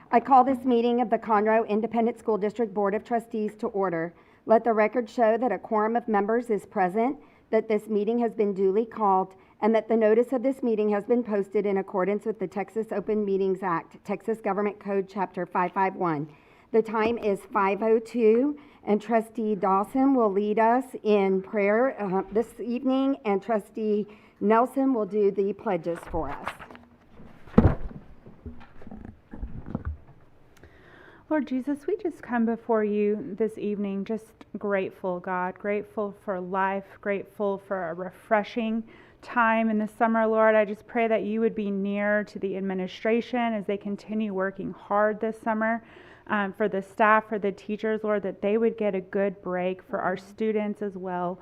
I call this meeting of the Conroe Independent School District Board of Trustees to order. Let the record show that a quorum of members is present, that this meeting has been duly called, and that the notice of this meeting has been posted in accordance with the Texas Open Meetings Act, Texas Government Code Chapter 551. The time is 5:02, and Trustee Dawson will lead us in prayer this evening, and Trustee Nelson will do the pledges for us. Lord Jesus, we just come before you this evening just grateful, God, grateful for life, grateful for a refreshing time in the summer, Lord. I just pray that you would be near to the administration as they continue working hard this summer, for the staff, for the teachers, Lord, that they would get a good break, for our students as well.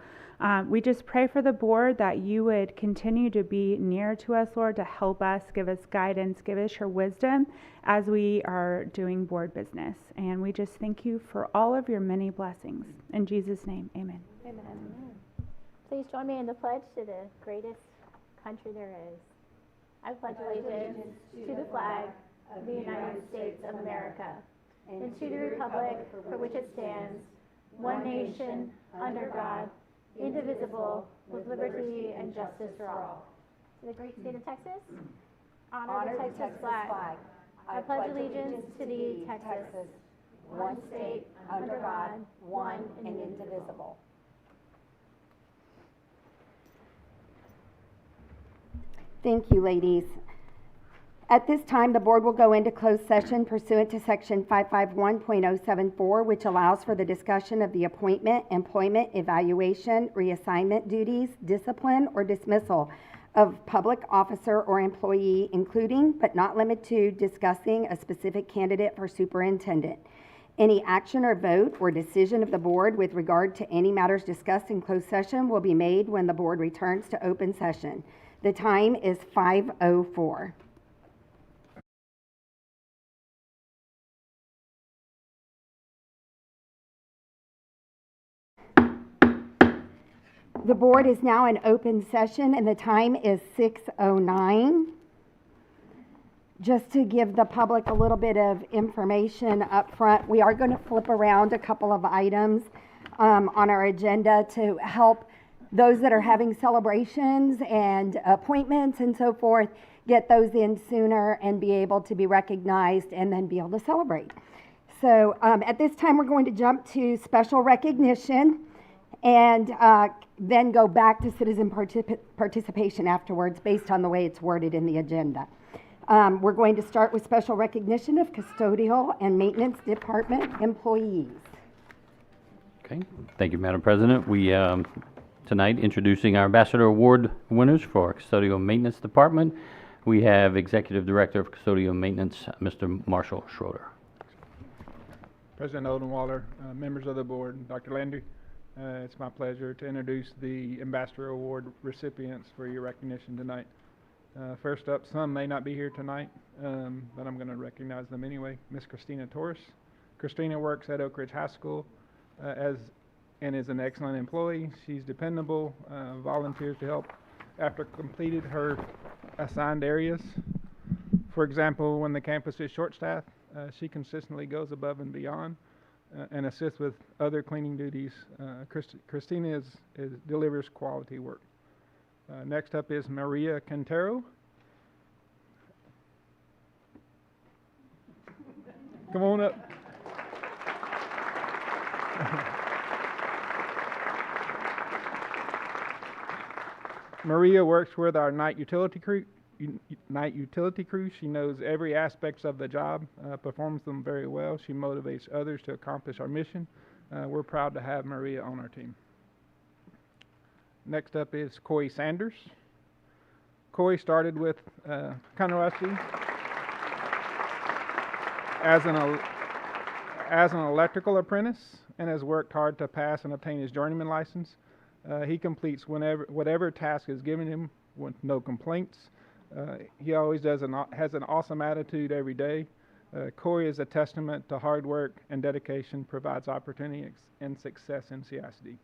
We just pray for the board that you would continue to be near to us, Lord, to help us, give us guidance, give us your wisdom as we are doing board business. And we just thank you for all of your many blessings. In Jesus' name, amen. Amen. Please join me in the pledge to the greatest country there is. I pledge allegiance to the flag of the United States of America and to the republic for which it stands, one nation, under God, indivisible, with liberty and justice for all. To the great state of Texas, honor the Texas flag. I pledge allegiance to thee, Texas, one state, under God, one and indivisible. Thank you, ladies. At this time, the board will go into closed session pursuant to Section 551.074, which allows for the discussion of the appointment, employment, evaluation, reassignment duties, discipline, or dismissal of public officer or employee, including but not limited to discussing a specific candidate for superintendent. Any action or vote or decision of the board with regard to any matters discussed in closed session will be made when the board returns to open session. The time is 5:04. The board is now in open session and the time is 6:09. Just to give the public a little bit of information up front, we are going to flip around a couple of items on our agenda to help those that are having celebrations and appointments and so forth get those in sooner and be able to be recognized and then be able to celebrate. So at this time, we're going to jump to special recognition and then go back to citizen participation afterwards based on the way it's worded in the agenda. We're going to start with special recognition of custodial and maintenance department employees. Okay, thank you, Madam President. We tonight introducing our Ambassador Award winners for our Custodial Maintenance Department. We have Executive Director of Custodial Maintenance, Mr. Marshall Schroeder. President Odenwalder, members of the board, Dr. Landry, it's my pleasure to introduce the Ambassador Award recipients for your recognition tonight. First up, some may not be here tonight, but I'm going to recognize them anyway. Miss Christina Torres. Christina works at Oak Ridge High School and is an excellent employee. She's dependable, volunteers to help after completed her assigned areas. For example, when the campus is short-staffed, she consistently goes above and beyond and assists with other cleaning duties. Christina delivers quality work. Next up is Maria Quintero. Come on up. Maria works with our night utility crew. She knows every aspect of the job, performs them very well. She motivates others to accomplish our mission. We're proud to have Maria on our team. Next up is Coy Sanders. Coy started with Conroe as an electrical apprentice and has worked hard to pass and obtain his journeyman license. He completes whatever task is given him with no complaints. He always has an awesome attitude every day. Coy is a testament to hard work and dedication, provides opportunity and success in CISD.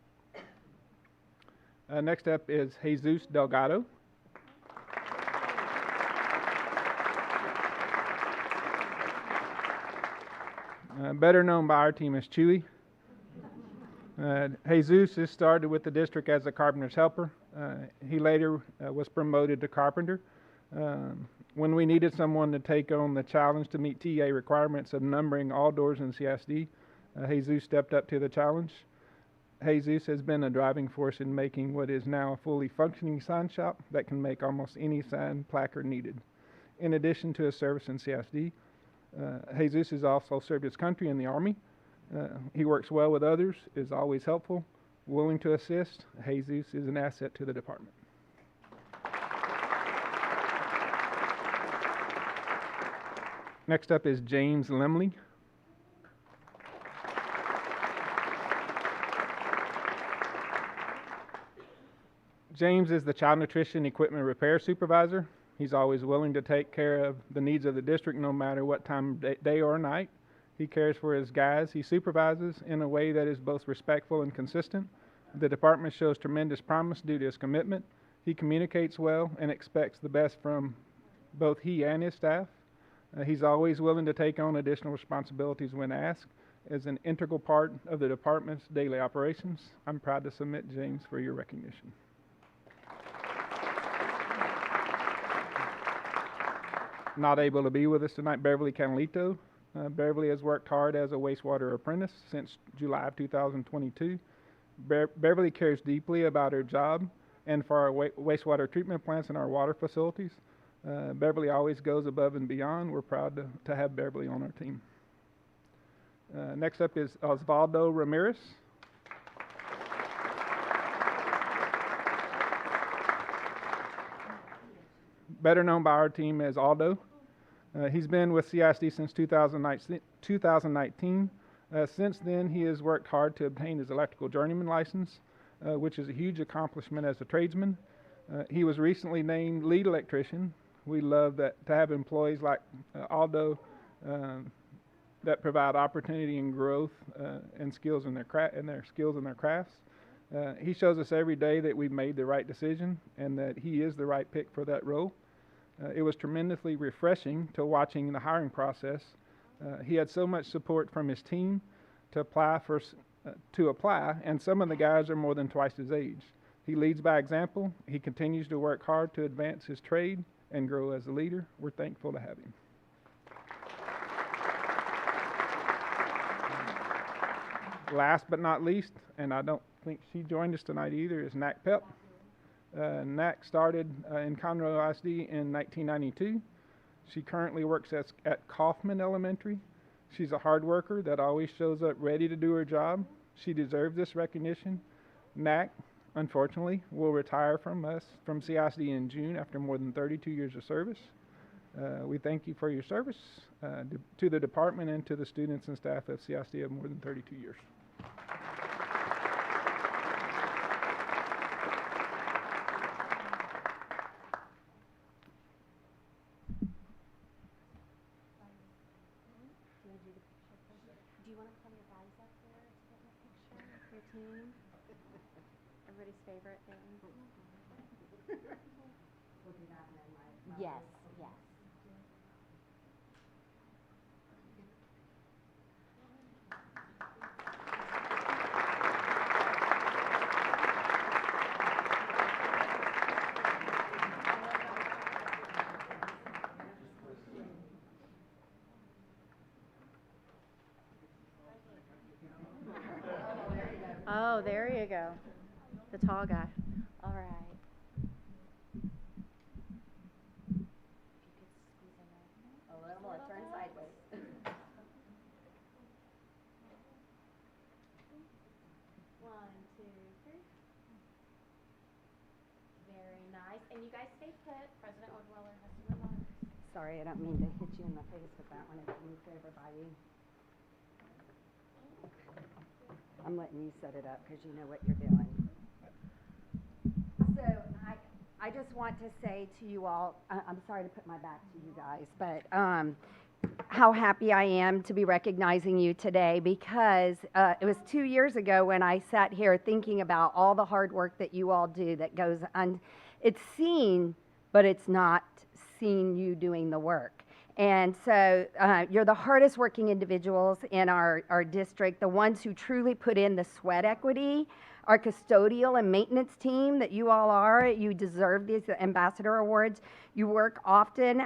Next up is Jesus Delgado. better known by our team as Chewy. Jesus is started with the district as a carpenter's helper. He later was promoted to carpenter. When we needed someone to take on the challenge to meet TA requirements of numbering all doors in CSD, Jesus stepped up to the challenge. Jesus has been a driving force in making what is now a fully functioning sign shop that can make almost any sign placard needed. In addition to his service in CSD, Jesus has also served his country in the Army. He works well with others, is always helpful, willing to assist. Jesus is an asset to the department. Next up is James Lemley. James is the child nutrition equipment repair supervisor. He's always willing to take care of the needs of the district no matter what time of day or night. He cares for his guys. He supervises in a way that is both respectful and consistent. The department shows tremendous promise due to his commitment. He communicates well and expects the best from both he and his staff. He's always willing to take on additional responsibilities when asked as an integral part of the department's daily operations. I'm proud to submit James for your recognition. Not able to be with us tonight, Beverly Canalito. Beverly has worked hard as a wastewater apprentice since July of 2022. Beverly cares deeply about her job and for our wastewater treatment plants and our water facilities. Beverly always goes above and beyond. We're proud to have Beverly on our team. Next up is Osvaldo Ramirez. Better known by our team as Aldo. He's been with CISD since 2019. Since then, he has worked hard to obtain his electrical journeyman license, which is a huge accomplishment as a tradesman. He was recently named lead electrician. We love that to have employees like Aldo that provide opportunity and growth and skills in their crafts. He shows us every day that we've made the right decision and that he is the right pick for that role. It was tremendously refreshing to watching the hiring process. He had so much support from his team to apply, and some of the guys are more than twice his age. He leads by example. He continues to work hard to advance his trade and grow as a leader. We're thankful to have him. Last but not least, and I don't think she joined us tonight either, is Nack Pep. Nack started in Conroe ISD in 1992. She currently works at Kaufman Elementary. She's a hard worker that always shows up ready to do her job. She deserves this recognition. Nack, unfortunately, will retire from CISD in June after more than 32 years of service. We thank you for your service to the department and to the students and staff of CISD of more than 32 years. Everybody's favorite thing. Yes, yes. Oh, there you go. The tall guy. All right. A little more, turn sideways. One, two, three. Very nice. And you guys stay put. President Odenweiler has some remarks. Sorry, I don't mean to hit you in the face with that one. It moved over by you. I'm letting you set it up because you know what you're doing. So I just want to say to you all, I'm sorry to put my back to you guys, but how happy I am to be recognizing you today because it was 2 years ago when I sat here thinking about all the hard work that you all do that goes on. It's seen, but it's not seen you doing the work. And so you're the hardest working individuals in our district, the ones who truly put in the sweat equity. Our custodial and maintenance team that you all are, you deserve these ambassador awards. You work often,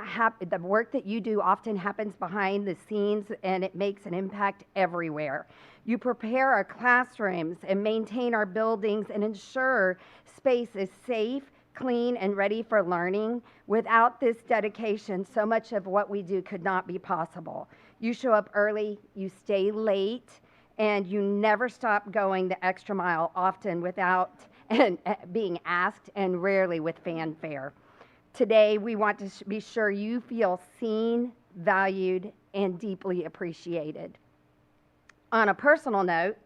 the work that you do often happens behind the scenes and it makes an impact everywhere. You prepare our classrooms and maintain our buildings and ensure space is safe, clean, and ready for learning. Without this dedication, so much of what we do could not be possible. You show up early, you stay late, and you never stop going the extra mile, often without being asked and rarely with fanfare. Today, we want to be sure you feel seen, valued, and deeply appreciated. On a personal note,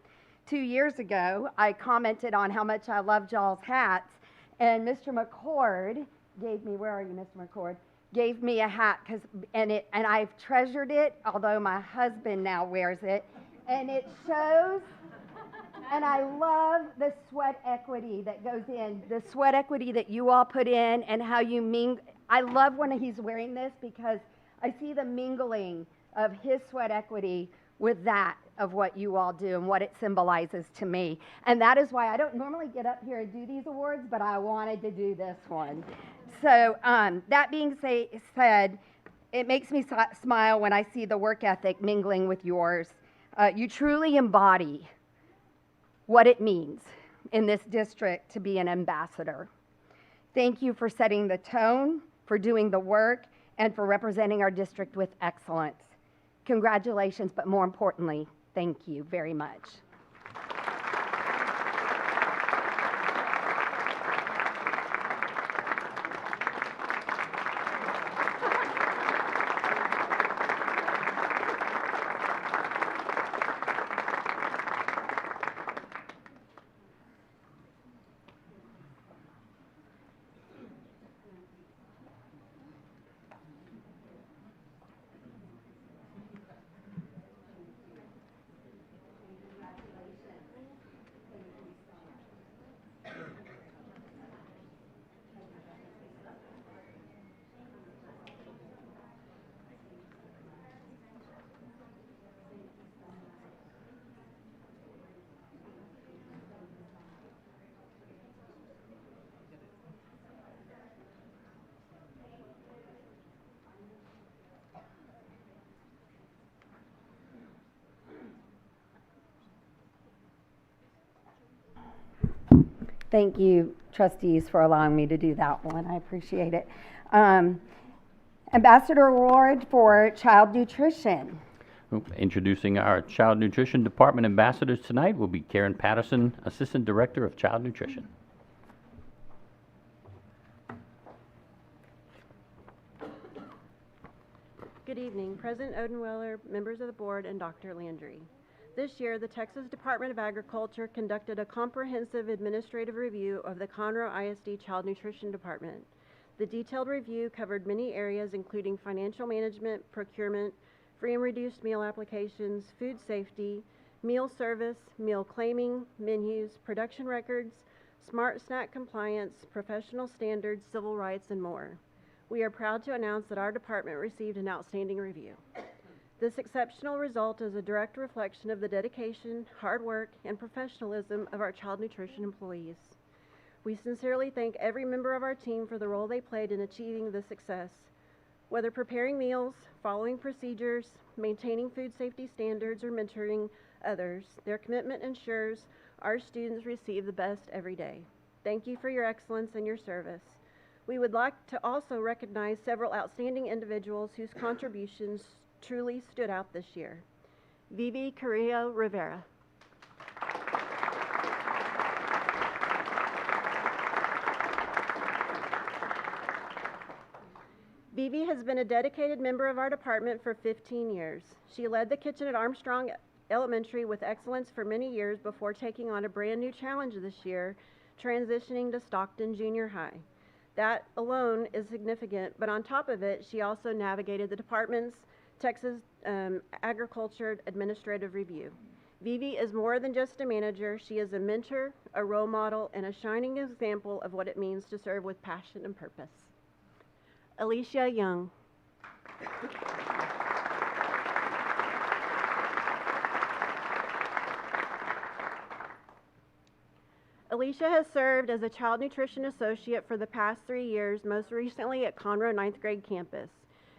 2 years ago, I commented on how much I loved y'all's hats, and Mr. McCord gave me, where are you, Mr. McCord? Gave me a hat, and I've treasured it, although my husband now wears it, and it shows, and I love the sweat equity that goes in, the sweat equity that you all put in, and how you mingle. I love when he's wearing this because I see the mingling of his sweat equity with that of what you all do and what it symbolizes to me. And that is why I don't normally get up here and do these awards, but I wanted to do this one. So that being said, it makes me smile when I see the work ethic mingling with yours. You truly embody what it means in this district to be an ambassador. Thank you for setting the tone, for doing the work, and for representing our district with excellence. Congratulations, but more importantly, thank you very much. Thank you, trustees, for allowing me to do that one. I appreciate it. Ambassador Award for Child Nutrition. Introducing our Child Nutrition Department ambassadors tonight will be Karen Patterson, Assistant Director of Child Nutrition. Good evening, President Odenweiler, members of the board, and Dr. Landry. This year, the Texas Department of Agriculture conducted a comprehensive administrative review of the Conroe ISD Child Nutrition Department. The detailed review covered many areas including financial management, procurement, free and reduced meal applications, food safety, meal service, meal claiming, menus, production records, smart snack compliance, professional standards, civil rights, and more. We are proud to announce that our department received an outstanding review. This exceptional result is a direct reflection of the dedication, hard work, and professionalism of our child nutrition employees. We sincerely thank every member of our team for the role they played in achieving this success. Whether preparing meals, following procedures, maintaining food safety standards, or mentoring others, their commitment ensures our students receive the best every day. Thank you for your excellence and your service. We would like to also recognize several outstanding individuals whose contributions truly stood out this year. Vivi Carrillo Rivera. Vivi has been a dedicated member of our department for 15 years. She led the kitchen at Armstrong Elementary with excellence for many years before taking on a brand new challenge this year, transitioning to Stockton Junior High. That alone is significant, but on top of it, she also navigated the department's Texas Agriculture Administrative Review. Vivi is more than just a manager. She is a mentor, a role model, and a shining example of what it means to serve with passion and purpose. Alicia Young. Alicia has served as a child nutrition associate for the past 3 years, most recently at Conroe 9th grade campus.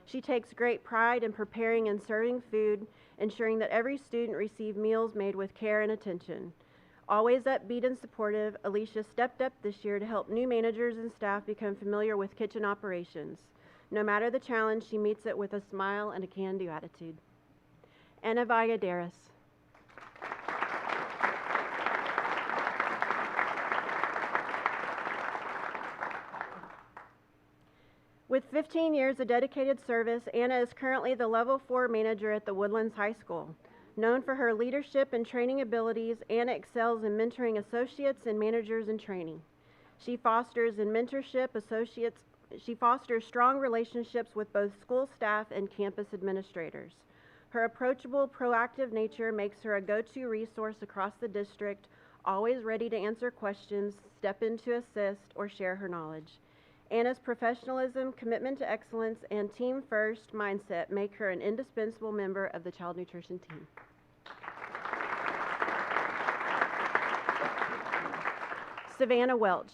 She takes great pride in preparing and serving food, ensuring that every student receive meals made with care and attention. Always upbeat and supportive, Alicia stepped up this year to help new managers and staff become familiar with kitchen operations. No matter the challenge, she meets it with a smile and a can-do attitude. Anna Valladares. With 15 years of dedicated service, Anna is currently the Level 4 manager at the Woodlands High School. Known for her leadership and training abilities, Anna excels in mentoring associates and managers in training. She fosters strong relationships with both school staff and campus administrators. Her approachable, proactive nature makes her a go-to resource across the district, always ready to answer questions, step in to assist, or share her knowledge. Anna's professionalism, commitment to excellence, and team-first mindset make her an indispensable member of the child nutrition team. Savannah Welch.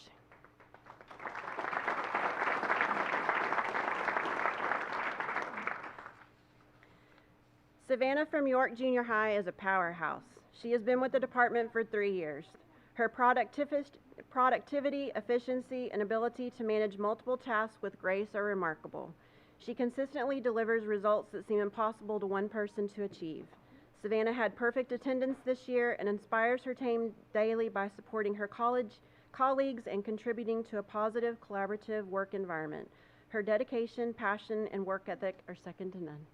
Savannah from York Junior High is a powerhouse. She has been with the department for 3 years. Her productivity, efficiency, and ability to manage multiple tasks with grace are remarkable. She consistently delivers results that seem impossible to one person to achieve. Savannah had perfect attendance this year and inspires her team daily by supporting her colleagues and contributing to a positive, collaborative work environment. Her dedication, passion, and work ethic are second to none.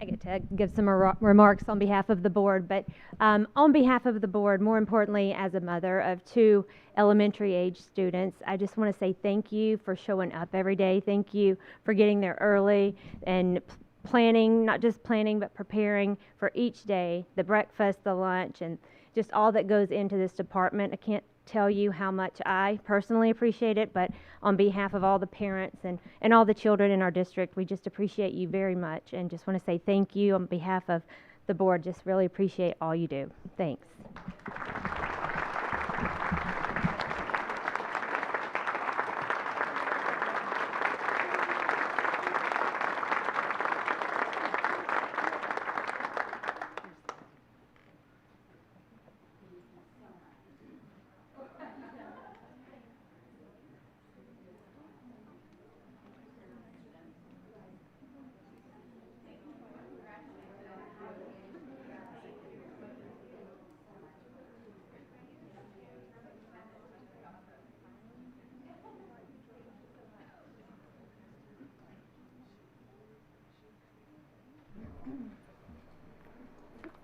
I get to give some remarks on behalf of the board, but on behalf of the board, more importantly, as a mother of 2 elementary age students, I just want to say thank you for showing up every day. Thank you for getting there early and planning, not just planning, but preparing for each day, the breakfast, the lunch, and just all that goes into this department. I can't tell you how much I personally appreciate it, but on behalf of all the parents and all the children in our district, we just appreciate you very much and just want to say thank you on behalf of the board. Just really appreciate all you do. Thanks.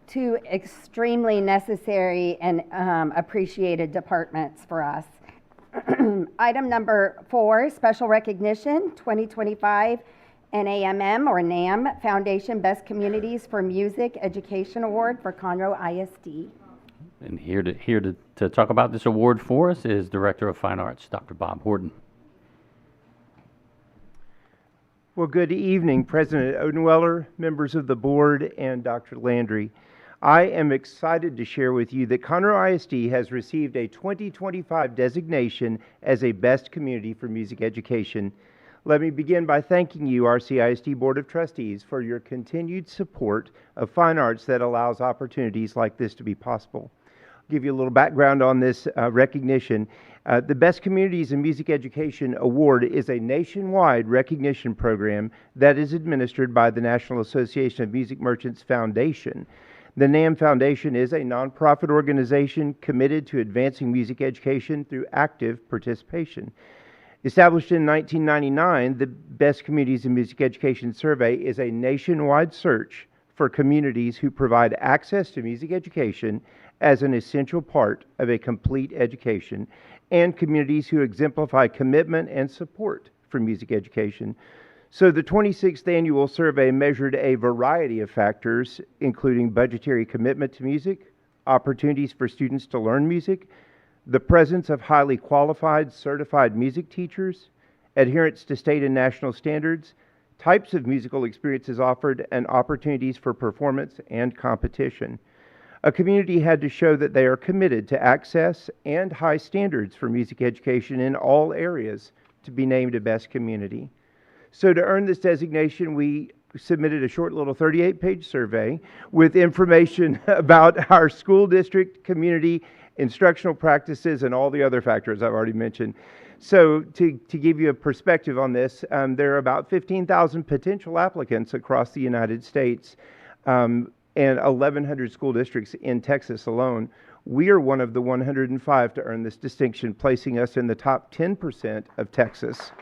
Two extremely necessary and appreciated departments for us. Item number 4, special recognition, 2025 NAMM or NAM Foundation Best Communities for Music Education Award for Conroe ISD. And here to talk about this award for us is Director of Fine Arts, Dr. Bob Horton. Well, good evening, President Odenweller, members of the board, and Dr. Landry. I am excited to share with you that Conroe ISD has received a 2025 designation as a Best Community for Music Education. Let me begin by thanking you, RCISD Board of Trustees, for your continued support of fine arts that allows opportunities like this to be possible. I'll give you a little background on this recognition. The Best Communities in Music Education Award is a nationwide recognition program that is administered by the National Association of Music Merchants Foundation. The NAM Foundation is a nonprofit organization committed to advancing music education through active participation. Established in 1999, the Best Communities in Music Education Survey is a nationwide search for communities who provide access to music education as an essential part of a complete education, and communities who exemplify commitment and support for music education. So the 26th annual survey measured a variety of factors, including budgetary commitment to music, opportunities for students to learn music, the presence of highly qualified, certified music teachers, adherence to state and national standards, types of musical experiences offered, and opportunities for performance and competition. A community had to show that they are committed to access and high standards for music education in all areas to be named a best community. So to earn this designation, we submitted a short little 38-page survey with information about our school district, community, instructional practices, and all the other factors I've already mentioned. So to give you a perspective on this, there are about 15,000 potential applicants across the United States and 1,100 school districts in Texas alone. We are one of the 105 to earn this distinction, placing us in the top 10% of Texas.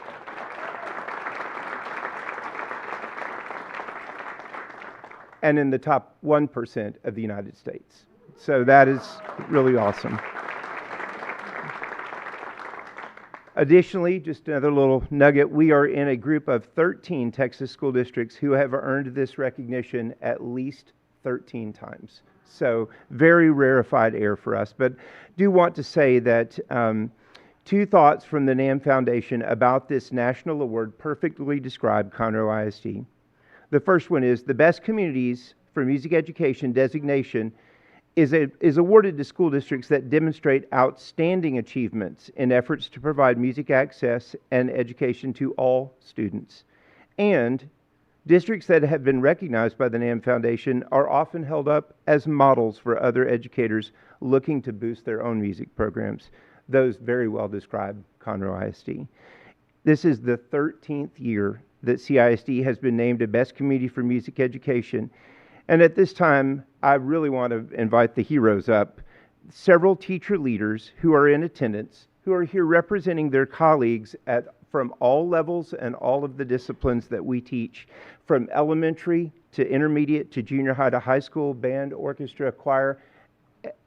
And in the top 1% of the United States. So that is really awesome. Additionally, just another little nugget, we are in a group of 13 Texas school districts who have earned this recognition at least 13 times. So very rarefied air for us. But do want to say that two thoughts from the NAM Foundation about this national award perfectly describe Conroe ISD. The first one is the Best Communities for Music Education designation is awarded to school districts that demonstrate outstanding achievements in efforts to provide music access and education to all students. And districts that have been recognized by the NAM Foundation are often held up as models for other educators looking to boost their own music programs. Those very well describe Conroe ISD. This is the 13th year that CISD has been named a Best Community for Music Education. And at this time, I really want to invite the heroes up. Several teacher leaders who are in attendance, who are here representing their colleagues from all levels and all of the disciplines that we teach, from elementary to intermediate to junior high to high school, band, orchestra, choir,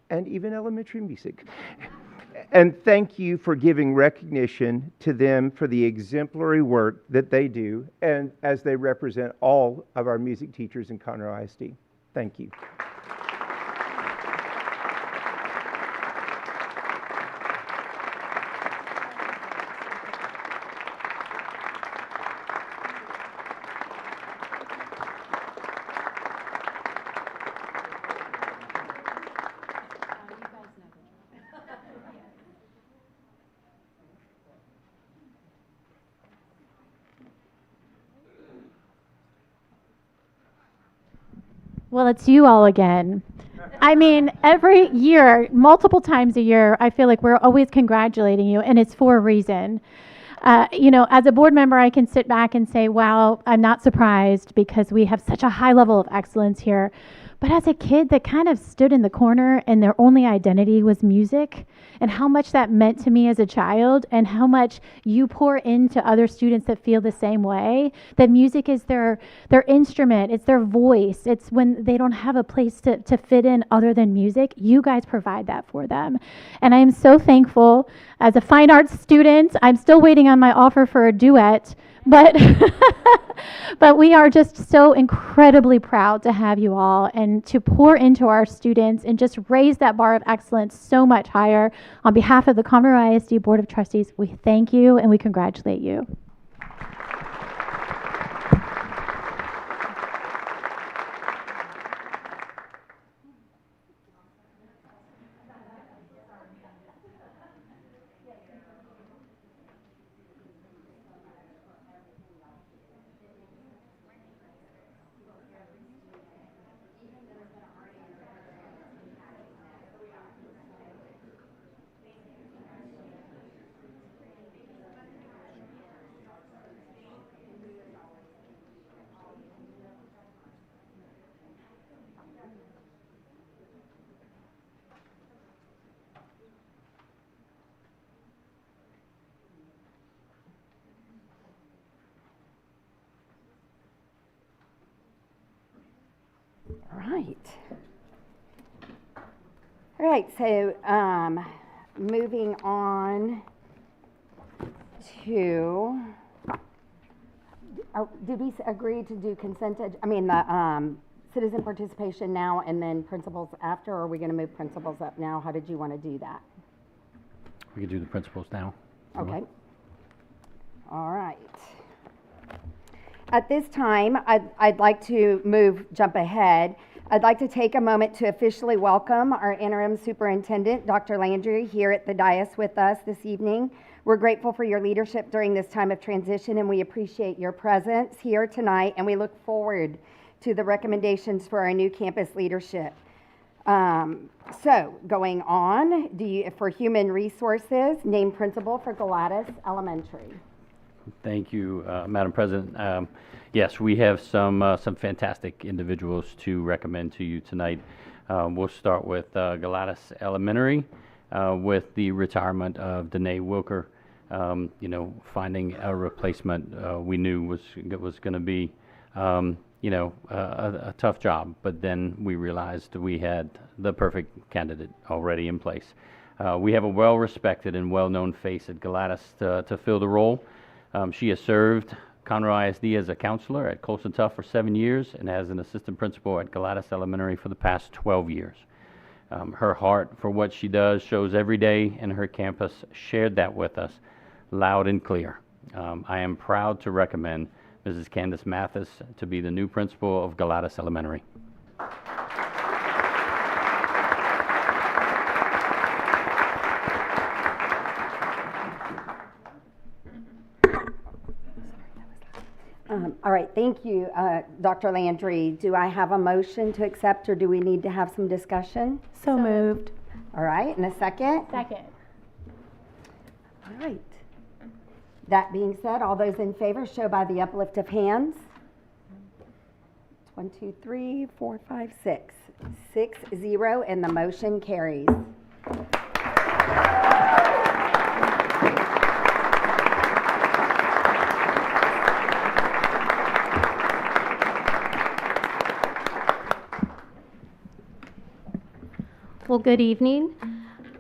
and even elementary music. And thank you for giving recognition to them for the exemplary work that they do, and as they represent all of our music teachers in Conroe ISD. Thank you. Well, it's you all again. I mean, every year, multiple times a year, I feel like we're always congratulating you, and it's for a reason. As a board member, I can sit back and say, wow, I'm not surprised because we have such a high level of excellence here. But as a kid that kind of stood in the corner and their only identity was music, and how much that meant to me as a child, and how much you pour into other students that feel the same way, that music is their instrument, it's their voice, it's when they don't have a place to fit in other than music, you guys provide that for them. And I am so thankful. As a fine arts student, I'm still waiting on my offer for a duet, but but we are just so incredibly proud to have you all and to pour into our students and just raise that bar of excellence so much higher. On behalf of the Conroe ISD Board of Trustees, we thank you and we congratulate you. All right. All right, so moving on to, did we agree to do the citizen participation now and then principals after, or are we going to move principals up now? How did you want to do that? We could do the principals now. Okay. All right. At this time, I'd like to jump ahead. I'd like to take a moment to officially welcome our interim superintendent, Dr. Landry, here at the dais with us this evening. We're grateful for your leadership during this time of transition, and we appreciate your presence here tonight, and we look forward to the recommendations for our new campus leadership. So, going on, for human resources, name principal for Gladys Elementary. Thank you, Madam President. Yes, we have some fantastic individuals to recommend to you tonight. We'll start with Gladys Elementary, with the retirement of Danae Wilker. Finding a replacement we knew was going to be a tough job, but then we realized we had the perfect candidate already in place. We have a well-respected and well-known face at Gladys to fill the role. She has served Conroe ISD as a counselor at Colson Tough for 7 years and as an assistant principal at Gladys Elementary for the past 12 years. Her heart for what she does shows every day, and her campus shared that with us loud and clear. I am proud to recommend Mrs. Candace Mathis to be the new principal of Gladys Elementary. All right, thank you, Dr. Landry. Do I have a motion to accept, or do we need to have some discussion? So moved. All right, and a second? Second. All right. That being said, all those in favor show by the uplift of hands. 1, 2, 3, 4, 5, 6. 6-0, and the motion carries. Well, good evening.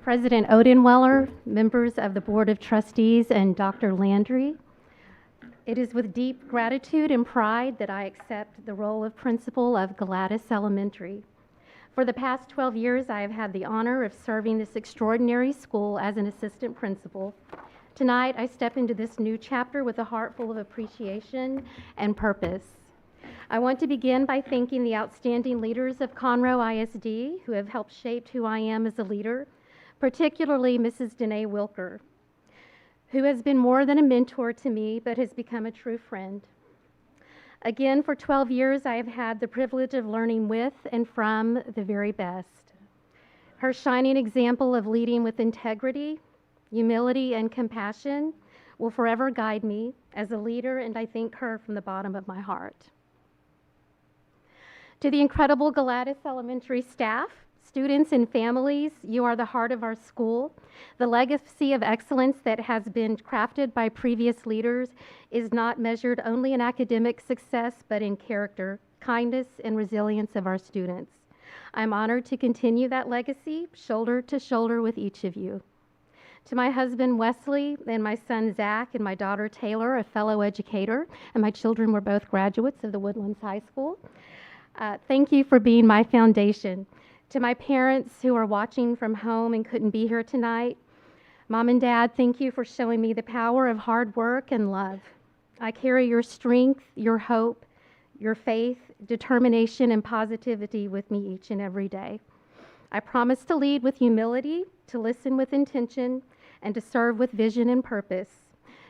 President Odenweller, members of the Board of Trustees, and Dr. Landry. It is with deep gratitude and pride that I accept the role of principal of Gladys Elementary. For the past 12 years, I have had the honor of serving this extraordinary school as an assistant principal. Tonight, I step into this new chapter with a heart full of appreciation and purpose. I want to begin by thanking the outstanding leaders of Conroe ISD who have helped shape who I am as a leader, particularly Mrs. Danae Wilker, who has been more than a mentor to me but has become a true friend. Again, for 12 years, I have had the privilege of learning with and from the very best. Her shining example of leading with integrity, humility, and compassion will forever guide me as a leader, and I thank her from the bottom of my heart. To the incredible Gladys Elementary staff, students, and families, you are the heart of our school. The legacy of excellence that has been crafted by previous leaders is not measured only in academic success, but in character, kindness, and resilience of our students. I'm honored to continue that legacy, shoulder to shoulder with each of you. To my husband, Wesley, and my son, Zach, and my daughter, Taylor, a fellow educator, and my children were both graduates of the Woodlands High School. Thank you for being my foundation. To my parents who are watching from home and couldn't be here tonight, Mom and Dad, thank you for showing me the power of hard work and love. I carry your strength, your hope, your faith, determination, and positivity with me each and every day. I promise to lead with humility, to listen with intention, and to serve with vision and purpose.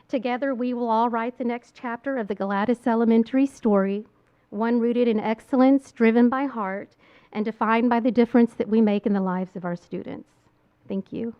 Together, we will all write the next chapter of the Gladys Elementary story, one rooted in excellence, driven by heart, and defined by the difference that we make in the lives of our students. Thank you.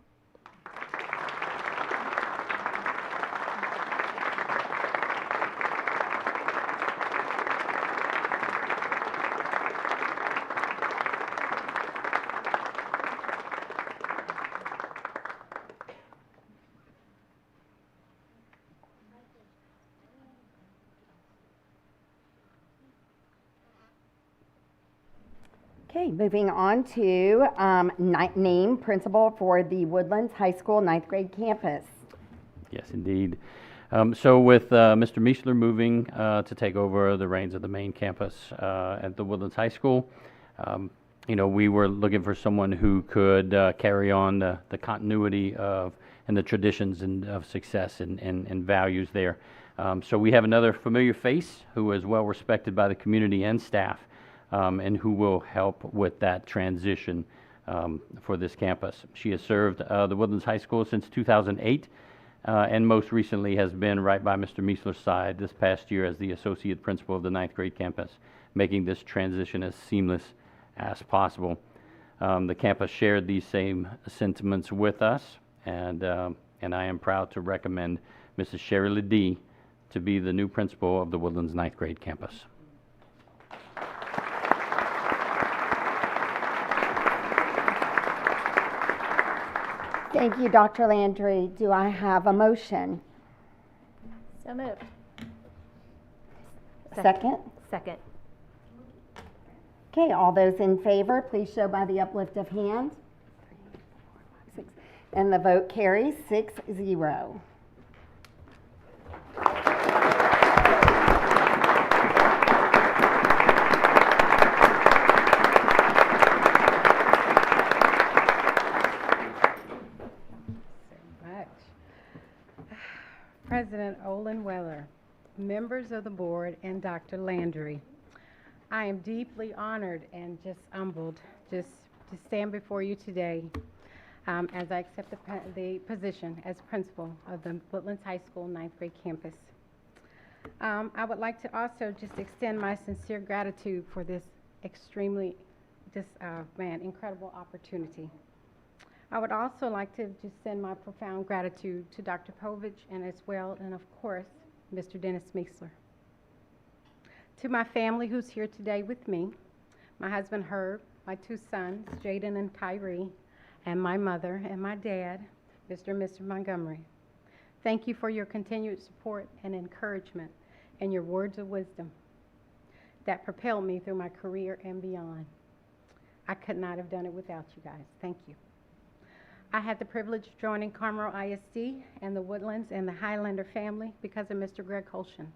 Okay, moving on to name principal for the Woodlands High School ninth grade campus. Yes, indeed. So with Mr. Meisler moving to take over the reins of the main campus at the Woodlands High School, we were looking for someone who could carry on the continuity of and the traditions of success and values there. So we have another familiar face who is well respected by the community and staff, and who will help with that transition for this campus. She has served the Woodlands High School since 2008, and most recently has been right by Mr. Meisler's side this past year as the associate principal of the ninth grade campus, making this transition as seamless as possible. The campus shared these same sentiments with us, and I am proud to recommend Mrs. Sherry Ledee to be the new principal of the Woodlands ninth grade campus. Thank you, Dr. Landry. Do I have a motion? So moved. Second? Second. Okay, all those in favor, please show by the uplift of hand. And the vote carries 6-0. President Olin Weller, members of the board, and Dr. Landry. I am deeply honored and just humbled just to stand before you today as I accept the position as principal of the Woodlands High School ninth grade campus. I would like to also just extend my sincere gratitude for this extremely, incredible opportunity. I would also like to just send my profound gratitude to Dr. Povich and of course, Mr. Dennis Meisler. To my family who's here today with me, my husband Herb, my two sons, Jaden and Tyree, and my mother and my dad, Mr. and Mr. Montgomery. Thank you for your continued support and encouragement and your words of wisdom that propelled me through my career and beyond. I could not have done it without you guys. Thank you. I had the privilege of joining Conroe ISD and the Woodlands and the Highlander family because of Mr. Greg Holshin.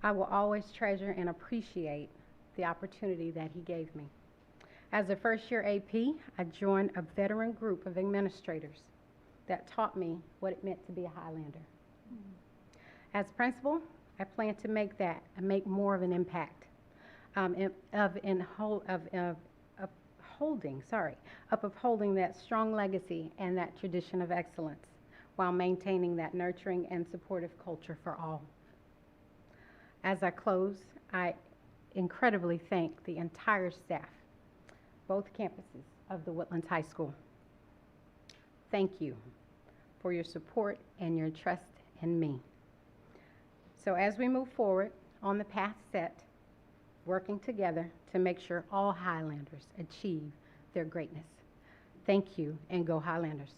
I will always treasure and appreciate the opportunity that he gave me. As a first-year AP, I joined a veteran group of administrators that taught me what it meant to be a Highlander. As principal, I plan to make more of an impact upholding that strong legacy and that tradition of excellence while maintaining that nurturing and supportive culture for all. As I close, I incredibly thank the entire staff, both campuses of the Woodlands High School. Thank you for your support and your trust in me. So as we move forward on the path set, working together to make sure all Highlanders achieve their greatness. Thank you, and go Highlanders.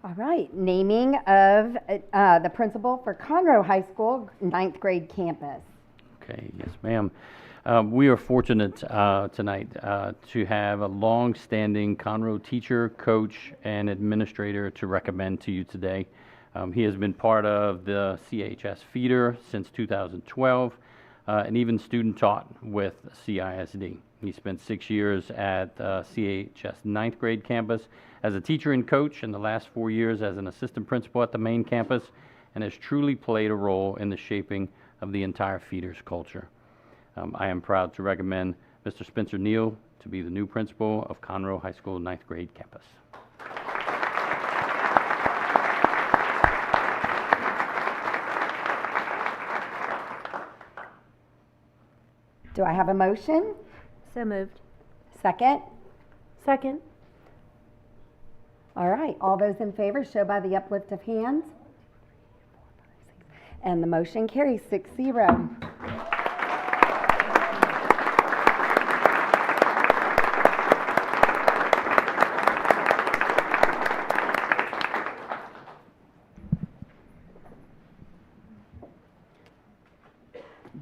All right, naming of the principal for Conroe High School ninth grade campus. Okay, yes, ma'am. We are fortunate tonight to have a long-standing Conroe teacher, coach, and administrator to recommend to you today. He has been part of the CHS feeder since 2012 and even student taught with CISD. He spent 6 years at CHS ninth grade campus as a teacher and coach, and the last 4 years as an assistant principal at the main campus, and has truly played a role in the shaping of the entire feeder's culture. I am proud to recommend Mr. Spencer Neal to be the new principal of Conroe High School ninth grade campus. Do I have a motion? So moved. Second? Second. All right, all those in favor show by the uplift of hands. And the motion carries 6-0.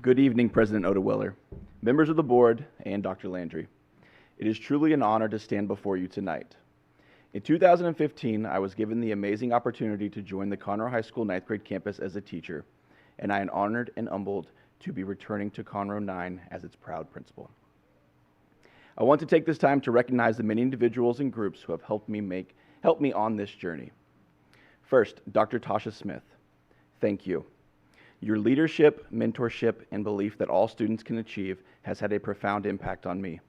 Good evening, President Odenwiller, members of the board, and Dr. Landry. It is truly an honor to stand before you tonight. In 2015, I was given the amazing opportunity to join the Conroe High School 9th grade campus as a teacher, and I am honored and humbled to be returning to Conroe 9 as its proud principal. I want to take this time to recognize the many individuals and groups who have helped me on this journey. First, Dr. Tasha Smith, thank you. Your leadership, mentorship, and belief that all students can achieve has had a profound impact on me.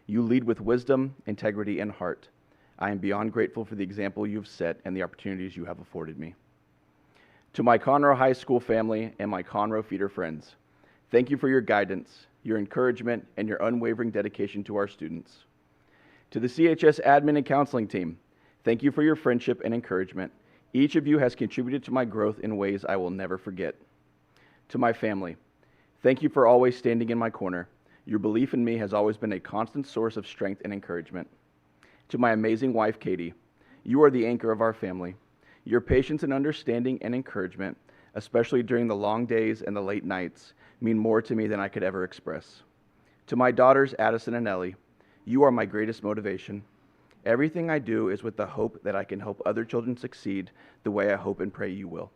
You lead with wisdom, integrity, and heart. I am beyond grateful for the example you've set and the opportunities you have afforded me. To my Conroe High School family and my Conroe feeder friends, thank you for your guidance, your encouragement, and your unwavering dedication to our students. To the CHS admin and counseling team, thank you for your friendship and encouragement. Each of you has contributed to my growth in ways I will never forget. To my family, thank you for always standing in my corner. Your belief in me has always been a constant source of strength and encouragement. To my amazing wife, Katie, you are the anchor of our family. Your patience and understanding and encouragement, especially during the long days and the late nights, mean more to me than I could ever express. To my daughters, Addison and Ellie, you are my greatest motivation. Everything I do is with the hope that I can help other children succeed the way I hope and pray you will.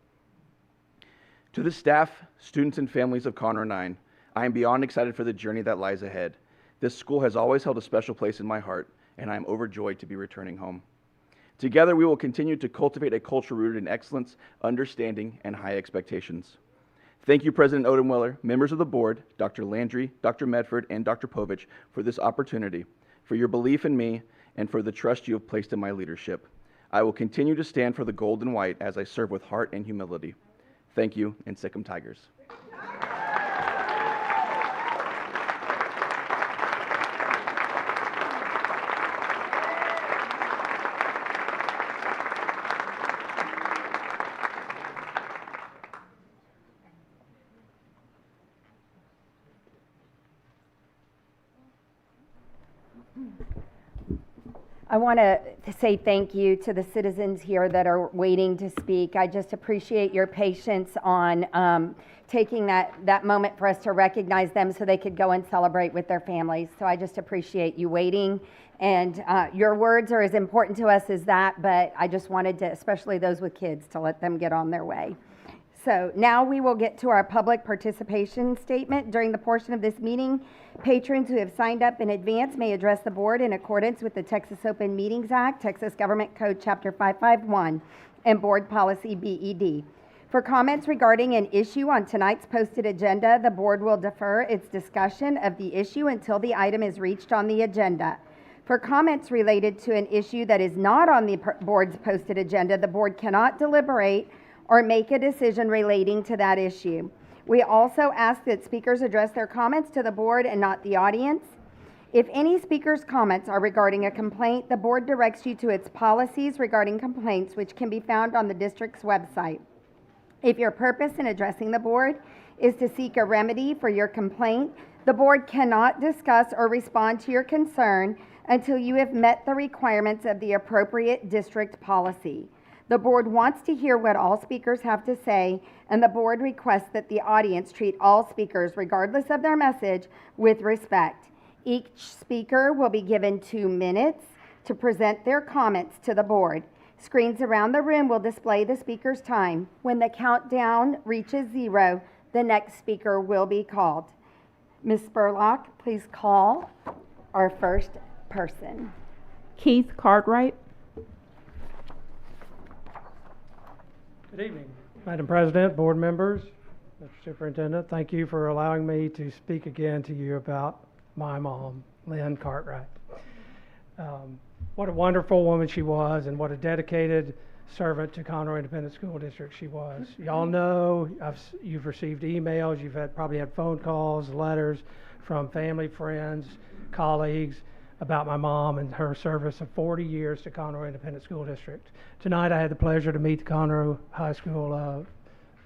To the staff, students, and families of Conroe 9, I am beyond excited for the journey that lies ahead. This school has always held a special place in my heart, and I am overjoyed to be returning home. Together, we will continue to cultivate a culture rooted in excellence, understanding, and high expectations. Thank you, President Odenwiller, members of the board, Dr. Landry, Dr. Medford, and Dr. Povich, for this opportunity, for your belief in me, and for the trust you have placed in my leadership. I will continue to stand for the gold and white as I serve with heart and humility. Thank you, and sic 'em Tigers. I want to say thank you to the citizens here that are waiting to speak. I just appreciate your patience on taking that moment for us to recognize them so they could go and celebrate with their families. So I just appreciate you waiting. And your words are as important to us as that, but I just wanted to, especially those with kids, to let them get on their way. So now we will get to our public participation statement. During the portion of this meeting, patrons who have signed up in advance may address the board in accordance with the Texas Open Meetings Act, Texas Government Code Chapter 551, and Board Policy BED. For comments regarding an issue on tonight's posted agenda, the board will defer its discussion of the issue until the item is reached on the agenda. For comments related to an issue that is not on the board's posted agenda, the board cannot deliberate or make a decision relating to that issue. We also ask that speakers address their comments to the board and not the audience. If any speaker's comments are regarding a complaint, the board directs you to its policies regarding complaints, which can be found on the district's website. If your purpose in addressing the board is to seek a remedy for your complaint, the board cannot discuss or respond to your concern until you have met the requirements of the appropriate district policy. The board wants to hear what all speakers have to say, and the board requests that the audience treat all speakers, regardless of their message, with respect. Each speaker will be given 2 minutes to present their comments to the board. Screens around the room will display the speaker's time. When the countdown reaches 0, the next speaker will be called. Ms. Spurlock, please call our first person. Keith Cartwright. Good evening, Madam President, board members, Mr. Superintendent. Thank you for allowing me to speak again to you about my mom, Lynn Cartwright. What a wonderful woman she was, and what a dedicated servant to Conroe Independent School District she was. Y'all know, you've received emails, you've probably had phone calls, letters from family, friends, colleagues about my mom and her service of 40 years to Conroe Independent School District. Tonight I had the pleasure to meet the Conroe High School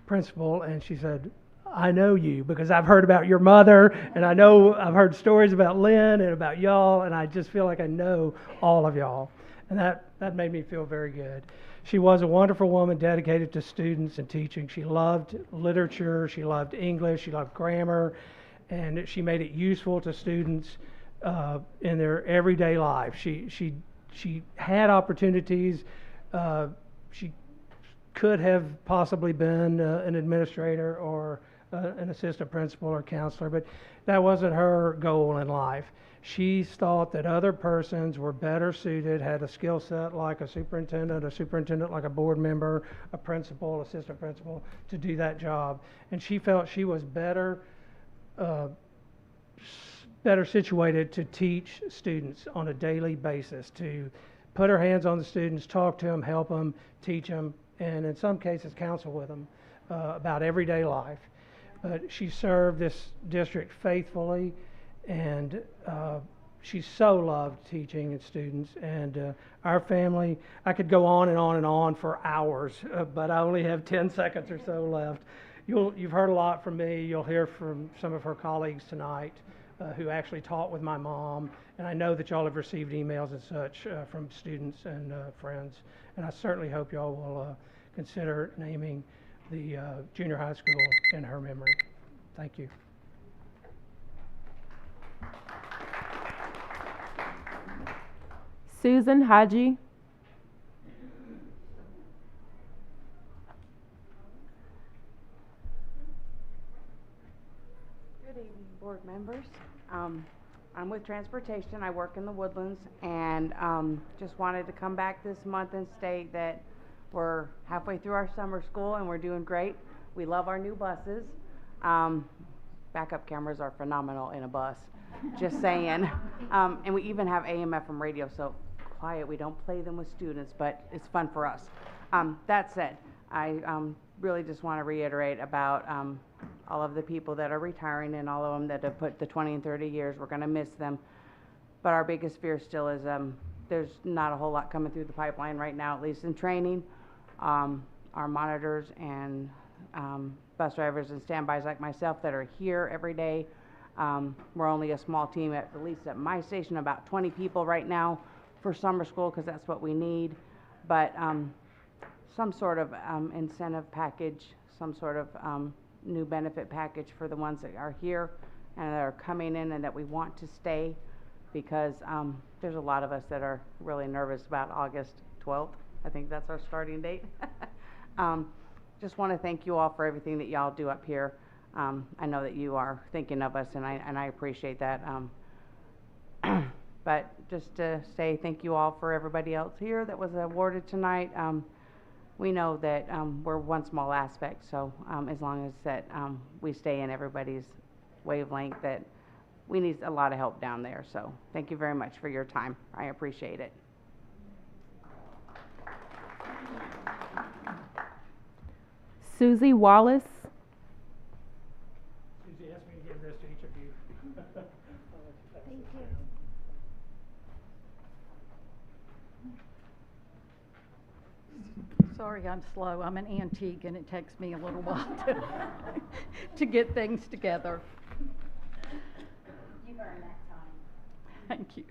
principal, and she said, I know you because I've heard about your mother, and I've heard stories about Lynn and about y'all, and I just feel like I know all of y'all. And that made me feel very good. She was a wonderful woman dedicated to students and teaching. She loved literature, she loved English, she loved grammar, and she made it useful to students in their everyday life. She had opportunities. She could have possibly been an administrator or an assistant principal or counselor, but that wasn't her goal in life. She thought that other persons were better suited, had a skill set like a superintendent like a board member, a principal, assistant principal, to do that job. And she felt she was better situated to teach students on a daily basis, to put her hands on the students, talk to them, help them, teach them, and in some cases counsel with them about everyday life. But she served this district faithfully, and she so loved teaching and students. And our family, I could go on and on and on for hours, but I only have 10 seconds or so left. You've heard a lot from me. You'll hear from some of her colleagues tonight who actually taught with my mom. And I know that y'all have received emails and such from students and friends. And I certainly hope y'all will consider naming the junior high school in her memory. Thank you. Susan Haji. Good evening, board members. I'm with Transportation. I work in the Woodlands, and just wanted to come back this month and state that we're halfway through our summer school and we're doing great. We love our new buses. Backup cameras are phenomenal in a bus, just saying. And we even have AM/FM radio, so quiet, we don't play them with students, but it's fun for us. That said, I really just want to reiterate about all of the people that are retiring and all of them that have put the 20 and 30 years. We're going to miss them. But our biggest fear still is there's not a whole lot coming through the pipeline right now, at least in training. Our monitors and bus drivers and standbys like myself that are here every day. We're only a small team, at least at my station, about 20 people right now for summer school, because that's what we need. But some sort of incentive package, some sort of new benefit package for the ones that are here and that are coming in and that we want to stay, because there's a lot of us that are really nervous about August 12th. I think that's our starting date. Just want to thank you all for everything that y'all do up here. I know that you are thinking of us, and I appreciate that. But just to say thank you all for everybody else here that was awarded tonight. We know that we're one small aspect, so as long as that we stay in everybody's wavelength, that we need a lot of help down there. So thank you very much for your time. I appreciate it. Susie Wallace. Susie asked me to give this to each of you. Thank you. Sorry, I'm slow. I'm an antique, and it takes me a little while to get things together. You've earned that time. Thank you.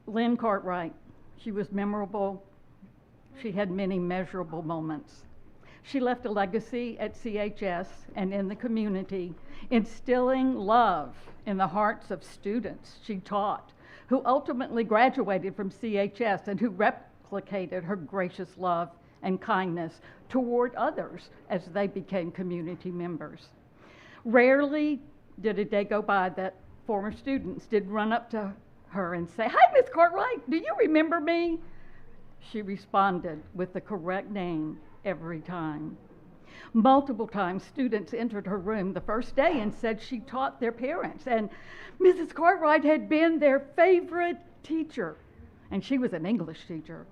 Lynn Cartwright, she was memorable. She had many measurable moments. She left a legacy at CHS and in the community, instilling love in the hearts of students she taught, who ultimately graduated from CHS and who replicated her gracious love and kindness toward others as they became community members. Rarely did a day go by that former students did run up to her and say, "Hi, Miss Cartwright, do you remember me?" She responded with the correct name every time. Multiple times, students entered her room the first day and said she taught their parents, and Mrs. Cartwright had been their favorite teacher, and she was an English teacher.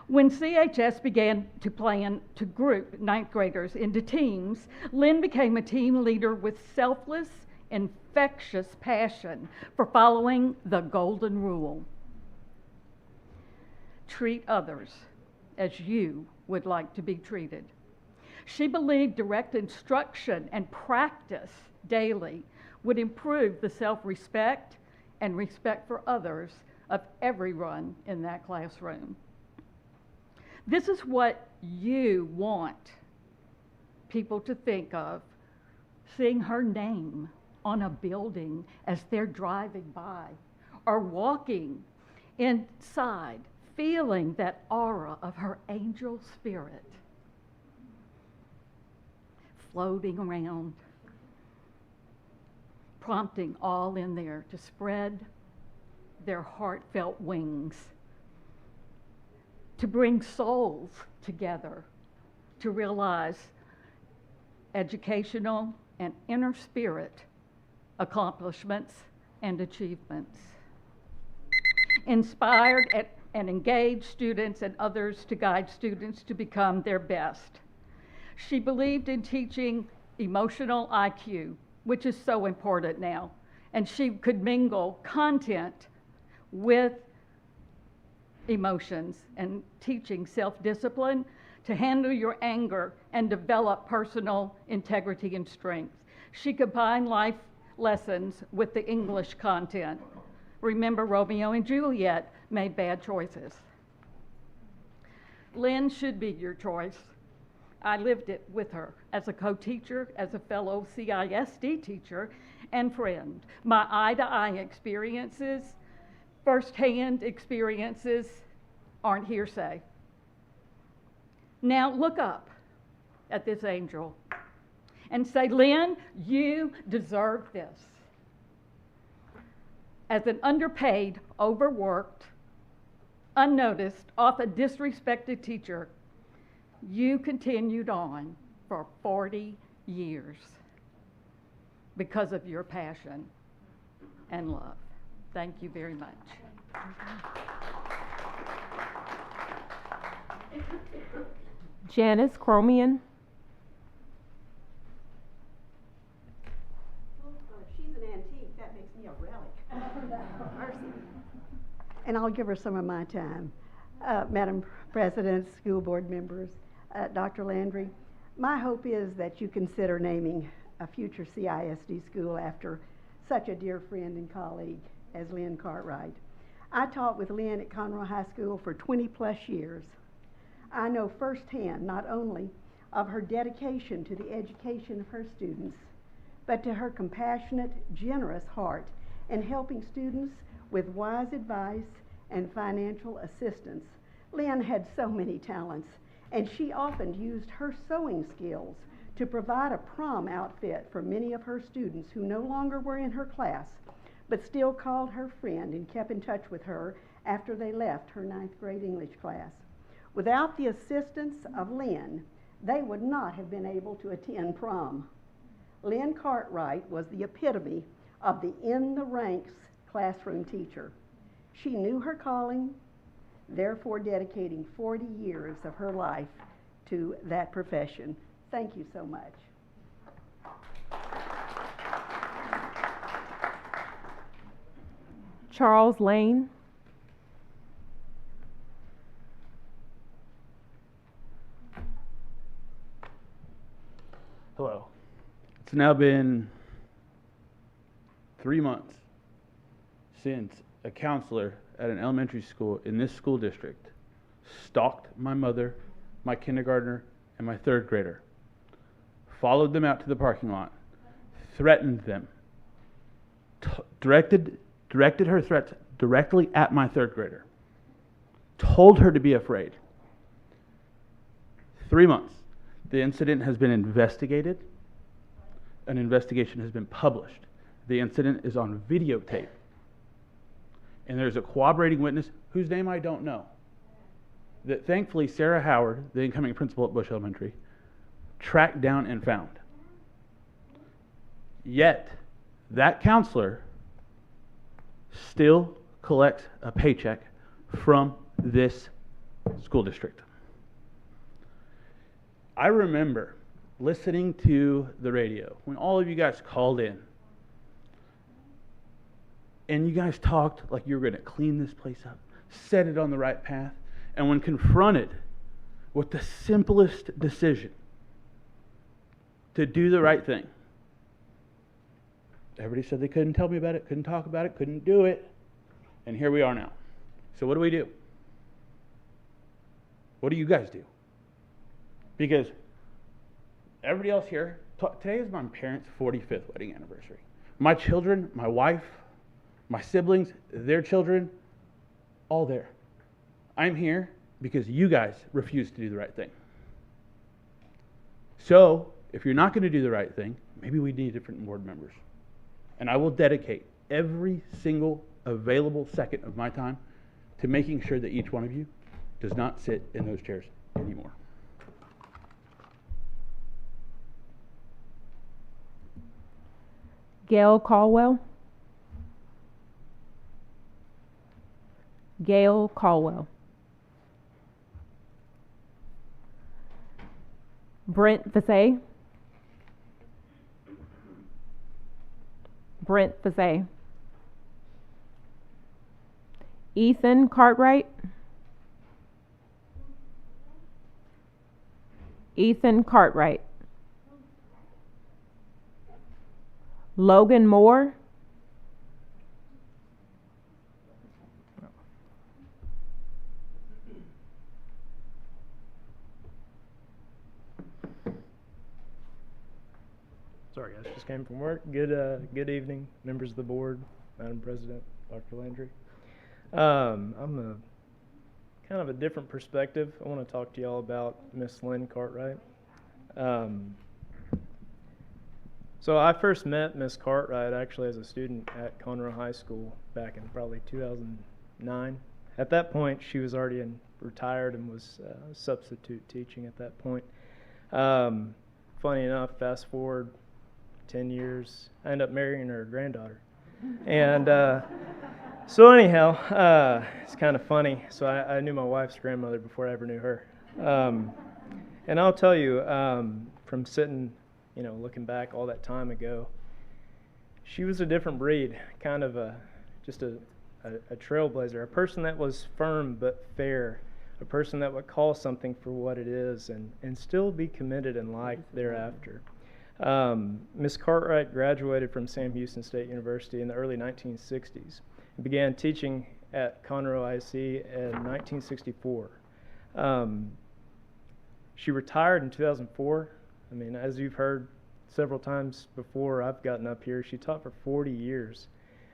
When CHS began to plan to group ninth graders into teams, Lynn became a team leader with selfless, infectious passion for following the golden rule. Treat others as you would like to be treated. She believed direct instruction and practice daily would improve the self-respect and respect for others of everyone in that classroom. This is what you want people to think of, seeing her name on a building as they're driving by, or walking inside, feeling that aura of her angel spirit floating around, prompting all in there to spread their heartfelt wings, to bring souls together, to realize educational and inner spirit accomplishments and achievements. Inspired and engaged students and others to guide students to become their best. She believed in teaching emotional IQ, which is so important now, and she could mingle content with emotions and teaching self-discipline to handle your anger and develop personal integrity and strength. She combined life lessons with the English content. Remember, Romeo and Juliet made bad choices. Lynn should be your choice. I lived it with her as a co-teacher, as a fellow CISD teacher, and friend. My eye-to-eye experiences, firsthand experiences, aren't hearsay. Now look up at this angel and say, Lynn, you deserve this. As an underpaid, overworked, unnoticed, often disrespected teacher, you continued on for 40 years because of your passion and love. Thank you very much. Janice Chromian. She's an antique. That makes me a relic. Mercy. And I'll give her some of my time. Madam President, school board members, Dr. Landry, my hope is that you consider naming a future CISD school after such a dear friend and colleague as Lynn Cartwright. I taught with Lynn at Conroe High School for 20 plus years. I know firsthand not only of her dedication to the education of her students, but to her compassionate, generous heart in helping students with wise advice and financial assistance. Lynn had so many talents, and she often used her sewing skills to provide a prom outfit for many of her students who no longer were in her class, but still called her friend and kept in touch with her after they left her 9th grade English class. Without the assistance of Lynn, they would not have been able to attend prom. Lynn Cartwright was the epitome of the in-the-ranks classroom teacher. She knew her calling, therefore dedicating 40 years of her life to that profession. Thank you so much. Charles Lane. Hello. It's now been 3 months since a counselor at an elementary school in this school district stalked my mother, my kindergartner, and my 3rd grader, followed them out to the parking lot, threatened them, directed her threats directly at my 3rd grader, told her to be afraid. 3 months. The incident has been investigated. An investigation has been published. The incident is on videotape. And there's a corroborating witness whose name I don't know, that thankfully Sarah Howard, the incoming principal at Bush Elementary, tracked down and found. Yet, that counselor still collects a paycheck from this School District. I remember listening to the radio when all of you guys called in, and you guys talked like you were going to clean this place up, set it on the right path, and when confronted with the simplest decision to do the right thing, everybody said they couldn't tell me about it, couldn't talk about it, couldn't do it, and here we are now. So what do? What do you guys do? Because everybody else here, today is my parents' 45th wedding anniversary. My children, my wife, my siblings, their children, all there. I'm here because you guys refuse to do the right thing. So, if you're not going to do the right thing, maybe we need different board members. And I will dedicate every single available second of my time to making sure that each one of you does not sit in those chairs anymore. Gail Caldwell. Gail Caldwell. Brent Vasey. Brent Vasey. Ethan Cartwright. Ethan Cartwright. Logan Moore. Sorry guys, just came from work. Good evening, members of the board, Madam President, Dr. Landry. I'm a kind of a different perspective. I want to talk to y'all about Miss Lynn Cartwright. So I first met Miss Cartwright actually as a student at Conroe High School back in probably 2009. At that point, she was already retired and was substitute teaching at that point. Funny enough, fast forward 10 years, I ended up marrying her granddaughter. And so anyhow, it's kind of funny. So I knew my wife's grandmother before I ever knew her. And I'll tell you, from sitting, looking back all that time ago, she was a different breed, kind of just a trailblazer, a person that was firm but fair, a person that would call something for what it is and still be committed in life thereafter. Ms. Cartwright graduated from Sam Houston State University in the early 1960s and began teaching at Conroe ISD in 1964. She retired in 2004. I mean, as you've heard several times before I've gotten up here, she taught for 40 years.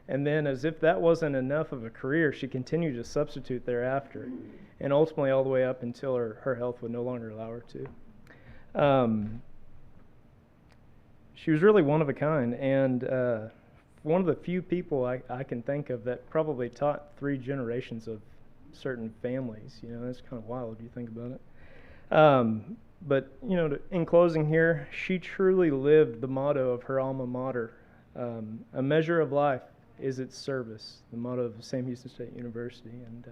And then, as if that wasn't enough of a career, she continued to substitute thereafter, and ultimately all the way up until her health would no longer allow her to. She was really one of a kind, and one of the few people I can think of that probably taught 3 generations of certain families. That's kind of wild if you think about it. But, in closing here, she truly lived the motto of her alma mater. A measure of life is its service, the motto of Sam Houston State University. And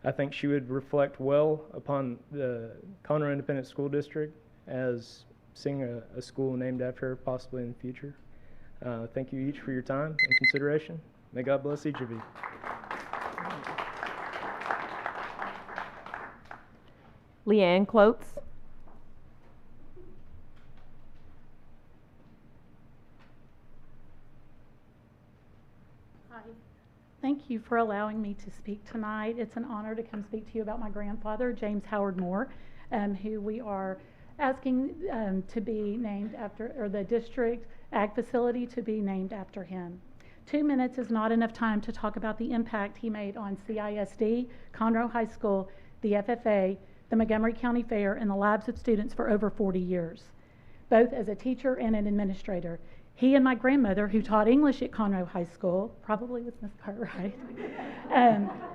I think she would reflect well upon the Conroe Independent School District as seeing a school named after her possibly in the future. Thank you each for your time and consideration. May God bless each of you. Leanne Klotz. Hi. Thank you for allowing me to speak tonight. It's an honor to come speak to you about my grandfather, James Howard Moore, who we are asking to be named after, or the district ag facility to be named after him. 2 minutes is not enough time to talk about the impact he made on CISD, Conroe High School, the FFA, the Montgomery County Fair, and the lives of students for over 40 years, both as a teacher and an administrator. He and my grandmother, who taught English at Conroe High School, probably with Ms. Cartwright,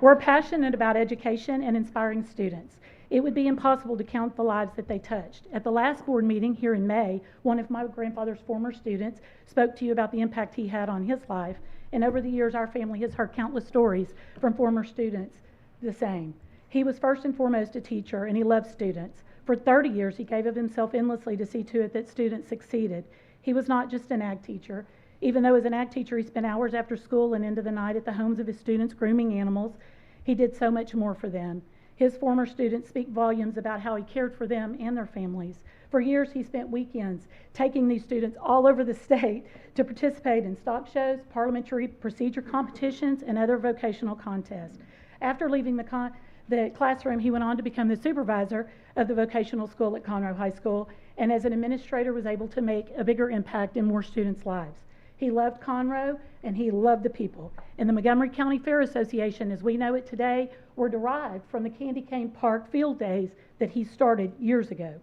were passionate about education and inspiring students. It would be impossible to count the lives that they touched. At the last board meeting here in May, one of my grandfather's former students spoke to you about the impact he had on his life, and over the years our family has heard countless stories from former students the same. He was first and foremost a teacher, and he loved students. For 30 years, he gave of himself endlessly to see to it that students succeeded. He was not just an ag teacher. Even though as an ag teacher he spent hours after school and into the night at the homes of his students grooming animals, he did so much more for them. His former students speak volumes about how he cared for them and their families. For years, he spent weekends taking these students all over the state to participate in stock shows, parliamentary procedure competitions, and other vocational contests. After leaving the classroom, he went on to become the supervisor of the vocational school at Conroe High School, and as an administrator was able to make a bigger impact in more students' lives. He loved Conroe, and he loved the people. And the Montgomery County Fair Association, as we know it today, were derived from the Candy Cane Park field days that he started years ago.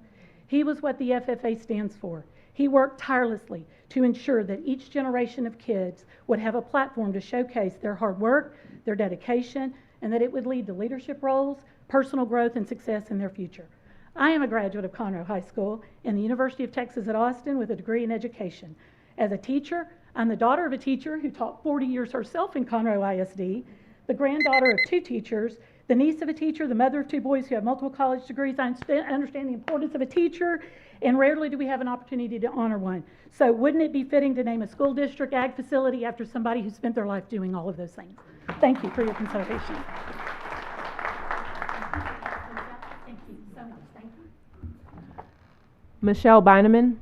He was what the FFA stands for. He worked tirelessly to ensure that each generation of kids would have a platform to showcase their hard work, their dedication, and that it would lead to leadership roles, personal growth, and success in their future. I am a graduate of Conroe High School and the University of Texas at Austin with a degree in education. As a teacher, I'm the daughter of a teacher who taught 40 years herself in Conroe ISD, the granddaughter of 2 teachers, the niece of a teacher, the mother of 2 boys who have multiple college degrees. I understand the importance of a teacher, and rarely do we have an opportunity to honor one. So wouldn't it be fitting to name a school district ag facility after somebody who spent their life doing all of those things? Thank you for your consideration. Thank you so much. Thank you. Michelle Beineman.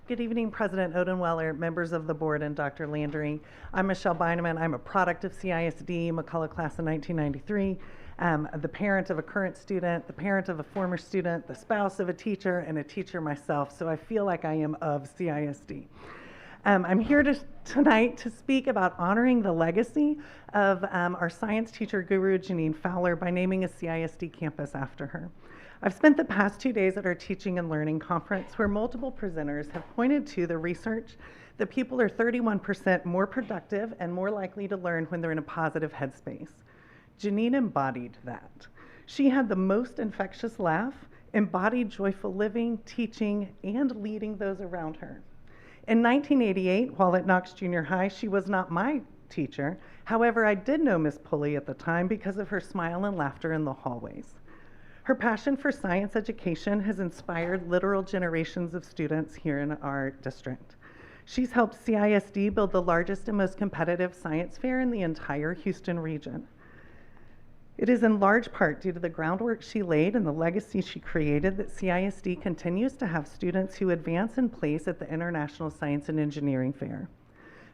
Good evening, President Odenweller, members of the board, and Dr. Landry. I'm Michelle Beineman. I'm a product of CISD, McCullough class of 1993, the parent of a current student, the parent of a former student, the spouse of a teacher, and a teacher myself, so I feel like I am of CISD. I'm here tonight to speak about honoring the legacy of our science teacher guru, Janine Fowler, by naming a CISD campus after her. I've spent the past 2 days at our Teaching and Learning Conference where multiple presenters have pointed to the research that people are 31% more productive and more likely to learn when they're in a positive headspace. Janine embodied that. She had the most infectious laugh, embodied joyful living, teaching, and leading those around her. In 1988, while at Knox Junior High, she was not my teacher. However, I did know Miss Pulley at the time because of her smile and laughter in the hallways. Her passion for science education has inspired literal generations of students here in our district. She's helped CISD build the largest and most competitive science fair in the entire Houston region. It is in large part due to the groundwork she laid and the legacy she created that CISD continues to have students who advance in place at the International Science and Engineering Fair.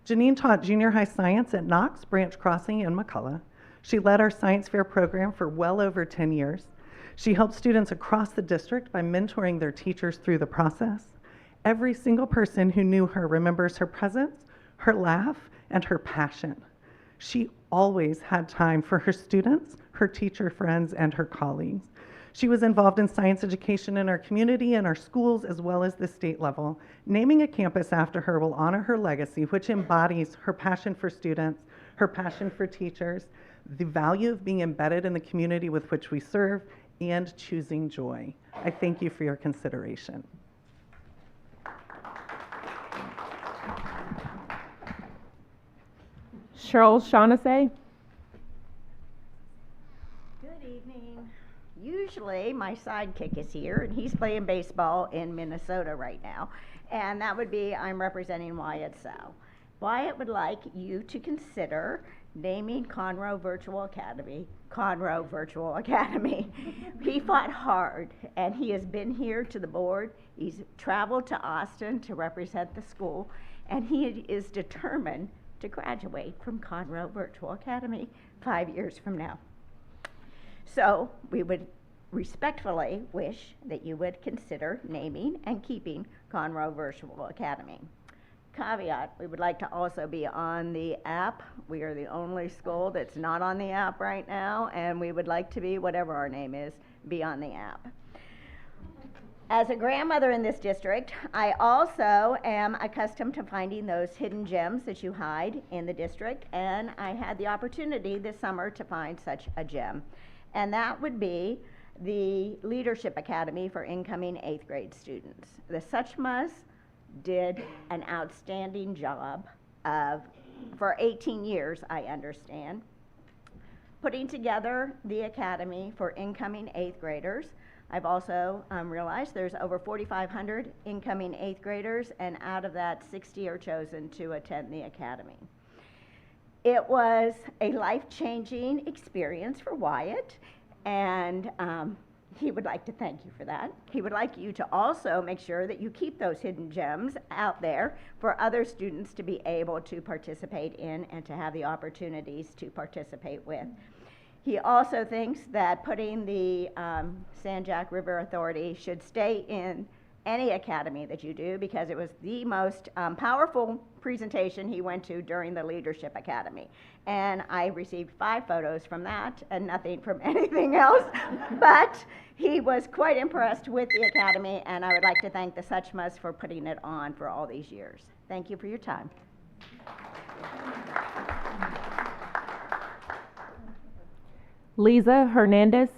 Janine taught junior high science at Knox, Branch Crossing, and McCullough. She led our science fair program for well over 10 years. She helped students across the district by mentoring their teachers through the process. Every single person who knew her remembers her presence, her laugh, and her passion. She always had time for her students, her teacher friends, and her colleagues. She was involved in science education in our community and our schools as well as the state level. Naming a campus after her will honor her legacy, which embodies her passion for students, her passion for teachers, the value of being embedded in the community with which we serve, and choosing joy. I thank you for your consideration. Cheryl Shaughnessy. Good evening. Usually my sidekick is here, and he's playing baseball in Minnesota right now. And that would be, I'm representing Wyatt Sow. Wyatt would like you to consider naming Conroe Virtual Academy Conroe Virtual Academy. He fought hard, and he has been here to the board. He's traveled to Austin to represent the school, and he is determined to graduate from Conroe Virtual Academy 5 years from now. So we would respectfully wish that you would consider naming and keeping Conroe Virtual Academy. Caveat, we would like to also be on the app. We are the only school that's not on the app right now, and we would like to be, whatever our name is, be on the app. As a grandmother in this district, I also am accustomed to finding those hidden gems that you hide in the district, and I had the opportunity this summer to find such a gem. And that would be the Leadership Academy for incoming 8th grade students. The Suchmas did an outstanding job of for 18 years, I understand, putting together the academy for incoming 8th graders. I've also realized there's over 4,500 incoming 8th graders, and out of that, 60 are chosen to attend the academy. It was a life-changing experience for Wyatt, and he would like to thank you for that. He would like you to also make sure that you keep those hidden gems out there for other students to be able to participate in and to have the opportunities to participate with. He also thinks that putting the San Jac River Authority should stay in any academy that you do, because it was the most powerful presentation he went to during the Leadership Academy. And I received 5 photos from that and nothing from anything else. But he was quite impressed with the academy, and I would like to thank the Suchmas for putting it on for all these years. Thank you for your time. Liza Hernandez.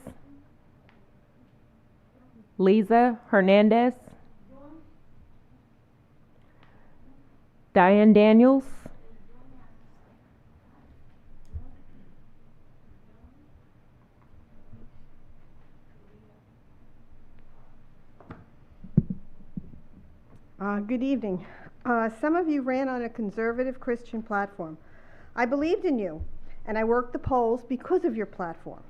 Liza Hernandez. Diane Daniels. Good evening. Some of you ran on a conservative Christian platform. I believed in you, and I worked the polls because of your platform.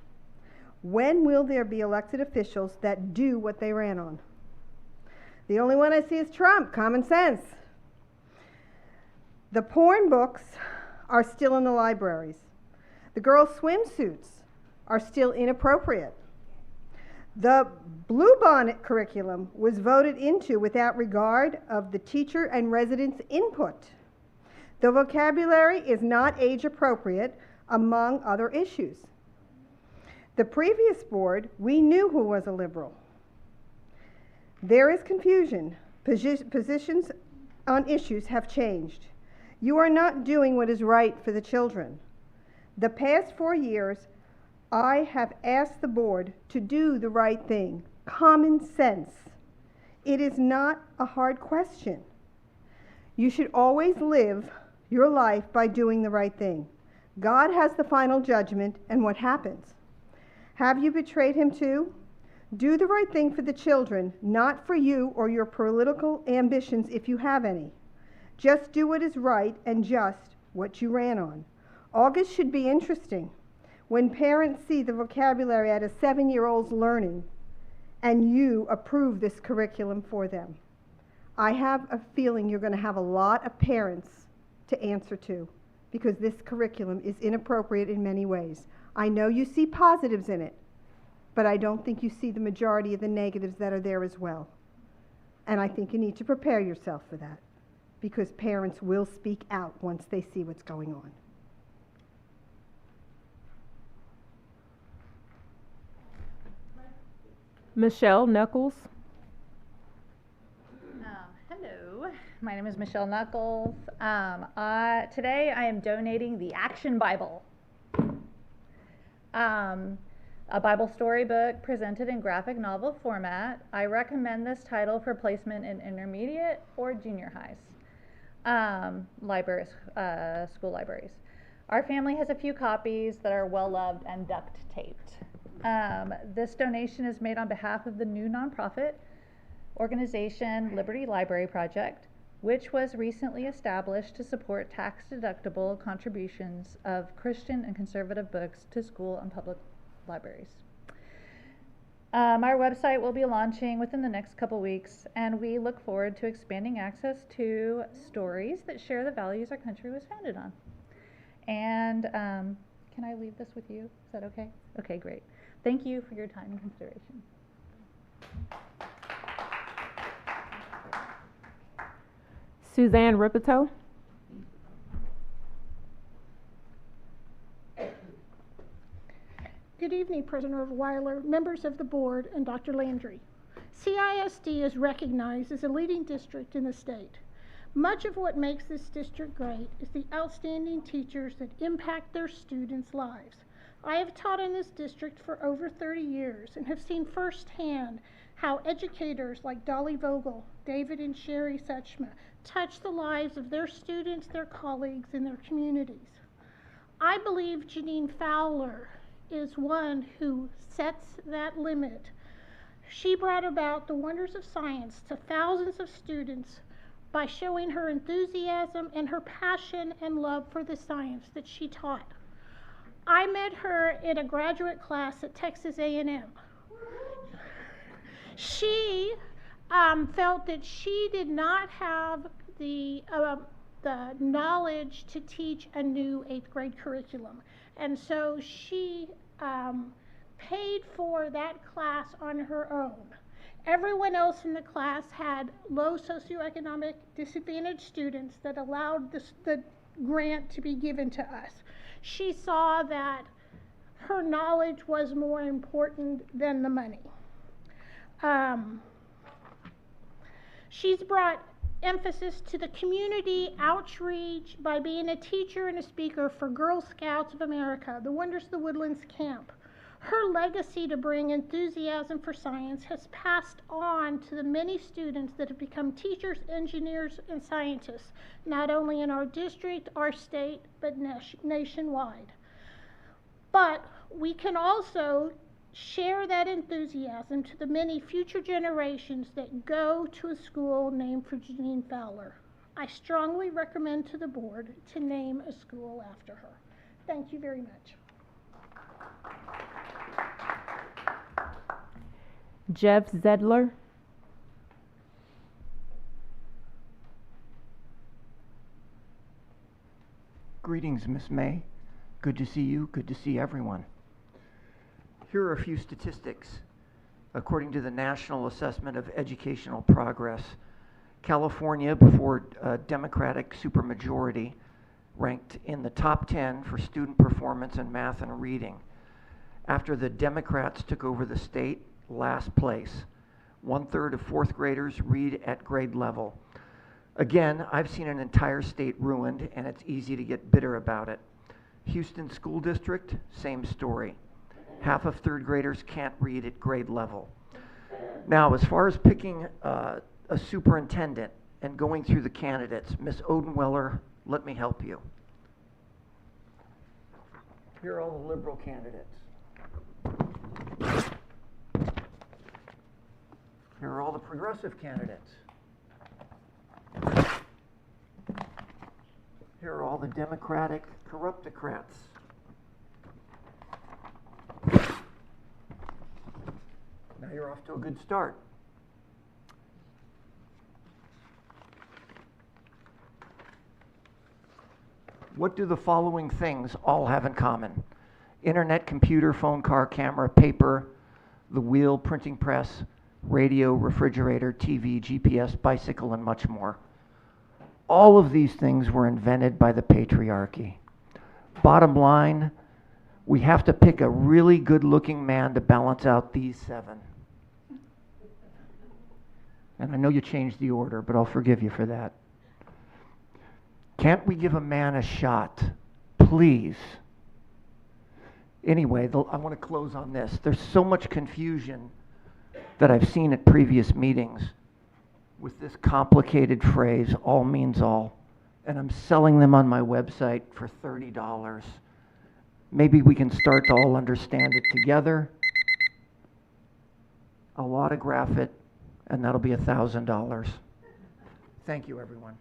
When will there be elected officials that do what they ran on? The only one I see is Trump. Common sense. The porn books are still in the libraries. The girls' swimsuits are still inappropriate. The Bluebonnet curriculum was voted into without regard of the teacher and residents' input. The vocabulary is not age appropriate, among other issues. The previous board, we knew who was a liberal. There is confusion. Positions on issues have changed. You are not doing what is right for the children. The past 4 years, I have asked the board to do the right thing. Common sense. It is not a hard question. You should always live your life by doing the right thing. God has the final judgment, and what happens? Have you betrayed him too? Do the right thing for the children, not for you or your political ambitions if you have any. Just do what is right and just what you ran on. August should be interesting. When parents see the vocabulary at a 7-year-old's learning, and you approve this curriculum for them. I have a feeling you're going to have a lot of parents to answer to, because this curriculum is inappropriate in many ways. I know you see positives in it, but I don't think you see the majority of the negatives that are there as well. And I think you need to prepare yourself for that, because parents will speak out once they see what's going on. Michelle Knuckles. Hello, my name is Michelle Knuckles. Today I am donating the Action Bible, a Bible storybook presented in graphic novel format. I recommend this title for placement in intermediate or junior highs, libraries, school libraries. Our family has a few copies that are well loved and duct taped. This donation is made on behalf of the new nonprofit organization Liberty Library Project, which was recently established to support tax-deductible contributions of Christian and conservative books to school and public libraries. Our website will be launching within the next couple weeks, and we look forward to expanding access to stories that share the values our country was founded on. And can I leave this with you? Is that okay? Okay, great. Thank you for your time and consideration. Suzanne Ripito. Good evening, President Overweiler, members of the board, and Dr. Landry. CISD is recognized as a leading district in the state. Much of what makes this district great is the outstanding teachers that impact their students' lives. I have taught in this district for over 30 years and have seen firsthand how educators like Dolly Vogel, David and Sherry Suchma, touch the lives of their students, their colleagues, and their communities. I believe Janine Fowler is one who sets that limit. She brought about the wonders of science to thousands of students by showing her enthusiasm and her passion and love for the science that she taught. I met her in a graduate class at Texas A&M. She felt that she did not have the knowledge to teach a new 8th grade curriculum. And so she paid for that class on her own. Everyone else in the class had low socioeconomic disadvantaged students that allowed the grant to be given to us. She saw that her knowledge was more important than the money. She's brought emphasis to the community outreach by being a teacher and a speaker for Girl Scouts of America, the Wonders of the Woodlands Camp. Her legacy to bring enthusiasm for science has passed on to the many students that have become teachers, engineers, and scientists, not only in our district, our state, but nationwide. But we can also share that enthusiasm to the many future generations that go to a school named for Janine Fowler. I strongly recommend to the board to name a school after her. Thank you very much. Jeff Zedler. Greetings, Miss May. Good to see you. Good to see everyone. Here are a few statistics. According to the National Assessment of Educational Progress, California, before a Democratic supermajority, ranked in the top 10 for student performance in math and reading. After the Democrats took over the state, last place. 1/3 of 4th graders read at grade level. Again, I've seen an entire state ruined, and it's easy to get bitter about it. Houston School District, same story. Half of 3rd graders can't read at grade level. Now, as far as picking a superintendent and going through the candidates, Ms. Odenweller, let me help you. Here are all the liberal candidates. Here are all the progressive candidates. Here are all the Democratic corruptocrats. Now you're off to a good start. What do the following things all have in common? Internet, computer, phone, car, camera, paper, the wheel, printing press, radio, refrigerator, TV, GPS, bicycle, and much more. All of these things were invented by the patriarchy. Bottom line, we have to pick a really good-looking man to balance out these 7. And I know you changed the order, but I'll forgive you for that. Can't we give a man a shot? Please. Anyway, I want to close on this. There's so much confusion that I've seen at previous meetings with this complicated phrase, all means all. And I'm selling them on my website for $30. Maybe we can start to all understand it together. I'll autograph it, and that'll be $1,000. Thank you, everyone.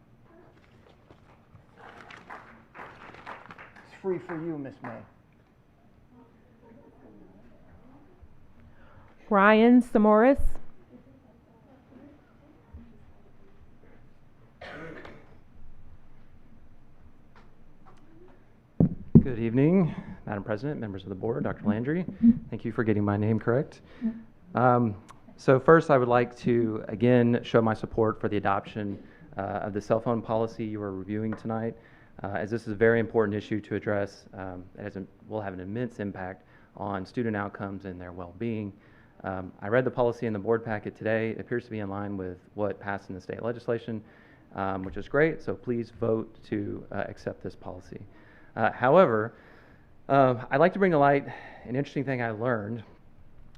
It's free for you, Miss May. Ryan Samoris. Good evening, Madam President, members of the board, Dr. Landry. Thank you for getting my name correct. So first, I would like to, again, show my support for the adoption of the cell phone policy you are reviewing tonight, as this is a very important issue to address, as it will have an immense impact on student outcomes and their well-being. I read the policy in the board packet today. It appears to be in line with what passed in the state legislation, which is great, so please vote to accept this policy. However, I'd like to bring to light an interesting thing I learned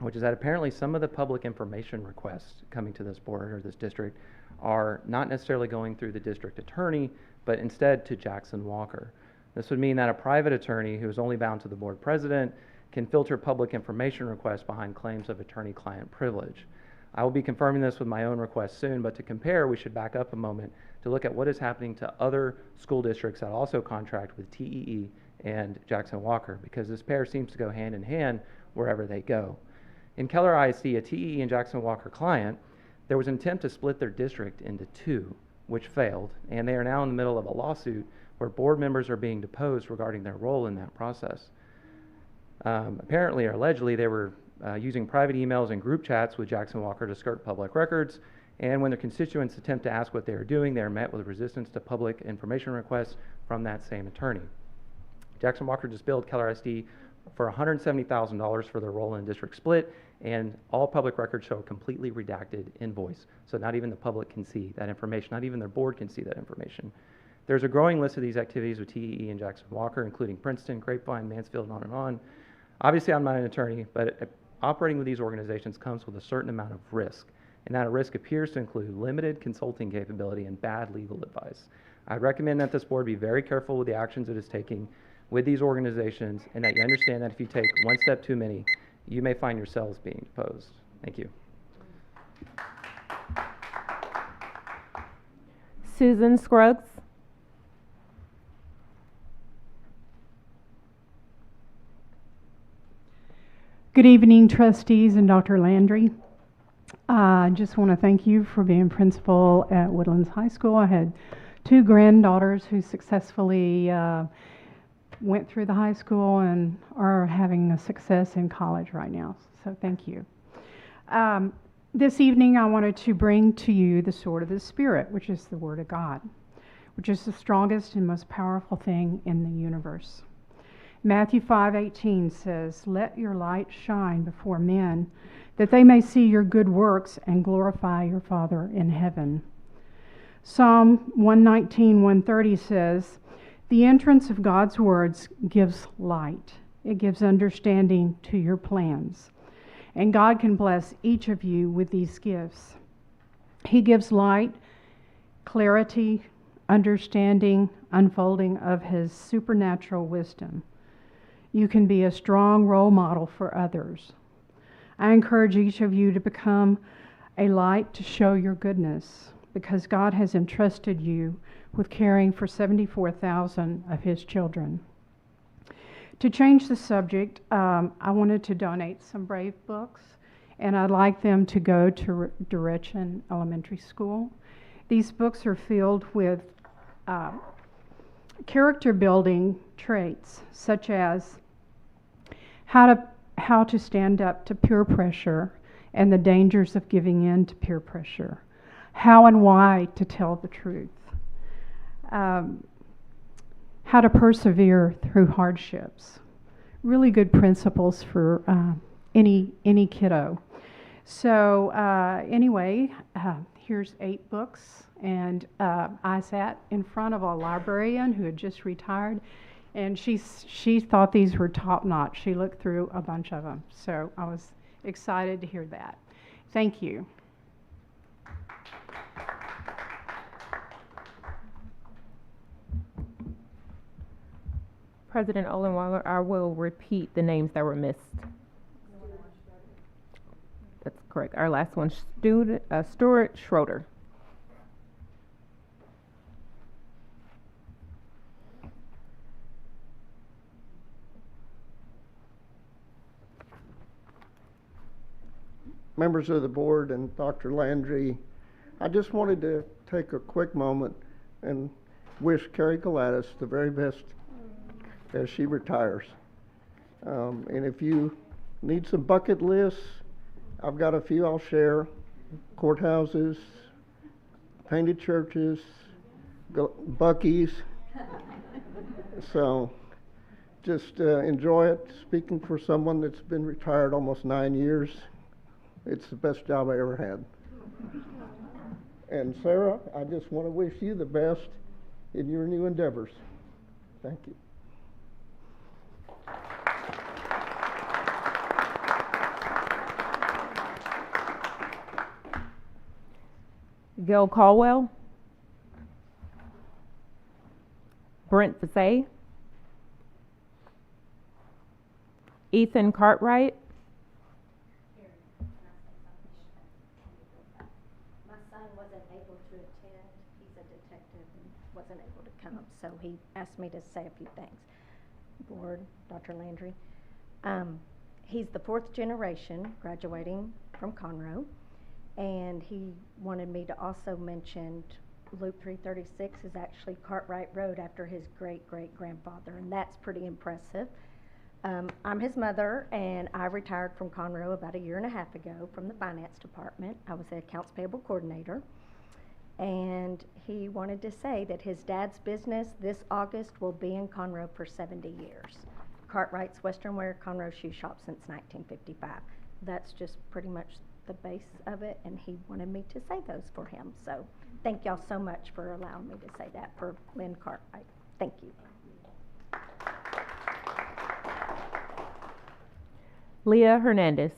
which is that apparently some of the public information requests coming to this board or this district are not necessarily going through the district attorney, but instead to Jackson Walker. This would mean that a private attorney who is only bound to the board president can filter public information requests behind claims of attorney-client privilege. I will be confirming this with my own request soon, but to compare, we should back up a moment to look at what is happening to other school districts that also contract with TEE and Jackson Walker, because this pair seems to go hand in hand wherever they go. In Keller ISD, a TEE and Jackson Walker client, there was an attempt to split their district into two, which failed, and they are now in the middle of a lawsuit where board members are being deposed regarding their role in that process. Apparently or allegedly, they were using private emails and group chats with Jackson Walker to skirt public records, and when their constituents attempt to ask what they are doing, they are met with resistance to public information requests from that same attorney. Jackson Walker just billed Keller ISD for $170,000 for their role in the district split, and all public records show a completely redacted invoice. So not even the public can see that information, not even their board can see that information. There's a growing list of these activities with TEE and Jackson Walker, including Princeton, Grapevine, Mansfield, and on and on. Obviously, I'm not an attorney, but operating with these organizations comes with a certain amount of risk, and that risk appears to include limited consulting capability and bad legal advice. I recommend that this board be very careful with the actions it is taking with these organizations, and that you understand that if you take one step too many, you may find yourselves being deposed. Thank you. Susan Scruggs. Good evening, trustees and Dr. Landry. I just want to thank you for being principal at Woodlands High School. I had two granddaughters who successfully went through the high school and are having a success in college right now. So thank you. This evening I wanted to bring to you the sword of the Spirit, which is the Word of God, which is the strongest and most powerful thing in the universe. Matthew 5:18 says, "Let your light shine before men, that they may see your good works and glorify your Father in heaven." Psalm 119:130 says, "The entrance of God's words gives light. It gives understanding to your plans." And God can bless each of you with these gifts. He gives light, clarity, understanding, unfolding of His supernatural wisdom. You can be a strong role model for others. I encourage each of you to become a light to show your goodness, because God has entrusted you with caring for 74,000 of His children. To change the subject, I wanted to donate some Brave books, and I'd like them to go to Derechen Elementary School. These books are filled with character building traits, such as how to stand up to peer pressure and the dangers of giving in to peer pressure, how and why to tell the truth, how to persevere through hardships. Really good principles for any kiddo. So anyway, here's 8 books, and I sat in front of a librarian who had just retired, and she thought these were top notch. She looked through a bunch of them, so I was excited to hear that. Thank you. President Olenweiler, I will repeat the names that were missed. That's correct. Our last one, Stuart Schroeder. Members of the board and Dr. Landry, I just wanted to take a quick moment and wish Carrie Gladys the very best as she retires. And if you need some bucket lists, I've got a few I'll share. Courthouses, painted churches, Buc-ee's. So just enjoy it. Speaking for someone that's been retired almost 9 years, it's the best job I ever had. And Sarah, I just want to wish you the best in your new endeavors. Thank you. Gail Caldwell, Brent Fasay, Ethan Cartwright, My son wasn't able to attend. He's a detective and wasn't able to come, so he asked me to say a few things. Board, Dr. Landry. He's the 4th generation graduating from Conroe, and he wanted me to also mention Loop 336 is actually Cartwright Road after his great-great-grandfather, and that's pretty impressive. I'm his mother, and I retired from Conroe about 1.5 years ago from the finance department. I was the accounts payable coordinator, and he wanted to say that his dad's business this August will be in Conroe for 70 years. Cartwright's Western Wear Conroe Shoe Shop since 1955. That's just pretty much the base of it, and he wanted me to say those for him. So thank y'all so much for allowing me to say that for Lynn Cartwright. Thank you. Leah Hernandez.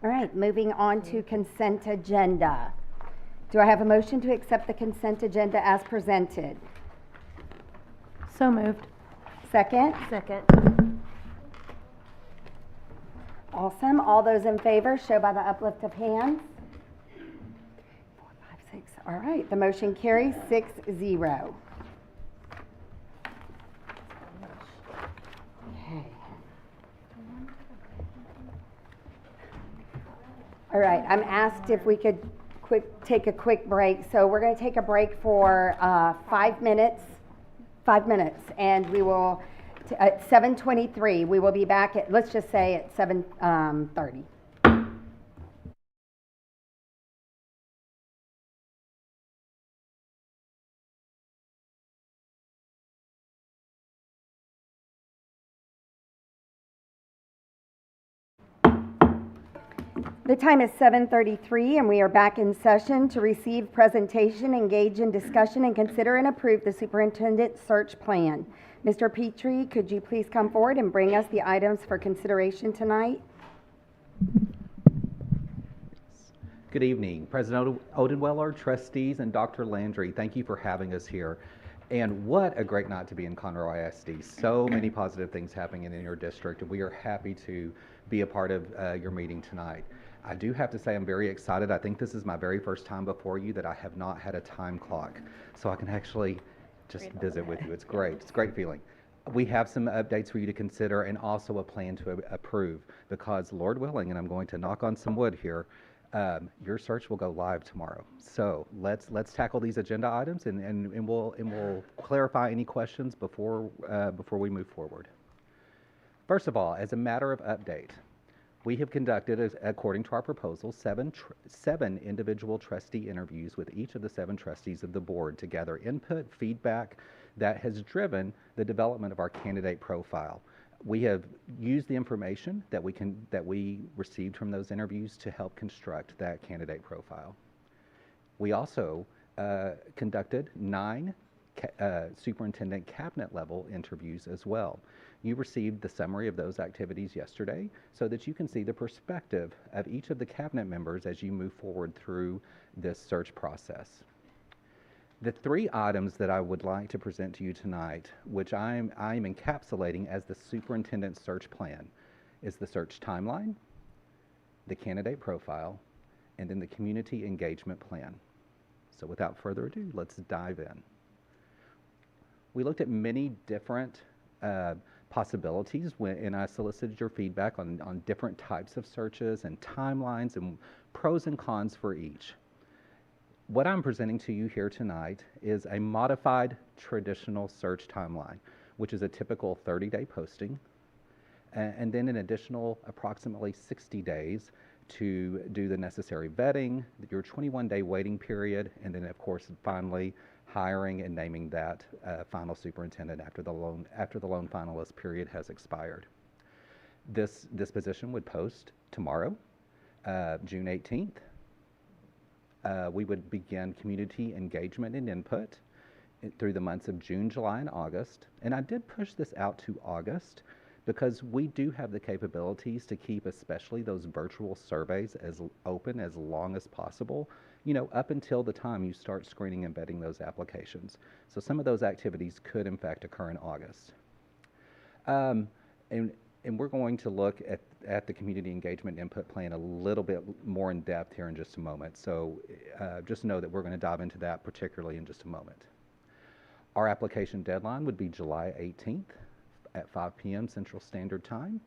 All right, moving on to consent agenda. Do I have a motion to accept the consent agenda as presented? So moved. Second? Second. Awesome. All those in favor show by the uplift of hands. 4, 5, 6. All right, the motion carries 6-0. Okay. All right, I'm asked if we could take a quick break. So we're going to take a break for 5 minutes. 5 minutes, and we will, at 7:23, we will be back at, let's just say at 7:30. The time is 7:33, and we are back in session to receive presentation, engage in discussion, and consider and approve the superintendent search plan. Mr. Petrie, could you please come forward and bring us the items for consideration tonight? Good evening, President Odenweller, trustees, and Dr. Landry. Thank you for having us here. And what a great night to be in Conroe ISD. So many positive things happening in your district, and we are happy to be a part of your meeting tonight. I do have to say I'm very excited. I think this is my very first time before you that I have not had a time clock, so I can actually just visit with you. It's great. It's a great feeling. We have some updates for you to consider and also a plan to approve because, Lord willing, and I'm going to knock on some wood here, your search will go live tomorrow. So let's tackle these agenda items and we'll clarify any questions before we move forward. First of all, as a matter of update, we have conducted, according to our proposal, seven individual trustee interviews with each of the 7 trustees of the board to gather input, feedback that has driven the development of our candidate profile. We have used the information that we received from those interviews to help construct that candidate profile. We also conducted 9 superintendent cabinet level interviews as well. You received the summary of those activities yesterday so that you can see the perspective of each of the cabinet members as you move forward through this search process. The 3 items that I would like to present to you tonight, which I'm encapsulating as the superintendent search plan, is the search timeline, the candidate profile, and then the community engagement plan. So without further ado, let's dive in. We looked at many different possibilities and I solicited your feedback on different types of searches and timelines and pros and cons for each. What I'm presenting to you here tonight is a modified traditional search timeline, which is a typical 30-day posting, and then an additional approximately 60 days to do the necessary vetting, your 21-day waiting period, and then of course finally hiring and naming that final superintendent after the loan finalist period has expired. This position would post tomorrow, June 18th. We would begin community engagement and input through the months of June, July, and August. And I did push this out to August because we do have the capabilities to keep especially those virtual surveys as open as long as possible, you know, up until the time you start screening and vetting those applications. So some of those activities could in fact occur in August. And we're going to look at the community engagement input plan a little bit more in depth here in just a moment. So just know that we're going to dive into that particularly in just a moment. Our application deadline would be July 18th at 5 p.m. Central Standard Time.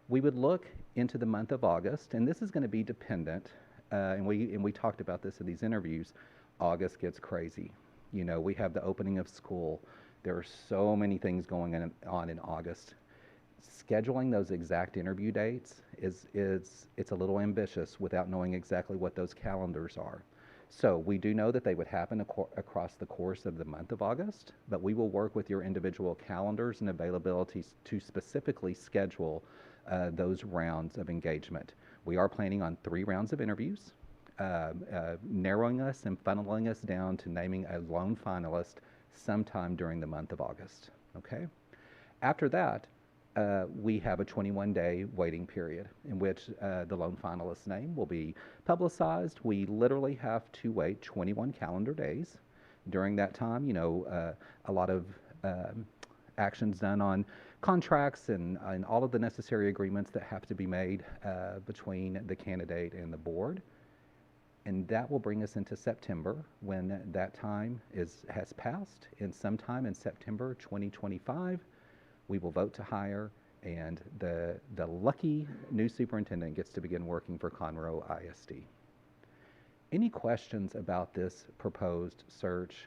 We would look into the month of August, and this is going to be dependent, and we talked about this in these interviews. August gets crazy. You know, we have the opening of school. There are so many things going on in August. Scheduling those exact interview dates it's a little ambitious without knowing exactly what those calendars are. So we do know that they would happen across the course of the month of August, but we will work with your individual calendars and availabilities to specifically schedule those rounds of engagement. We are planning on 3 rounds of interviews, narrowing us and funneling us down to naming a lone finalist sometime during the month of August, okay? After that, we have a 21-day waiting period in which the lone finalist's name will be publicized. We literally have to wait 21 calendar days. During that time, you know, a lot of actions done on contracts and all of the necessary agreements that have to be made between the candidate and the board. And that will bring us into September when that time has passed. And sometime in September 2025, we will vote to hire, and the lucky new superintendent gets to begin working for Conroe ISD. Any questions about this proposed search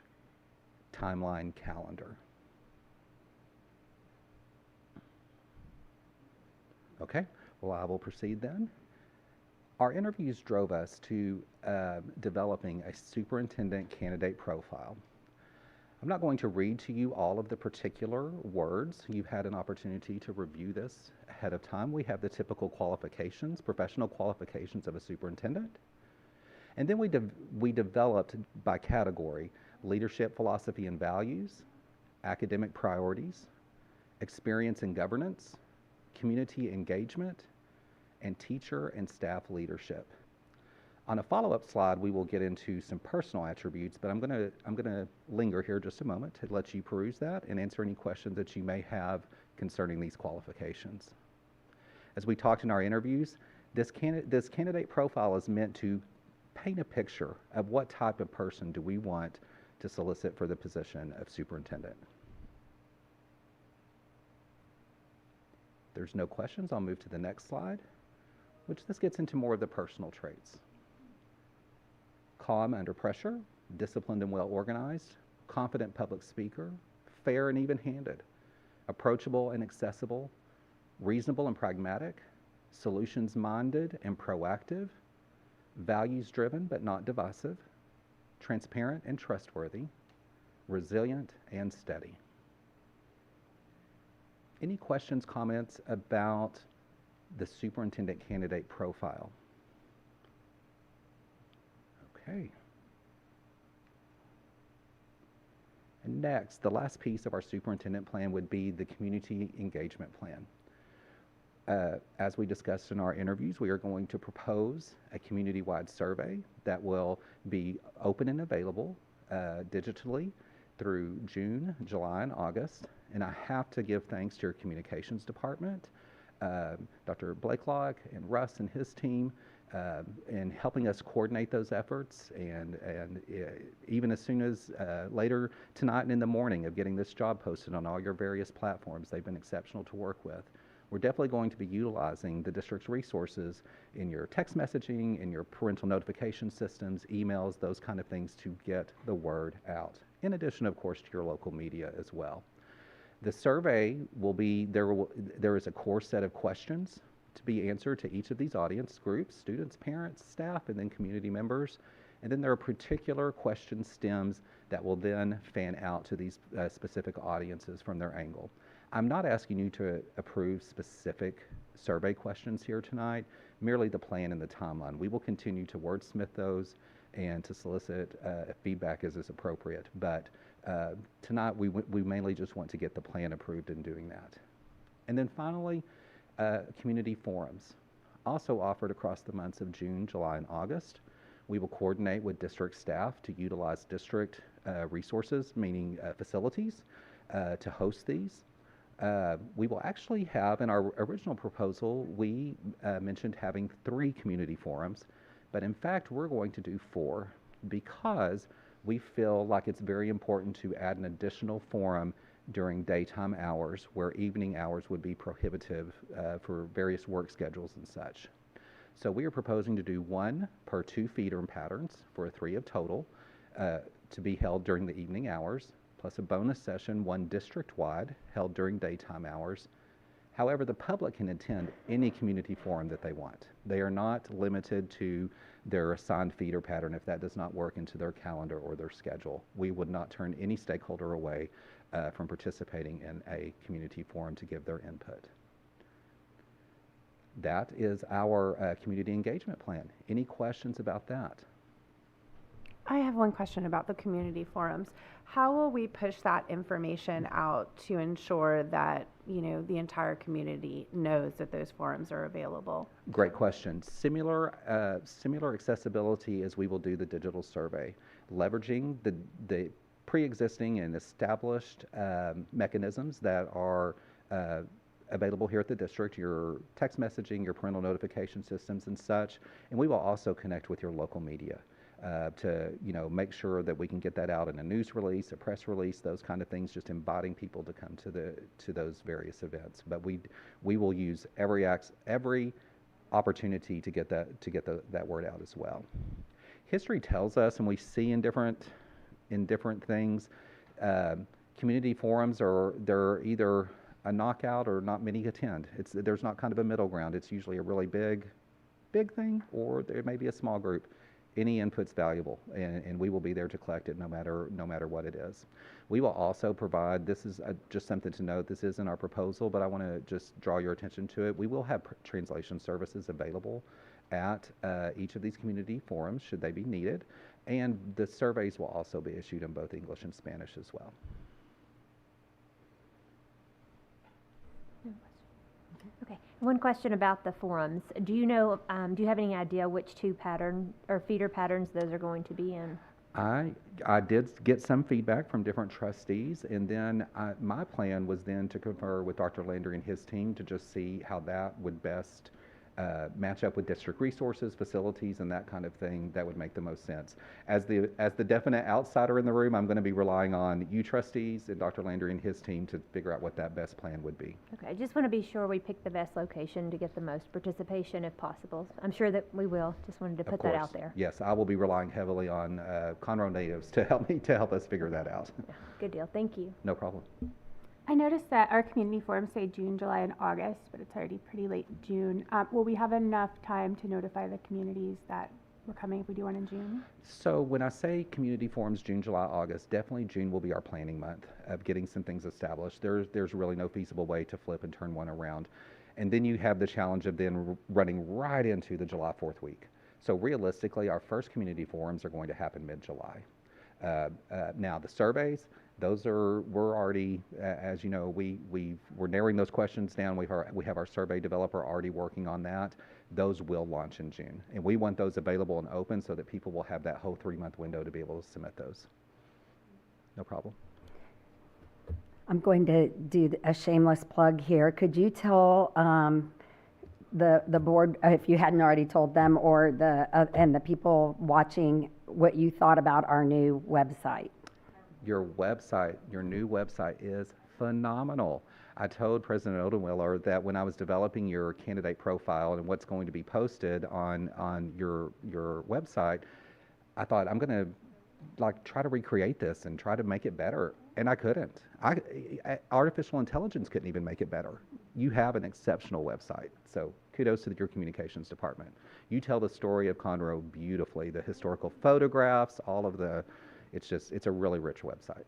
timeline calendar? Okay, well, I will proceed then. Our interviews drove us to developing a superintendent candidate profile. I'm not going to read to you all of the particular words. You've had an opportunity to review this ahead of time. We have the typical qualifications, professional qualifications of a superintendent. And then we developed by category leadership philosophy and values, academic priorities, experience in governance, community engagement, and teacher and staff leadership. On a follow-up slide, we will get into some personal attributes, but I'm going to linger here just a moment to let you peruse that and answer any questions that you may have concerning these qualifications. As we talked in our interviews, this candidate profile is meant to paint a picture of what type of person do we want to solicit for the position of superintendent. If there's no questions, I'll move to the next slide, which this gets into more of the personal traits. Calm under pressure, disciplined and well organized, confident public speaker, fair and even-handed, approachable and accessible, reasonable and pragmatic, solutions-minded and proactive, values-driven but not divisive, transparent and trustworthy, resilient and steady. Any questions, comments about the superintendent candidate profile? Okay. And next, the last piece of our superintendent plan would be the community engagement plan. As we discussed in our interviews, we are going to propose a community-wide survey that will be open and available digitally through June, July, and August. And I have to give thanks to your communications department, Dr. Blakelock and Russ and his team, in helping us coordinate those efforts, and even as soon as later tonight and in the morning of getting this job posted on all your various platforms. They've been exceptional to work with. We're definitely going to be utilizing the district's resources in your text messaging, in your parental notification systems, emails, those kind of things to get the word out. In addition, of course, to your local media as well. The survey will be, there is a core set of questions to be answered to each of these audience groups, students, parents, staff, and then community members. And then there are particular question stems that will then fan out to these specific audiences from their angle. I'm not asking you to approve specific survey questions here tonight, merely the plan and the timeline. We will continue to wordsmith those and to solicit feedback as is appropriate. But tonight, we mainly just want to get the plan approved in doing that. And then finally, community forums, also offered across the months of June, July, and August. We will coordinate with district staff to utilize district resources, meaning facilities, to host these. We will actually have, in our original proposal, we mentioned having 3 community forums, but in fact, we're going to do 4 because we feel like it's very important to add an additional forum during daytime hours where evening hours would be prohibitive for various work schedules and such. So we are proposing to do 1 per 2 feeder patterns for a 3 of total to be held during the evening hours, plus a bonus session, 1 district-wide, held during daytime hours. However, the public can attend any community forum that they want. They are not limited to their assigned feeder pattern if that does not work into their calendar or their schedule. We would not turn any stakeholder away from participating in a community forum to give their input. That is our community engagement plan. Any questions about that? I have one question about the community forums. How will we push that information out to ensure that, the entire community knows that those forums are available? Great question. Similar accessibility as we will do the digital survey, leveraging the pre-existing and established mechanisms that are available here at the district, your text messaging, your parental notification systems and such, and we will also connect with your local media to make sure that we can get that out in a news release, a press release, those kind of things, just inviting people to come to those various events. But we will use every opportunity to get that word out as well. History tells us, and we see in different things, community forums they're either a knockout or not many attend. There's not kind of a middle ground. It's usually a really big thing, or there may be a small group. Any input's valuable, and we will be there to collect it no matter what it is. We will also provide, this is just something to note, this isn't our proposal, but I want to just draw your attention to it. We will have translation services available at each of these community forums should they be needed, and the surveys will also be issued in both English and Spanish as well. Okay, one question about the forums. Do you know, do you have any idea which 2 pattern or feeder patterns those are going to be in? I did get some feedback from different trustees, and then my plan was then to confer with Dr. Landry and his team to just see how that would best match up with district resources, facilities, and that kind of thing. That would make the most sense. As the definite outsider in the room, I'm going to be relying on you trustees and Dr. Landry and his team to figure out what that best plan would be. Okay, I just want to be sure we pick the best location to get the most participation if possible. I'm sure that we will. Just wanted to put that out there. Yes, I will be relying heavily on Conroe natives to help us figure that out. Yeah, good deal. Thank you. No problem. I noticed that our community forums say June, July, and August, but it's already pretty late June. Will we have enough time to notify the communities that we're coming if we do one in June? So when I say community forums June, July, August, definitely June will be our planning month of getting some things established. There's really no feasible way to flip and turn one around. And then you have the challenge of then running right into the July 4th week. So realistically, our first community forums are going to happen mid-July. Now the surveys, we're already, as you know, we're narrowing those questions down. We have our survey developer already working on that. Those will launch in June, and we want those available and open so that people will have that whole 3-month window to be able to submit those. No problem. I'm going to do a shameless plug here. Could you tell the board, if you hadn't already told them, or and the people watching, what you thought about our new website? Your new website is phenomenal. I told President Odenwiller that when I was developing your candidate profile and what's going to be posted on your website, I thought I'm going to try to recreate this and try to make it better, and I couldn't. Artificial intelligence couldn't even make it better. You have an exceptional website, so kudos to your communications department. You tell the story of Conroe beautifully, the historical photographs, all of the. It's a really rich website.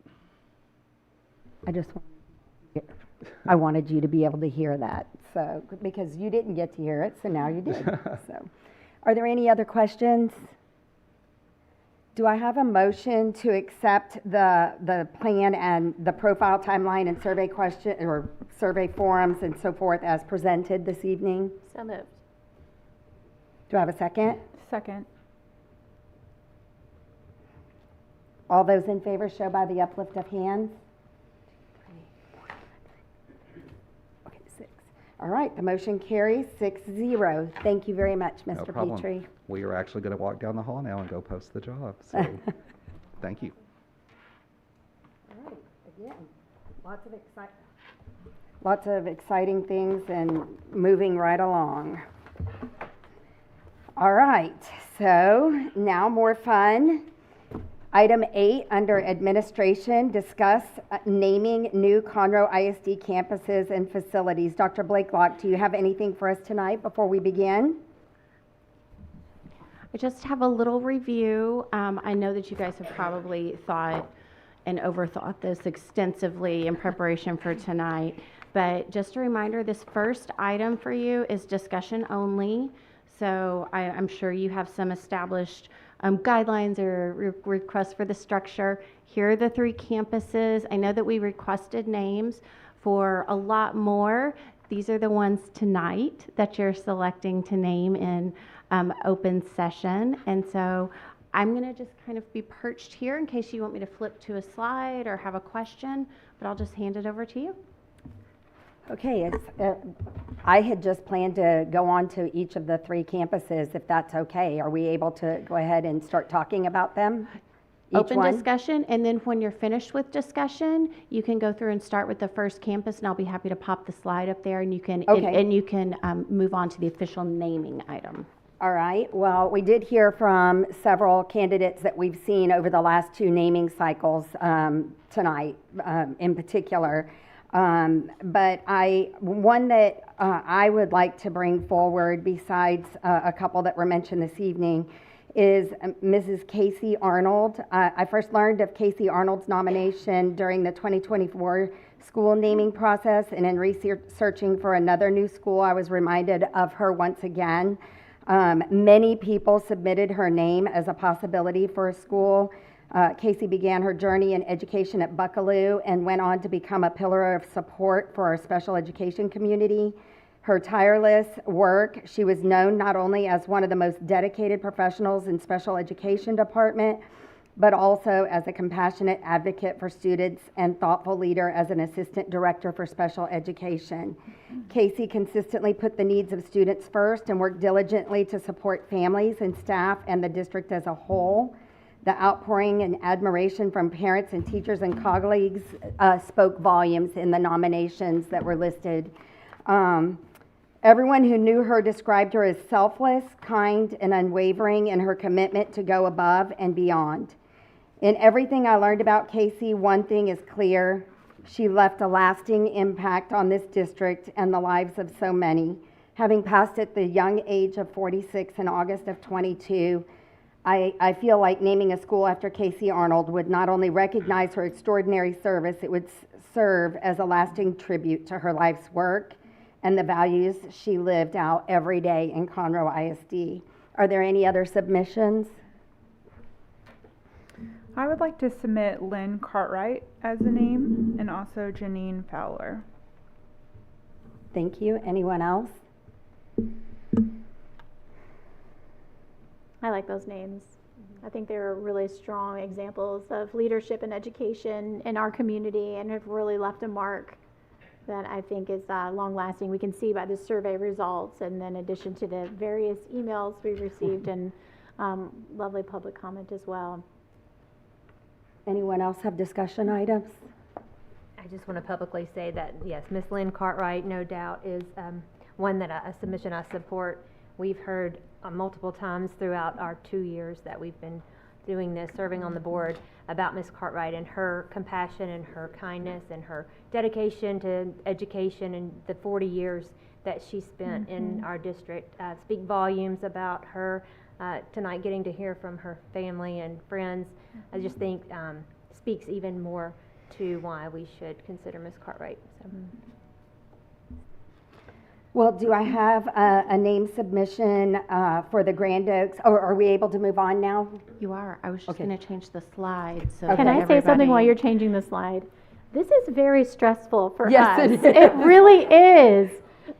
I wanted you to be able to hear that, so because you didn't get to hear it, so now you did. So, are there any other questions? Do I have a motion to accept the plan and the profile timeline and survey question, or survey forums and so forth as presented this evening? So moved. Do I have a second? Second. All those in favor show by the uplift of hands. Okay, 6. All right, the motion carries 6-0. Thank you very much, No Mr. problem. Petrie. We are actually going to walk down the hall now and go post the job. So, thank you. All right, again, lots of exciting things and moving right along. All right, so now more fun. Item 8 under administration, discuss naming new Conroe ISD campuses and facilities. Dr. Blakelock, do you have anything for us tonight before we begin? I just have a little review. I know that you guys have probably thought and overthought this extensively in preparation for tonight, but just a reminder, this first item for you is discussion only. So I'm sure you have some established guidelines or requests for the structure. Here are the 3 campuses. I know that we requested names for a lot more. These are the ones tonight that you're selecting to name in open session. And so I'm going to just kind of be perched here in case you want me to flip to a slide or have a question, but I'll just hand it over to you. Okay, I had just planned to go on to each of the 3 campuses, if that's okay. Are we able to go ahead and start talking about them? Open discussion, and then when you're finished with discussion, you can go through and start with the first campus, and I'll be happy to pop the slide up there, and you can move on to the official naming item. All right. Well, we did hear from several candidates that we've seen over the last 2 naming cycles tonight, in particular. But one that I would like to bring forward, besides a couple that were mentioned this evening, is Mrs. Casey Arnold. I first learned of Casey Arnold's nomination during the 2024 school naming process, and in researching for another new school, I was reminded of her once again. Many people submitted her name as a possibility for a school. Casey began her journey in education at Buccaloo and went on to become a pillar of support for our special education community. Her tireless work, she was known not only as one of the most dedicated professionals in special education department, but also as a compassionate advocate for students and thoughtful leader as an assistant director for special education. Casey consistently put the needs of students first and worked diligently to support families and staff and the district as a whole. The outpouring and admiration from parents and teachers and colleagues spoke volumes in the nominations that were listed. Everyone who knew her described her as selfless, kind, and unwavering in her commitment to go above and beyond. In everything I learned about Casey, one thing is clear. She left a lasting impact on this district and the lives of so many. Having passed at the young age of 46 in August of 22, I feel like naming a school after Casey Arnold would not only recognize her extraordinary service, it would serve as a lasting tribute to her life's work and the values she lived out every day in Conroe ISD. Are there any other submissions? I would like to submit Lynn Cartwright as a name, and also Janine Fowler. Thank you. Anyone else? I like those names. I think they're really strong examples of leadership and education in our community and have really left a mark that I think is long lasting. We can see by the survey results, and then in addition to the various emails we've received and lovely public comment as well. Anyone else have discussion items? I just want to publicly say that, yes, Miss Lynn Cartwright, no doubt, is one that a submission I support. We've heard multiple times throughout our 2 years that we've been doing this, serving on the board, about Miss Cartwright and her compassion and her kindness and her dedication to education and the 40 years that she spent in our district. Speak volumes about her. Tonight, getting to hear from her family and friends, I just think speaks even more to why we should consider Miss Cartwright. So. Well, do I have a name submission for the Grand Oaks, or are we able to move on now? You are. I was just Okay. going to change the slide. So Okay. Can I say something while everybody- you're changing the slide? This is very stressful for Yes, us. it It is. really is.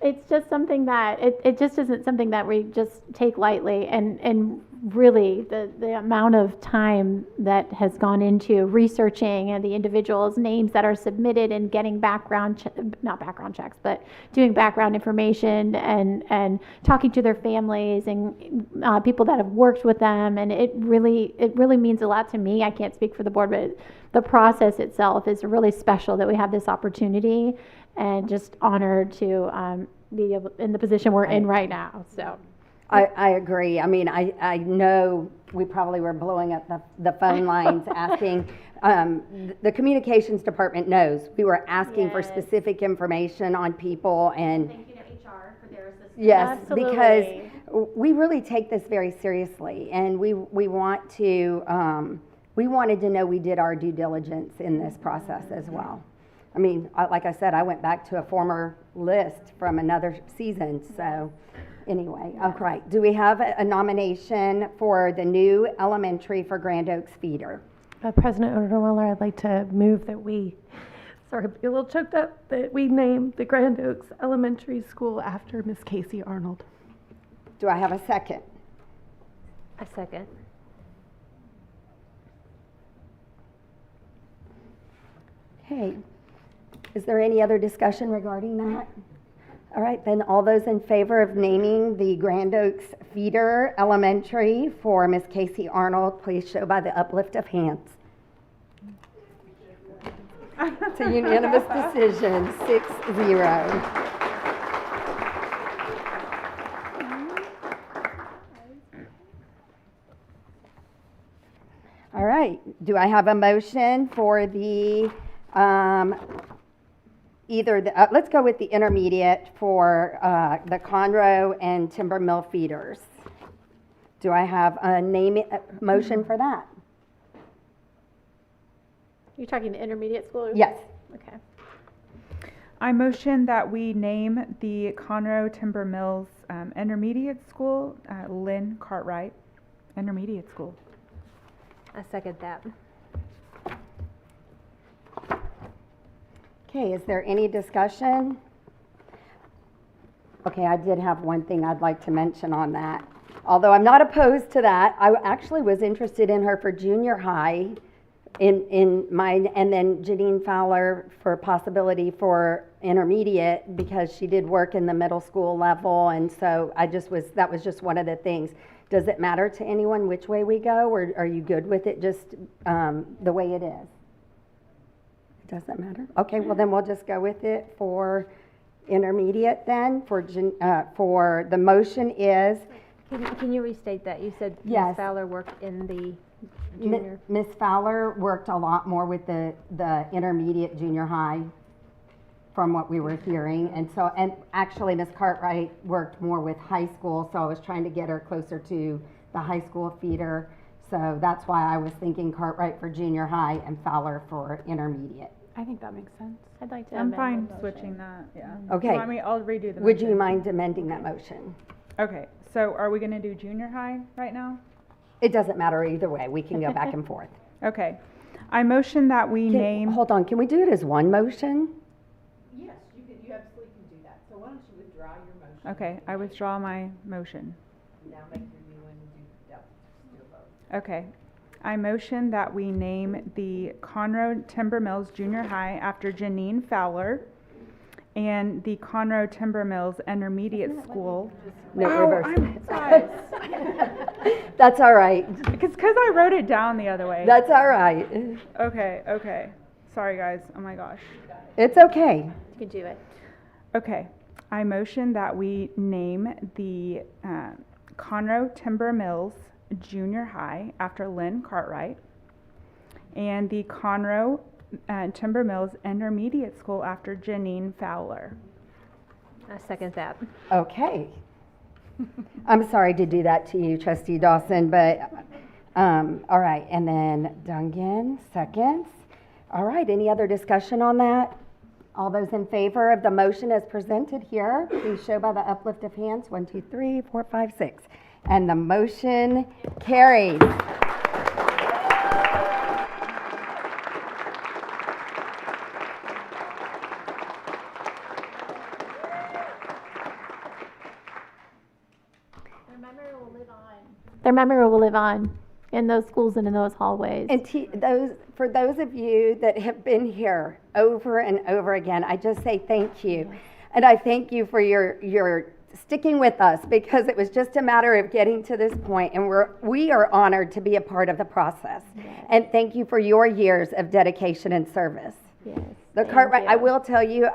It's just something that, it just isn't something that we just take lightly. And really, the amount of time that has gone into researching and the individuals' names that are submitted and getting not background checks, but doing background information and talking to their families and people that have worked with them. And it really means a lot to me. I can't speak for the board, but the process itself is really special that we have this opportunity, and just honored to be able, in the position we're in right now. So. I agree. I mean, I know we probably were blowing up the phone lines asking, the communications department knows. We were asking for specific information on people and. Thank you to HR for their assistance. Yes, Absolutely. because we really take this very seriously, and we want to, we wanted to know we did our due diligence in this process as well. I mean, like I said, I went back to a former list from another season, so anyway, okay. Do we have a nomination for the new elementary for Grand Oaks feeder? President Odenweiler, I'd like to move that we, sorry, I'm a little choked up, that we name the Grand Oaks Elementary School after Miss Casey Arnold. Do I have a second? A second. Okay. Is there any other discussion regarding that? All right, then all those in favor of naming the Grand Oaks Feeder Elementary for Miss Casey Arnold, please show by the uplift of hands. It's a unanimous decision, 6-0. All right, do I have a motion for the, let's go with the intermediate for the Conroe and Timber Mill feeders. Do I have a motion for that? You're talking the intermediate school? Yes. Okay. I motion that we name the Conroe Timber Mills Intermediate School Lynn Cartwright Intermediate School. I second that. Okay, is there any discussion? Okay, I did have one thing I'd like to mention on that. Although I'm not opposed to that, I actually was interested in her for junior high in mine, and then Janine Fowler for possibility for intermediate because she did work in the middle school level, and so that was just one of the things. Does it matter to anyone which way we go, or are you good with it just the way it is? It doesn't matter? Okay, well then we'll just go with it for intermediate then. For the motion is. Can you restate that? You said Yes. Ms. Fowler worked in the junior. Ms. Fowler worked a lot more with the intermediate junior high from what we were hearing. And actually Ms. Cartwright worked more with high school, so I was trying to get her closer to the high school feeder. So that's why I was thinking Cartwright for junior high and Fowler for intermediate. I think that makes sense. I'd like to I'm amend fine the motion. switching that, yeah. Okay. You want me, I'll redo the motion. Would you mind amending that motion? Okay, so are we gonna do junior high right now? It doesn't matter either way. We can go back and forth. Okay. I motion that we name. Hold on, can we do it as one motion? Yes, you absolutely can do that. So why don't you withdraw your motion? Okay, I withdraw my motion. Now make your new one and do a vote. Okay. I motion that we name the Conroe Timber Mills Junior High after Janine Fowler and the Conroe Timber Mills Intermediate School. No, Oh, reverse. sorry. That's all right. Because I wrote it down the other way. That's all right. Okay. Sorry, guys. Oh my gosh. It's okay. You can do it. Okay. I motion that we name the Conroe Timber Mills Junior High after Lynn Cartwright and the Conroe Timber Mills Intermediate School after Janine Fowler. I second that. Okay. I'm sorry to do that to you, Trustee Dawson, but, all right, and then Duncan, seconds. All right, any other discussion on that? All those in favor of the motion as presented here, please show by the uplift of hands. 1, 2, 3, 4, 5, 6. And the motion carries. Their memory will live on in those schools and in those hallways. And for those of you that have been here over and over again, I just say thank you. And I thank you for your sticking with us, because it was just a matter of getting to this point, and we are honored to be a part of the process. Yes. And thank you for your years of dedication and service. Yes. The Cartwright, I will tell you,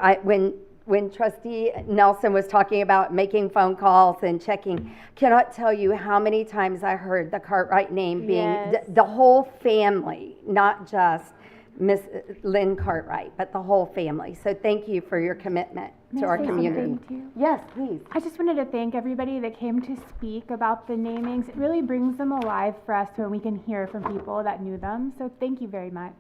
when Trustee Nelson was talking about making phone calls and checking, cannot tell you how many times I heard the Cartwright name being, Yes. the whole family, not just Miss Lynn Cartwright, but the whole family. So thank you for your commitment May to I our say community. something, too? Yes, please. I just wanted to thank everybody that came to speak about the namings. It really brings them alive for us when we can hear from people that knew them. So thank you very much.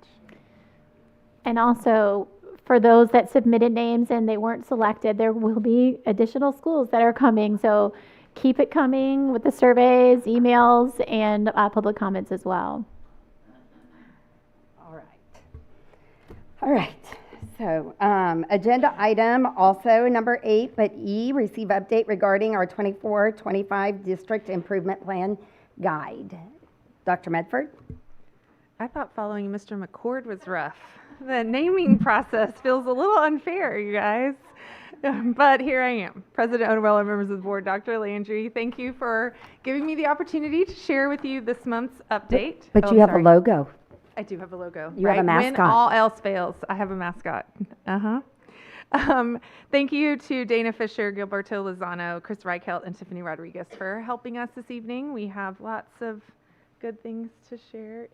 And also, for those that submitted names and they weren't selected, there will be additional schools that are coming. So keep it coming with the surveys, emails, and public comments as well. All right. So, agenda item also number 8, but E, receive update regarding our 24-25 district improvement plan guide. Dr. Medford? I thought following Mr. McCord was rough. The naming process feels a little unfair, you guys. But here I am, President Odenweller, members of the board, Dr. Landry. Thank you for giving me the opportunity to share with you this month's update. But you have a logo. I do have a logo. You have a mascot. When all else fails, I have a mascot. Thank you to Dana Fisher, Gilberto Lozano, Chris Reichelt, and Tiffany Rodriguez for helping us this evening. We have lots of good things to share.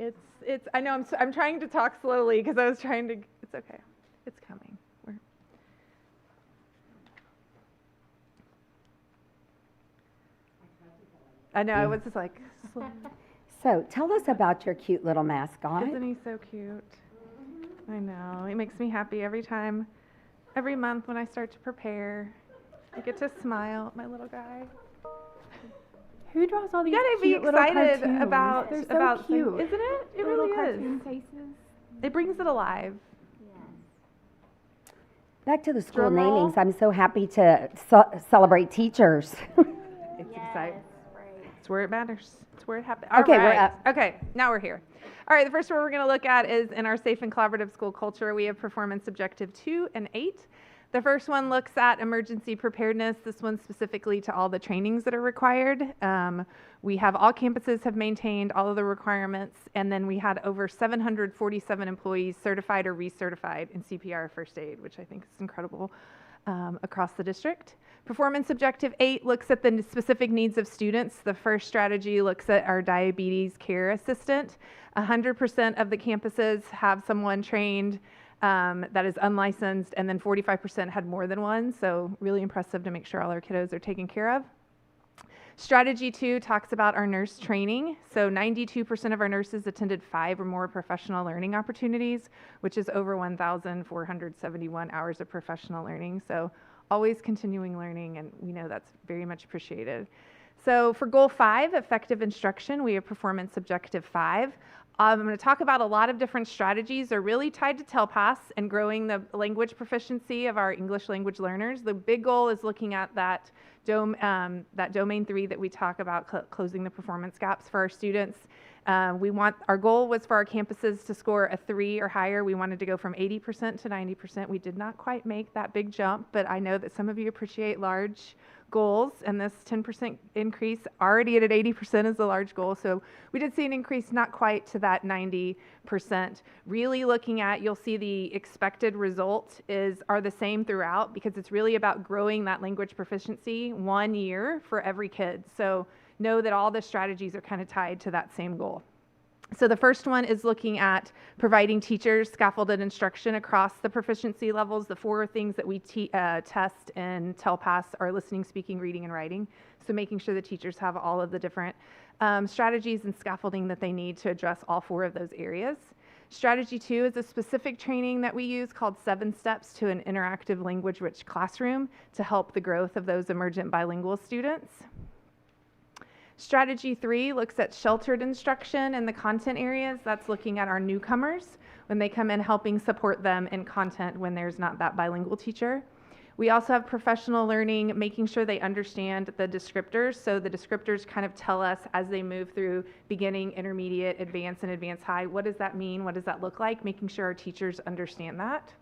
I know I'm trying to talk slowly because I was trying to, it's okay. It's coming. I know, I was just like, slow. So, tell us about your cute little mascot. Isn't he so cute? I know. It makes me happy every month when I start to prepare. I get to smile at my little guy. Who draws all these You gotta be cute little excited cartoons? about They're so about cute. things, isn't it? It Little really cartoon is. faces. It brings it alive. Back to the school Drum roll. namings. I'm so happy to celebrate teachers. It's exciting. It's where it matters. It's where it happens. Okay, we're up. Okay, now we're here. All right, the first one we're going to look at is in our safe and collaborative school culture. We have performance objective 2 and 8. The first one looks at emergency preparedness. This one specifically to all the trainings that are required. We have all campuses have maintained all of the requirements, and then we had over 747 employees certified or recertified in CPR first aid, which I think is incredible across the district. Performance objective 8 looks at the specific needs of students. The first strategy looks at our diabetes care assistant. 100% of the campuses have someone trained that is unlicensed, and then 45% had more than one. So really impressive to make sure all our kiddos are taken care of. Strategy 2 talks about our nurse training. So 92% of our nurses attended 5 or more professional learning opportunities, which is over 1,471 hours of professional learning. So always continuing learning, and we know that's very much appreciated. So for goal 5, effective instruction, we have performance objective 5. I'm going to talk about a lot of different strategies that are really tied to TELPAS and growing the language proficiency of our English language learners. The big goal is looking at that domain 3 that we talk about, closing the performance gaps for our students. Our goal was for our campuses to score a 3 or higher. We wanted to go from 80% to 90%. We did not quite make that big jump, but I know that some of you appreciate large goals, and this 10% increase already at 80% is a large goal. So we did see an increase, not quite to that 90%. Really looking at, you'll see the expected result are the same throughout, because it's really about growing that language proficiency 1 year for every kid. So know that all the strategies are kind of tied to that same goal. So the first one is looking at providing teachers scaffolded instruction across the proficiency levels. The 4 things that we test in TELPAS are listening, speaking, reading, and writing. So making sure the teachers have all of the different strategies and scaffolding that they need to address all 4 of those areas. Strategy 2 is a specific training that we use called 7 Steps to an Interactive Language-Rich Classroom to help the growth of those emergent bilingual students. Strategy 3 looks at sheltered instruction in the content areas. That's looking at our newcomers when they come in, helping support them in content when there's not that bilingual teacher. We also have professional learning, making sure they understand the descriptors. So the descriptors kind of tell us as they move through beginning, intermediate, advanced, and advanced high, what does that mean? What does that look like? Making sure our teachers understand that.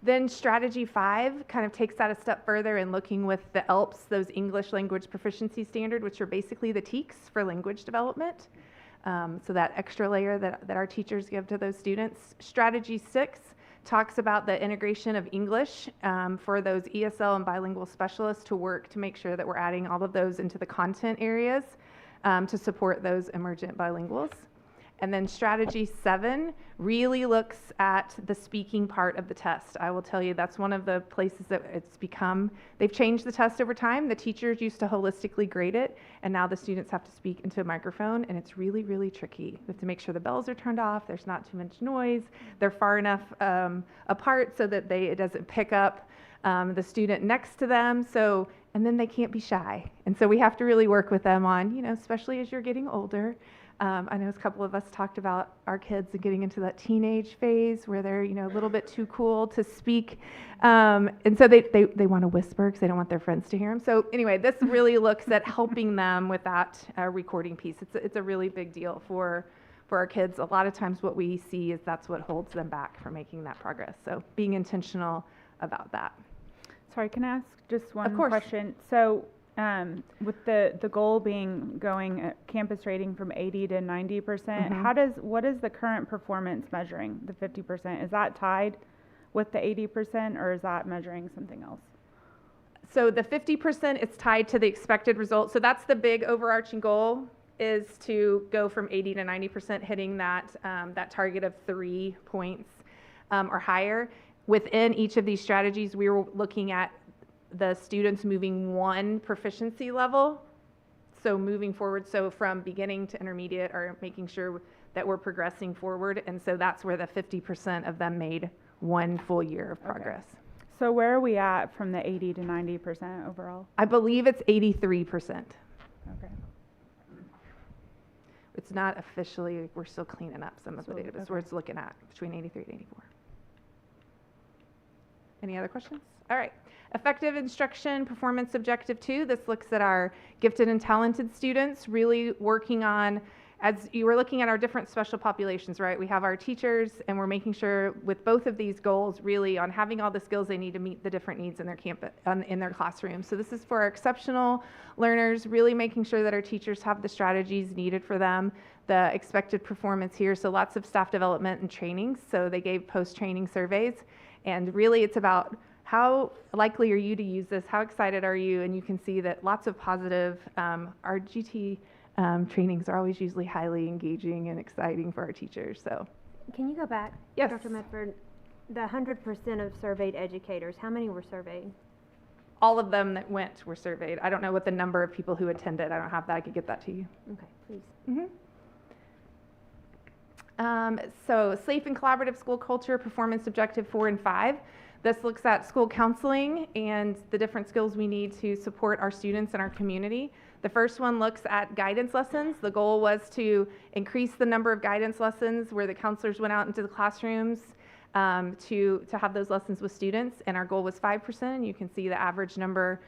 Then strategy 5 kind of takes that a step further and looking with the ELPS, those English Language Proficiency Standard, which are basically the TEKS for language development. So that extra layer that our teachers give to those students. Strategy 6 talks about the integration of English for those ESL and bilingual specialists to work to make sure that we're adding all of those into the content areas to support those emergent bilinguals. And then strategy 7 really looks at the speaking part of the test. I will tell you that's one of the places that it's become, they've changed the test over time. The teachers used to holistically grade it, and now the students have to speak into a microphone, and it's really, really tricky. We have to make sure the bells are turned off, there's not too much noise, they're far enough apart so that it doesn't pick up the student next to them. So, and then they can't be shy. And so we have to really work with them on, especially as you're getting older. I know a couple of us talked about our kids and getting into that teenage phase where they're, a little bit too cool to speak. And so they want to whisper because they don't want their friends to hear them. So anyway, this really looks at helping them with that recording piece. It's a really big deal for our kids. A lot of times what we see is that's what holds them back from making that progress. So being intentional about that. Sorry, can I ask just one Of course. question? So with the goal being going campus rating from 80 to 90%, what is the current performance measuring, the 50%? Is that tied with the 80% or is that measuring something else? So the 50% is tied to the expected results. So that's the big overarching goal, is to go from 80 to 90% hitting that target of 3 points or higher. Within each of these strategies, we were looking at the students moving 1 proficiency level. So moving forward, so from beginning to intermediate, or making sure that we're progressing forward. And so that's where the 50% of them made 1 full year of progress. Okay. So where are we at from the 80 to 90% overall? I believe it's 83%. Okay. It's not officially, we're still cleaning up some of the data, but okay. where it's looking at between 83 and 84. Any other questions? All right. Effective instruction, performance objective 2. This looks at our gifted and talented students, really working on, as you were looking at our different special populations, right? We have our teachers, and we're making sure with both of these goals really on having all the skills they need to meet the different needs in their campus, in their classroom. So this is for our exceptional learners, really making sure that our teachers have the strategies needed for them, the expected performance here. So lots of staff development and trainings. So they gave post-training surveys, and really it's about how likely are you to use this? How excited are you? And you can see that lots of positive, our GT trainings are always usually highly engaging and exciting for our teachers. So, can you go back? Yes. Dr. Medford, the 100% of surveyed educators, how many were surveyed? All of them that went were surveyed. I don't know what the number of people who attended. I don't have that. I could get that to you. Okay, please. So safe and collaborative school culture, performance objective 4 and 5. This looks at school counseling and the different skills we need to support our students and our community. The first one looks at guidance lessons. The goal was to increase the number of guidance lessons where the counselors went out into the classrooms to have those lessons with students, and our goal was 5%. You can see the average number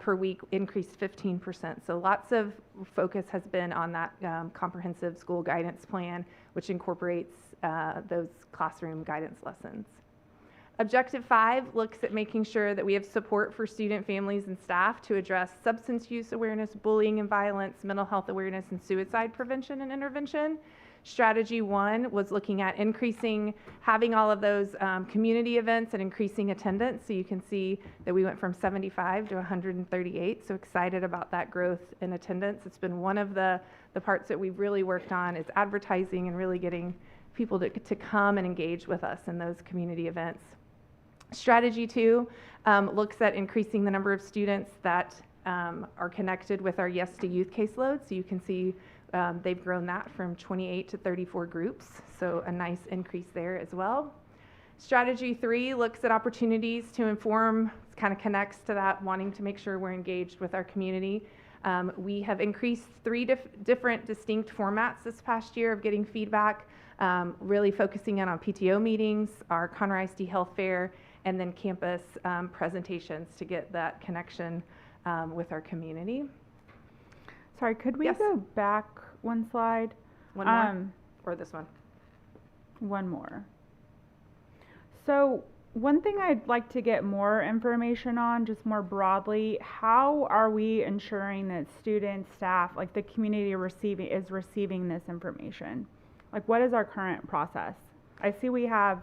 per week increased 15%. So lots of focus has been on that comprehensive school guidance plan, which incorporates those classroom guidance lessons. Objective 5 looks at making sure that we have support for student families and staff to address substance use awareness, bullying and violence, mental health awareness, and suicide prevention and intervention. Strategy 1 was looking at having all of those community events and increasing attendance. So you can see that we went from 75 to 138. So excited about that growth in attendance. It's been one of the parts that we've really worked on, is advertising and really getting people to come and engage with us in those community events. Strategy 2 looks at increasing the number of students that are connected with our Yes to Youth caseload. So you can see They've grown that from 28 to 34 groups, so a nice increase there as well. Strategy 3 looks at opportunities to inform, kind of connects to that, wanting to make sure we're engaged with our community. We have increased 3 different distinct formats this past year of getting feedback, really focusing in on PTO meetings, our Conroe ISD Health Fair, and then campus presentations to get that connection with our community. Sorry, could we Yes. go back one slide? One more, or this one? One more. So one thing I'd like to get more information on, just more broadly, how are we ensuring that students, staff, like the community is receiving this information? Like, what is our current process? I see we have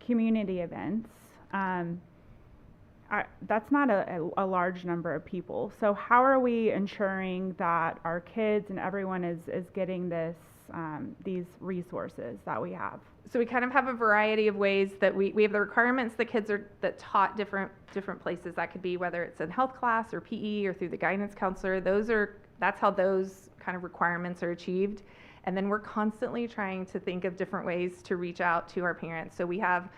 community events. That's not a large number of people. So how are we ensuring that our kids and everyone is getting this, these resources that we have? So we kind of have a variety of ways that we have the requirements that kids are that taught different places. That could be whether it's in health class or PE or through the guidance counselor. That's how those kind of requirements are achieved. And then we're constantly trying to think of different ways to reach out to our parents. So we have,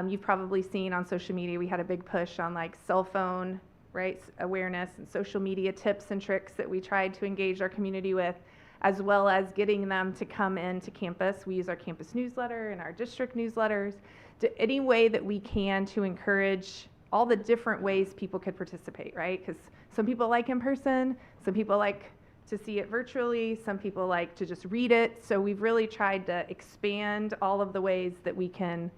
you've probably seen on social media, we had a big push on like cell phone, right, awareness and social media tips and tricks that we tried to engage our community with, as well as getting them to come into campus. We use our campus newsletter and our district newsletters to any way that we can to encourage all the different ways people could participate, right? Because some people like in person, some people like to see it virtually, some people like to just read it. So we've really tried to expand all of the ways that we can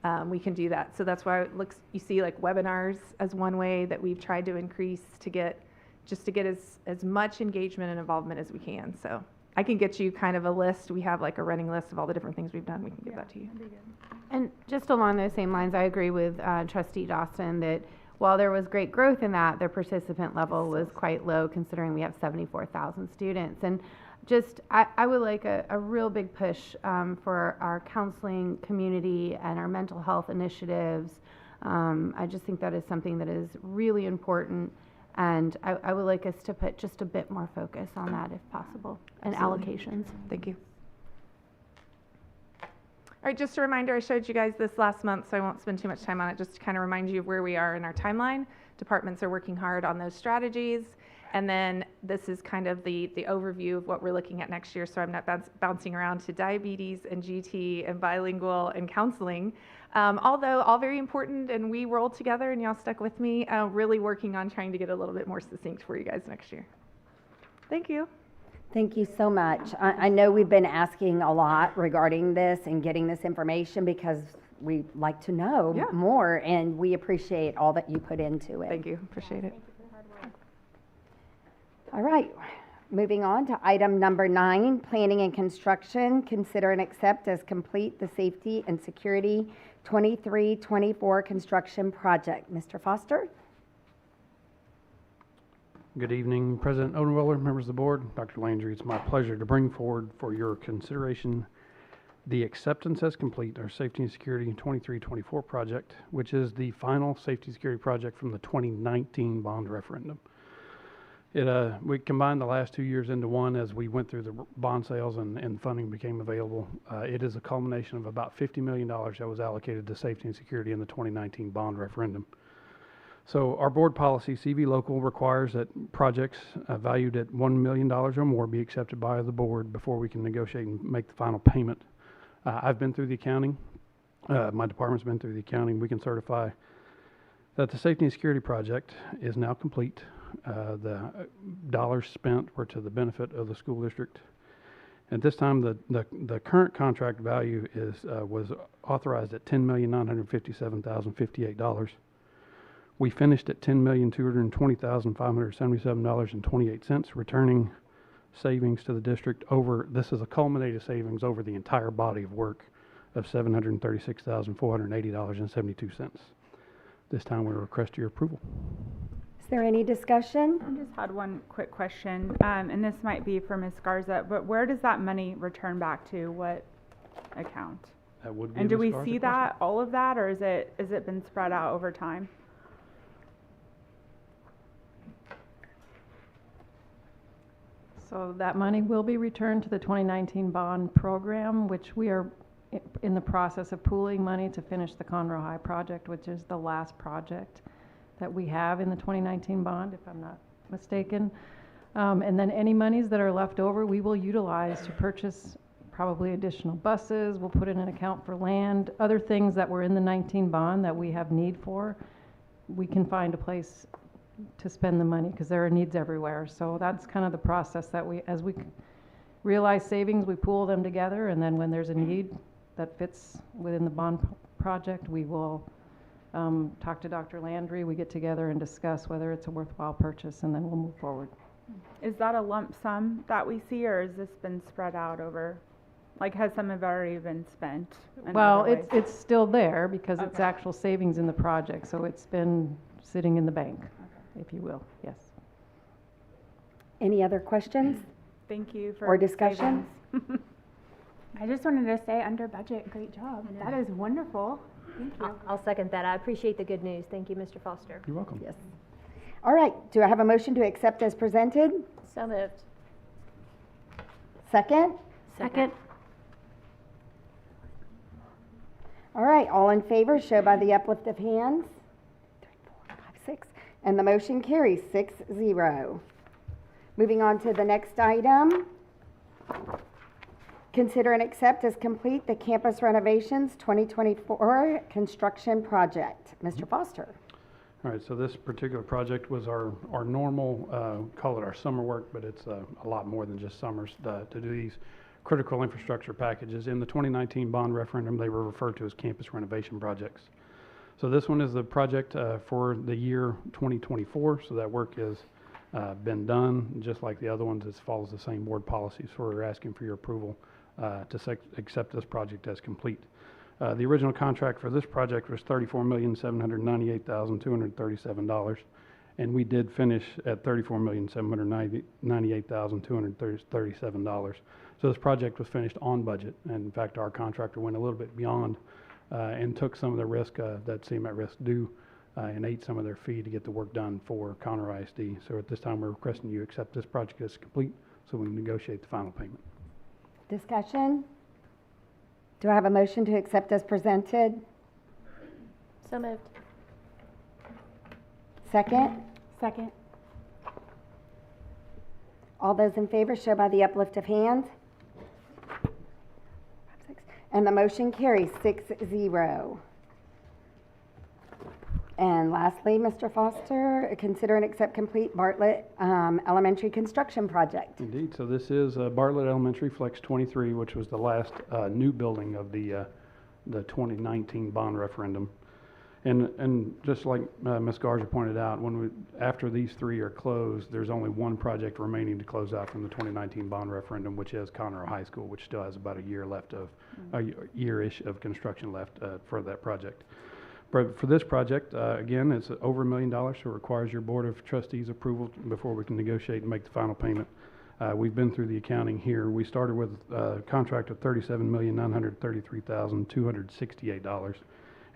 do that. So that's why you see like webinars as one way that we've tried to increase to get as much engagement and involvement as we can. So I can get you kind of a list. We have like a running list of all the different things we've done. We can give that to you. And just along those same lines, I agree with Trustee Dawson that while there was great growth in that, their participant level was quite low considering we have 74,000 students. And just, I would like a real big push for our counseling community and our mental health initiatives. I just think that is something that is really important. And I would like us to put just a bit more focus on that if possible, and allocations. Thank you. All right, just a reminder, I showed you guys this last month, so I won't spend too much time on it, just to kind of remind you of where we are in our timeline. Departments are working hard on those strategies. And then this is kind of the overview of what we're looking at next year, so I'm not bouncing around to diabetes and GT and bilingual and counseling. Although all very important, and we rolled together and y'all stuck with me, really working on trying to get a little bit more succinct for you guys next year. Thank you. Thank you so much. I know we've been asking a lot regarding this and getting this information because we like to know more, and we appreciate all that you put into it. Thank you. Appreciate it. All right, moving on to item number 9, planning and construction. Consider and accept as complete the safety and security 23-24 construction project. Mr. Foster? Good evening, President Odenweller, members of the board, Dr. Landry. It's my pleasure to bring forward for your consideration the acceptance as complete our safety and security 23-24 project, which is the final safety and security project from the 2019 bond referendum. We combined the last 2 years into one as we went through the bond sales and funding became available. It is a culmination of about $50 million that was allocated to safety and security in the 2019 bond referendum. So our board policy, CV Local, requires that projects valued at $1 million or more be accepted by the board before we can negotiate and make the final payment. I've been through the accounting. My department's been through the accounting. We can certify that the safety and security project is now complete. The dollars spent were to the benefit of the school district. At this time, the current contract value was authorized at $10,957,058. We finished at $10,220,577.28, returning savings to the district this is a culminated savings over the entire body of work of $736,480.72. This time we request your approval. Is there any discussion? I just had one quick question, and this might be for Ms. Garza, but where does that money return back to? What account? That would be And do we Ms. Garza see question. that, all of that, or is it been spread out over time? So that money will be returned to the 2019 bond program, which we are in the process of pooling money to finish the Conroe High project, which is the last project that we have in the 2019 bond, if I'm not mistaken. And then any monies that are left over, we will utilize to purchase probably additional buses. We'll put in an account for land, other things that were in the 19 bond that we have need for. We can find a place to spend the money because there are needs everywhere. So that's kind of the process that as we realize savings, we pool them together, and then when there's a need that fits within the bond project, we will talk to Dr. Landry. We get together and discuss whether it's a worthwhile purchase, and then we'll move forward. Is that a lump sum that we see, or has this been spread out over, like, has some have already been spent? in Well, other ways? it's still there because it's actual savings in the project, so it's been sitting in the bank, if you will, yes. Any other questions Thank you for or discussion? savings. I just wanted to say, under budget, great job. That is wonderful. Thank you. I'll second that. I appreciate the good news. Thank you, Mr. Foster. You're welcome. Yes. All right, do I have a motion to accept as presented? So moved. Second? Second. All right, all in favor, show by the uplift of hands. 3, 4, 5, 6. And the motion carries 6-0. Moving on to the next item. Consider and accept as complete the campus renovations 2024 construction project. Mr. Foster. All right, so this particular project was our normal, call it our summer work, but it's a lot more than just summers to do these critical infrastructure packages. In the 2019 bond referendum, they were referred to as campus renovation projects. So this one is the project for the year 2024, so that work has been done. Just like the other ones, it follows the same board policies, so we're asking for your approval to accept this project as complete. The original contract for this project was $34,798,237, and we did finish at $34,798,237. So this project was finished on budget, and in fact, our contractor went a little bit beyond and took some of the risk that seemed at risk due and ate some of their fee to get the work done for Conroe ISD. So at this time, we're requesting you accept this project as complete so we can negotiate the final payment. Discussion? Do I have a motion to accept as presented? So moved. Second? Second. All those in favor show by the uplift of hands. 5, 6. And the motion carries 6-0. And lastly, Mr. Foster, consider and accept complete Bartlett Elementary construction project. Indeed. So this is Bartlett Elementary Flex 23, which was the last new building of the 2019 bond referendum. And just like Ms. Garza pointed out, after these three are closed, there's only one project remaining to close out from the 2019 bond referendum, which is Conroe High School, which still has about a year left a year-ish of construction left for that project. But for this project, again, it's over $1 million, so it requires your Board of Trustees approval before we can negotiate and make the final payment. We've been through the accounting here. We started with a contract of $37,933,268,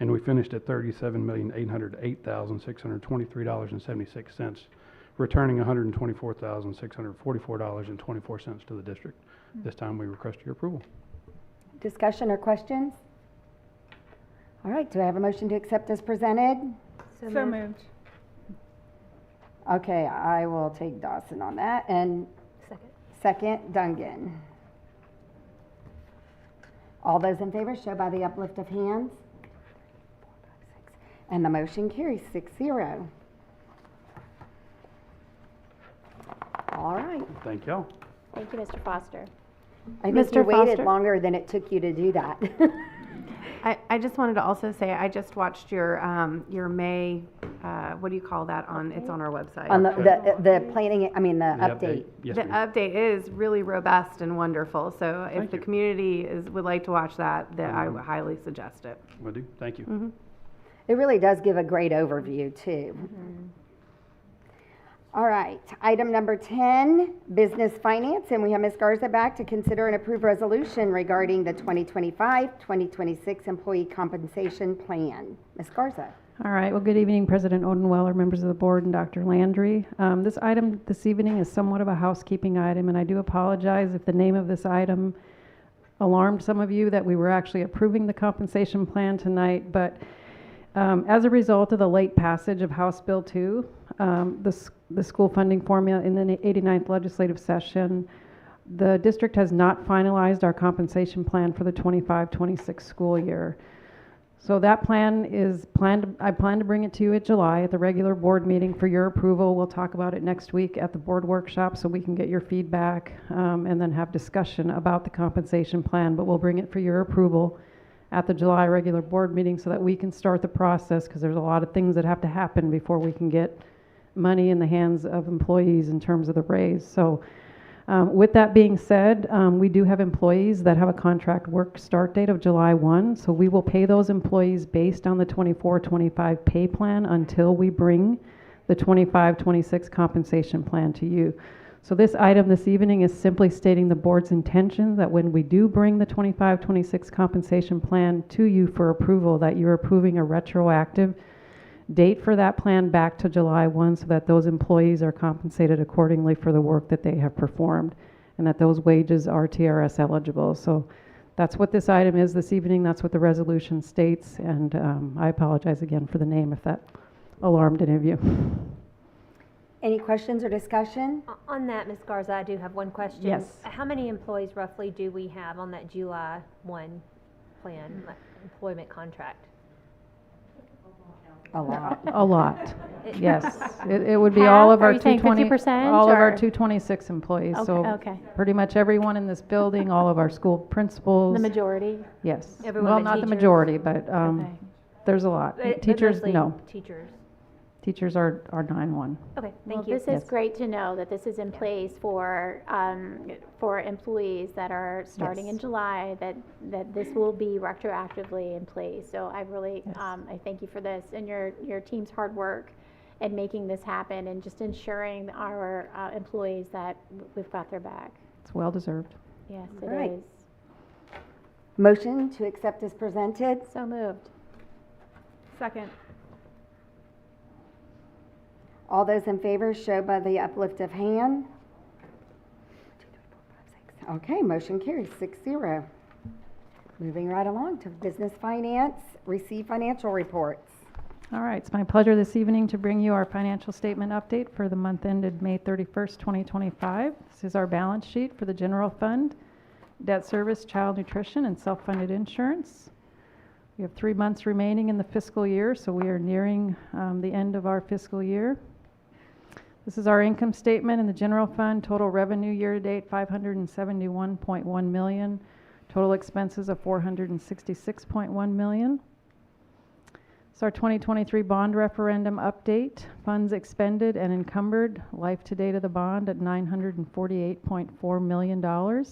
and we finished at $37,808,623.76, returning $124,644.24 to the district. This time, we request your approval. Discussion or questions? All right, do I have a motion to accept as presented? So moved. Okay, I will take Dawson on that. And second, Dungan. All those in favor show by the uplift of hands. 4, 5, 6. And the motion carries 6-0. All right. Thank y'all. Thank you, Mr. Foster. I think you waited longer than it took you to do that. I just wanted to also say, I just watched your May, what do you call that on, it's on our website. On the planning, I mean, the update. Yes, The ma'am. update is really robust and wonderful, so if Thank the you. community would like to watch that, I would highly suggest it. Will do. Thank you. Mhm. It really does give a great overview, too. All right, item number 10, business finance, and we have Ms. Garza back to consider and approve resolution regarding the 2025-2026 employee compensation plan. Ms. Garza. All right, well, good evening, President Odenweller, members of the board, and Dr. Landry. This item this evening is somewhat of a housekeeping item, and I do apologize if the name of this item alarmed some of you that we were actually approving the compensation plan tonight, but as a result of the late passage of House Bill 2, the school funding formula in the 89th legislative session, the district has not finalized our compensation plan for the 25-26 school year. So that plan is I plan to bring it to you at July at the regular board meeting for your approval. We'll talk about it next week at the board workshop so we can get your feedback and then have discussion about the compensation plan, but we'll bring it for your approval at the July regular board meeting so that we can start the process, because there's a lot of things that have to happen before we can get money in the hands of employees in terms of the raise. So with that being said, we do have employees that have a contract work start date of July 1, so we will pay those employees based on the 24-25 pay plan until we bring the 25-26 compensation plan to you. So this item this evening is simply stating the board's intention that when we do bring the 25-26 compensation plan to you for approval, that you're approving a retroactive date for that plan back to July 1 so that those employees are compensated accordingly for the work that they have performed and that those wages are TRS eligible. So that's what this item is this evening. That's what the resolution states, and I apologize again for the name if that alarmed any of you. Any questions or discussion? On that, Ms. Garza, I do have one question. Yes. How many employees roughly do we have on that July 1 plan, like employment contract? A lot. A lot, yes. It would be all of our 50%, all of our or? 226 employees. So Okay. pretty much everyone in this building, all of our school principals. The majority? Yes. Everyone Well, but not the teachers? majority, but Okay. there's a lot. But Teachers, mostly no. Teachers. Teachers are 9-1. Okay, Well, thank you. this is great to know that this is in place for employees that are starting in Yes. July, that this will be retroactively in place. So I really, I thank you for this and your team's hard work in making this happen and just ensuring our employees that we've got their back. It's well deserved. Yes, All it right. is. Motion to accept as presented. So moved. Second. All those in favor show by the uplift of hand. Okay, motion carries 6-0. Moving right along to business finance, receive financial reports. All right, it's my pleasure this evening to bring you our financial statement update for the month ended May 31st, 2025. This is our balance sheet for the general fund, debt service, child nutrition, and self-funded insurance. We have 3 months remaining in the fiscal year, so we are nearing the end of our fiscal year. This is our income statement in the general fund. Total revenue year-to-date, $571.1 million. Total expenses of $466.1 million. It's our 2023 bond referendum update. Funds expended and encumbered, life to date of the bond at $948.4 million.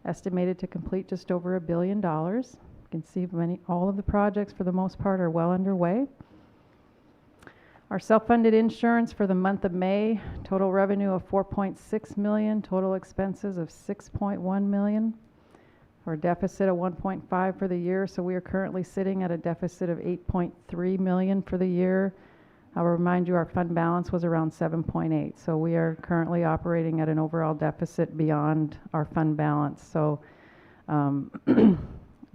Estimated to complete just over $1 billion. You can see all of the projects for the most part are well underway. Our self-funded insurance for the month of May, total revenue of $4.6 million, total expenses of $6.1 million, or a deficit of 1.5 for the year. So we are currently sitting at a deficit of 8.3 million for the year. I'll remind you our fund balance was around 7.8. So we are currently operating at an overall deficit beyond our fund balance. So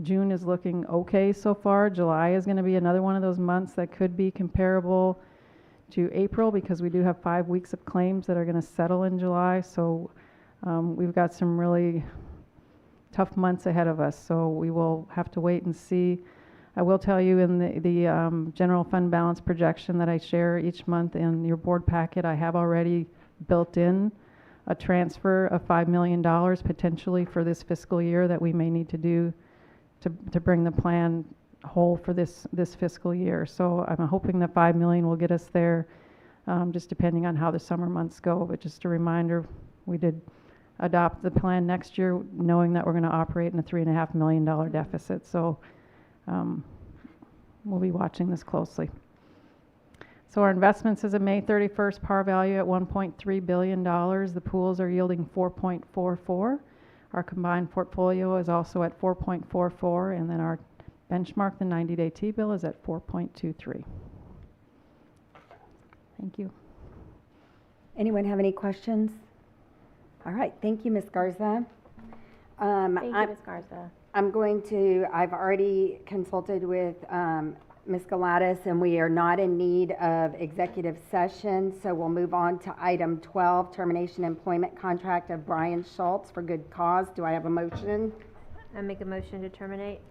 June is looking okay so far. July is going to be another one of those months that could be comparable to April, because we do have 5 weeks of claims that are going to settle in July. So we've got some really tough months ahead of us. So we will have to wait and see. I will tell you in the general fund balance projection that I share each month in your board packet, I have already built in a transfer of $5 million potentially for this fiscal year that we may need to do to bring the plan whole for this fiscal year. So I'm hoping that $5 million will get us there, just depending on how the summer months go. But just a reminder, we did adopt the plan next year knowing that we're going to operate in a $3.5 million deficit. So we'll be watching this closely. So our investments as of May 31st, par value at $1.3 billion. The pools are yielding 4.44. Our combined portfolio is also at 4.44, and then our benchmark, the 90-day T-bill, is at 4.23. Thank you. Anyone have any questions? All right, thank you, Ms. Garza. Thank you, Ms. Garza. I've already consulted with Ms. Galatas, and we are not in need of executive session, so we'll move on to item 12, termination employment contract of Brian Schultz for good cause. Do I have a motion? I make a motion to terminate.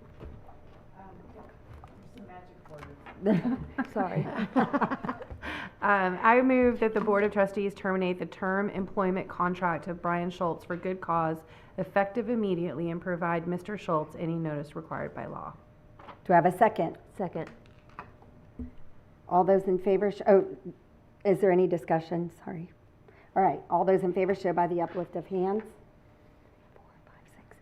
Sorry. I move that the Board of Trustees terminate the term employment contract of Brian Schultz for good cause, effective immediately, and provide Mr. Schultz any notice required by law. Do I have a second? Second. All those in favor, is there any discussion? Sorry. All right, all those in favor show by the uplift of hands. 4, 5, 6.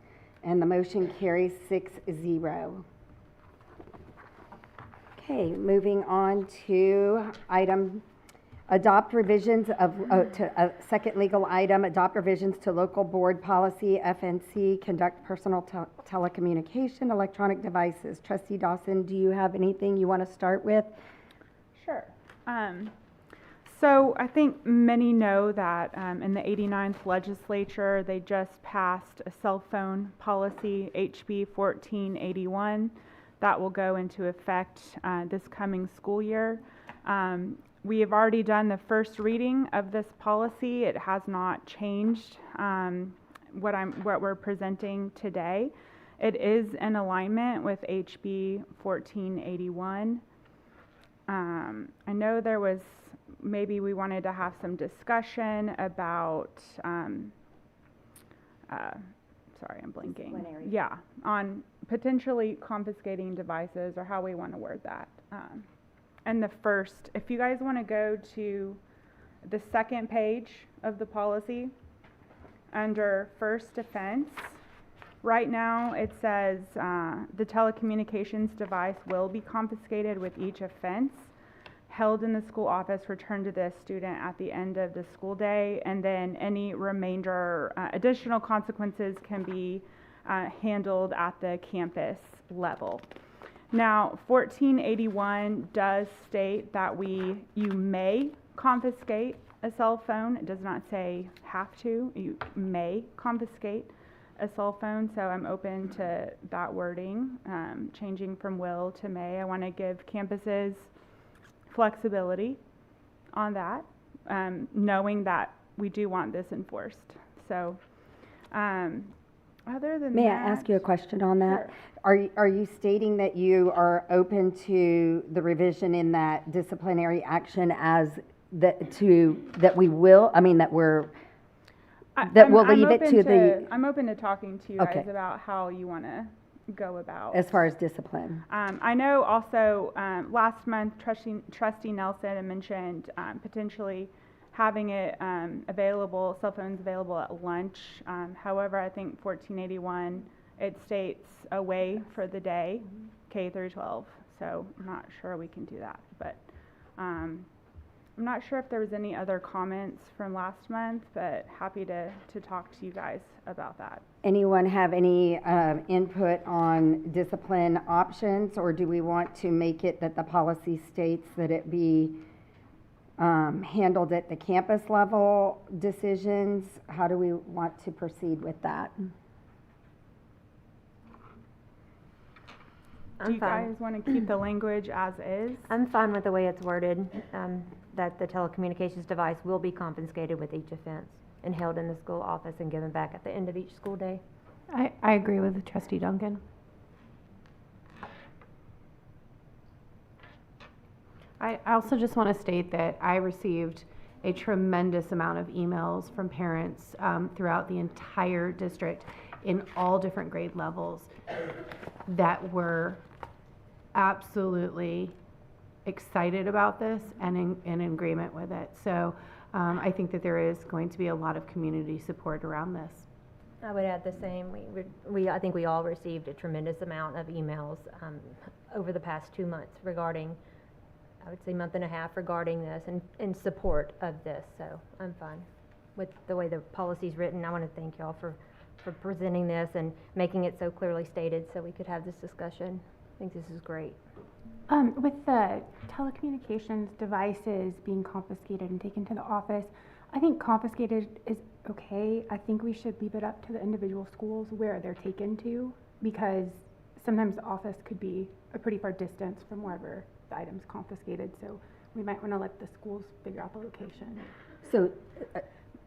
And the motion carries 6-0. Okay, moving on to item, adopt revisions of, second legal item, adopt revisions to local board policy, FNC, conduct personal telecommunication, electronic devices. Trustee Dawson, do you have anything you want to start with? Sure. So I think many know that in the 89th legislature, they just passed a cell phone policy, HB 1481. That will go into effect this coming school year. We have already done the first reading of this policy. It has not changed what we're presenting today. It is in alignment with HB 1481. I know there was, maybe we wanted to have some discussion about, sorry, I'm blinking. Yeah, on potentially confiscating devices, or how we want to word that. And the first, if you guys want to go to the second page of the policy, under first offense, right now it says the telecommunications device will be confiscated with each offense, held in the school office, returned to the student at the end of the school day, and then any remainder additional consequences can be handled at the campus level. Now, 1481 does state that you may confiscate a cell phone. It does not say have to. You may confiscate a cell phone, so I'm open to that wording, changing from will to may. I want to give campuses flexibility on that, knowing that we do want this enforced. So, other than May that, I ask you a question on that? Sure. Are you stating that you are open to the revision in that disciplinary action as that we'll leave it to the. I'm open to talking to you Okay. guys about how you want to go about. As far as discipline. I know also last month Trustee Nelson had mentioned potentially having it available, cell phones available at lunch. However, I think 1481, it states away for the day, K through 12. So I'm not sure we can do that, but I'm not sure if there was any other comments from last month, but happy to talk to you guys about that. Anyone have any input on discipline options, or do we want to make it that the policy states that it be handled at the campus level decisions? How do we want to proceed with that? Do you guys want to keep the language as is? I'm fine with the way it's worded, that the telecommunications device will be confiscated with each offense and held in the school office and given back at the end of each school day. I agree with Trustee Duncan. I also just want to state that I received a tremendous amount of emails from parents throughout the entire district in all different grade levels that were absolutely excited about this and in agreement with it. So I think that there is going to be a lot of community support around this. I would add the same. I think we all received a tremendous amount of emails over the past 2 months regarding, I would say month and a half, regarding this and in support of this. So I'm fine with the way the policy's written. I want to thank y'all for presenting this and making it so clearly stated so we could have this discussion. I think this is great. With the telecommunications devices being confiscated and taken to the office, I think confiscated is okay. I think we should leave it up to the individual schools where they're taken to, because sometimes the office could be a pretty far distance from wherever the item's confiscated, so we might want to let the schools figure out the location. So,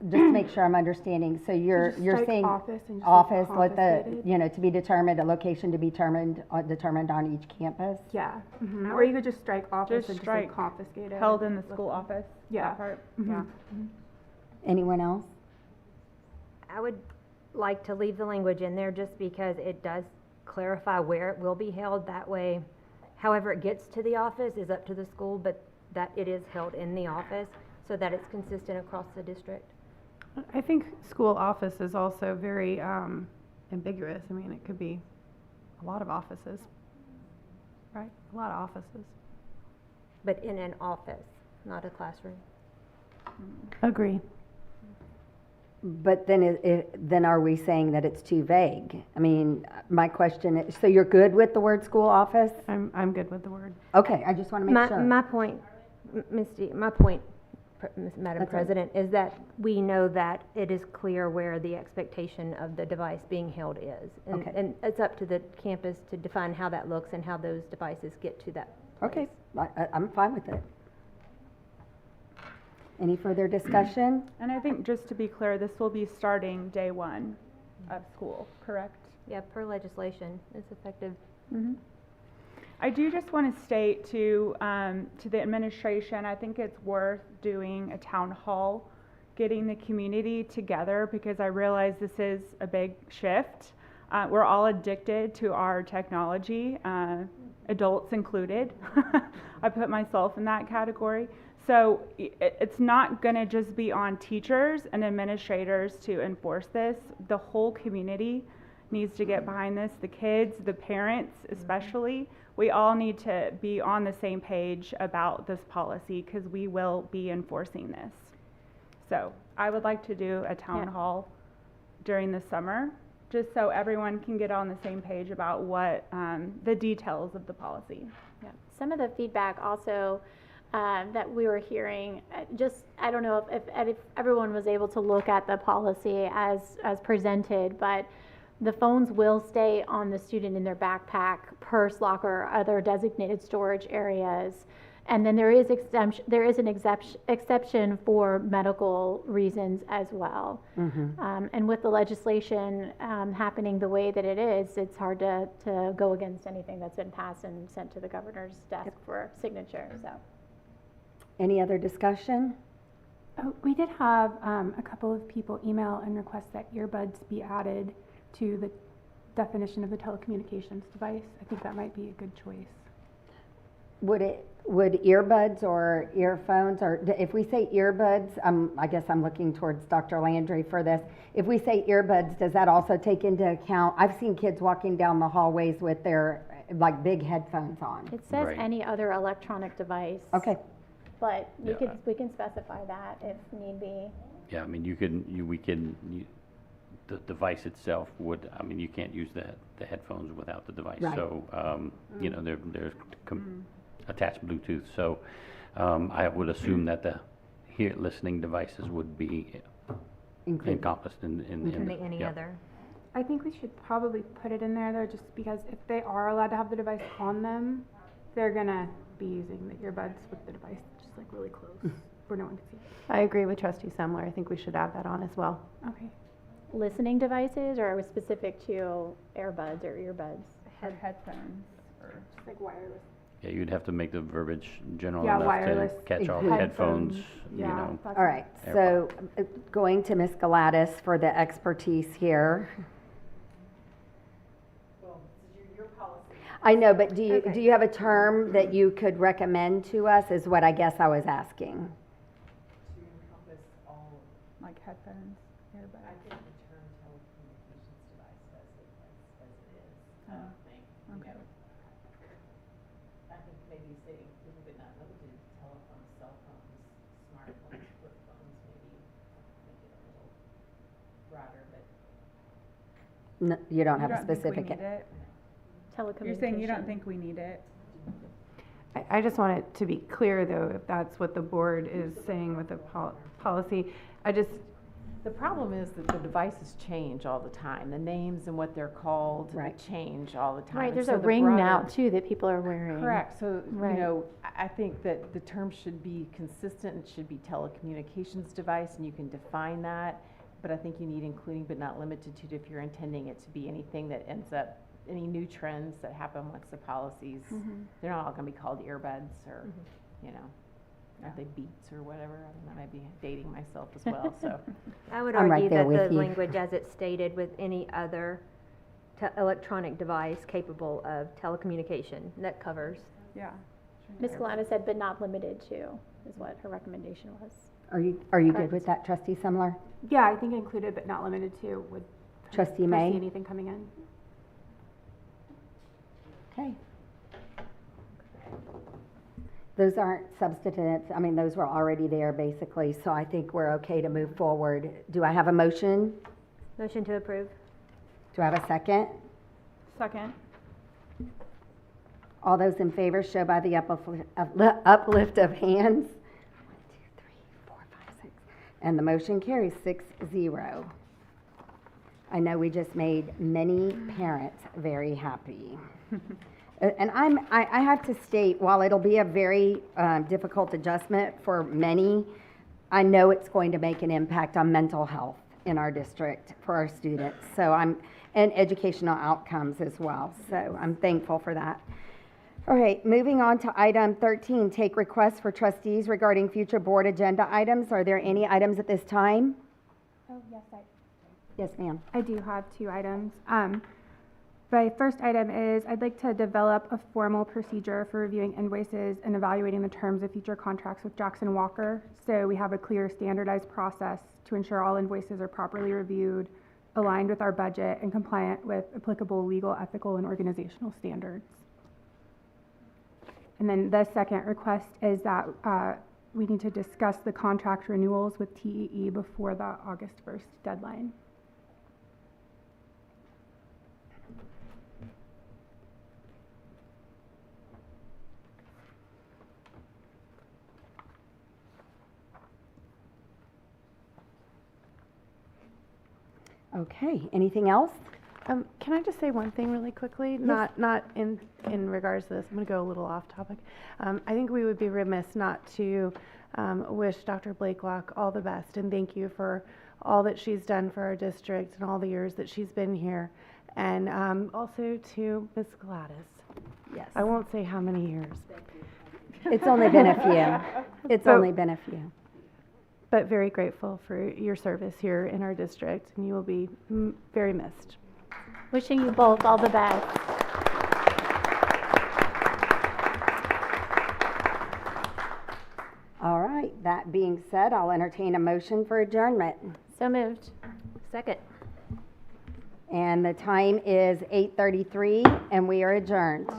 just to make sure I'm understanding, so you're strike saying office and just leave office, let the, confiscated? to be determined, a location to be determined on each campus? Yeah, or you could just strike office Just and just strike say confiscated. held in the school office, Yeah. that part, yeah. Anyone else? I would like to leave the language in there just because it does clarify where it will be held. That way, however it gets to the office is up to the school, but that it is held in the office so that it's consistent across the district. I think school office is also very ambiguous. I mean, it could be a lot of offices, right? A lot of offices. But in an office, not a classroom. Agree. But then are we saying that it's too vague? I mean, my question is, so you're good with the word school office? I'm good with the word. Okay, I just want to make sure. My point, my point, Madam That's President, is that we know that it is clear where the expectation of the device being held is. And, Okay. and it's up to the campus to define how that looks and how those devices get to that place. Okay, I'm fine with it. Any further discussion? And I think, just to be clear, this will be starting day one of school, correct? Yeah, per legislation, it's effective. Mhm. I do just want to state to the administration, I think it's worth doing a town hall, getting the community together, because I realize this is a big shift. We're all addicted to our technology, adults included. I put myself in that category. So it's not going to just be on teachers and administrators to enforce this. The whole community needs to get behind this, the kids, the parents especially. We all need to be on the same page about this policy, because we will be enforcing this. So I would like to do a town hall during the summer, just so everyone can get on the same page about what the details of the policy. Yeah. Some of the feedback also that we were hearing, I don't know if everyone was able to look at the policy as presented, but the phones will stay on the student in their backpack, purse, locker, or other designated storage areas. And then there is an exception for medical reasons as well. And with the legislation happening the way that it is, it's hard to go against anything that's been passed and sent to the governor's desk for signature. So, Any other discussion? Oh, we did have a couple of people email and request that earbuds be added to the definition of the telecommunications device. I think that might be a good choice. Would earbuds or earphones, or if we say earbuds, I guess I'm looking towards Dr. Landry for this. If we say earbuds, does that also take into account, I've seen kids walking down the hallways with their like big headphones on. it says any other electronic device. Okay. But we can specify that if need be. Yeah, I mean, the device itself would, I mean, you can't use the headphones without the device. Right. So, they're attached Bluetooth. So, I would assume that the listening devices would be encompassed in Any yeah. other. I think we should probably put it in there though, just because if they are allowed to have the device on them, they're gonna be using the earbuds with the device just like really close for no one to see. I agree with Trustee Semler. I think we should add that on as well. Okay. Listening devices, or are we specific to earbuds or earbuds? Headphones. Or just like wireless. Yeah, you'd have to make the verbiage general Yeah, enough wireless to catch all the headphones, Yeah. All right, so going to Ms. Gladys for the expertise here. I know, but do you have a term that you could recommend to us, is what I guess I was asking. To encompass all, like headphones, earbuds. I think the term telecommunications device says it as it is. I don't think, Okay. I think maybe saying people would not know to telephones, cell phones, smartphones, flip phones, maybe make it a little broader, but. No, you don't have a think we specific. need it? Telecommunications. You're saying you don't think we need it? I just want it to be clear, though, if that's what the board is saying with the policy. The problem is that the devices change all the time. The names and what they're called change all the time. Right, And there's so a the ring now broader- too that people are wearing. Correct. So, Right. you know, I think that the term should be consistent. It should be telecommunications device, and you can define that. But I think you need including but not limited to if you're intending it to be anything that ends up, any new trends that happen once the policies, they're not all going to be called earbuds or, you know, aren't they Beats or whatever? I don't know, I might be dating myself as well, so. I would I'm right argue there that with the you. language as it's stated with any other electronic device capable of telecommunication, that covers. Yeah. Ms. Galana said, but not limited to, is what her recommendation was. Are you good Correct. with that, Trustee Sumler? Yeah, I think included but not limited to would. Trustee foresee May? anything coming in. Okay. Those aren't substantive, I mean, those were already there basically, so I think we're okay to move forward. Do I have a motion? Motion to approve. Do I have a second? Second. All those in favor show by the uplift of hands. 1, 2, 3, 4, 5, 6. And the motion carries 6-0. I know we just made many parents very happy. And I have to state, while it'll be a very difficult adjustment for many, I know it's going to make an impact on mental health in our district for our students. And educational outcomes as well. So I'm thankful for that. All right, moving on to item 13, take requests for trustees regarding future board agenda items. Are there any items at this time? Oh, yes, Yes, ma'am. I do have 2 items. My first item is I'd like to develop a formal procedure for reviewing invoices and evaluating the terms of future contracts with Jackson Walker. So we have a clear standardized process to ensure all invoices are properly reviewed, aligned with our budget, and compliant with applicable legal, ethical, and organizational standards. And then the second request is that we need to discuss the contract renewals with TEE before the August 1st deadline. Okay, anything else? Can I just say one thing really quickly? Not in regards to this. I'm going to go a little off topic. I think we would be remiss not to wish Dr. Blakelock all the best and thank you for all that she's done for our district and all the years that she's been here. And also to Ms. Gladys. Yes. I won't say how many years. It's only been a few. It's only been a few. But very grateful for your service here in our district, and you will be very missed. Wishing you both all the best. All right, that being said, I'll entertain a motion for adjournment. So moved. Second. And the time is 8:33, and we are adjourned.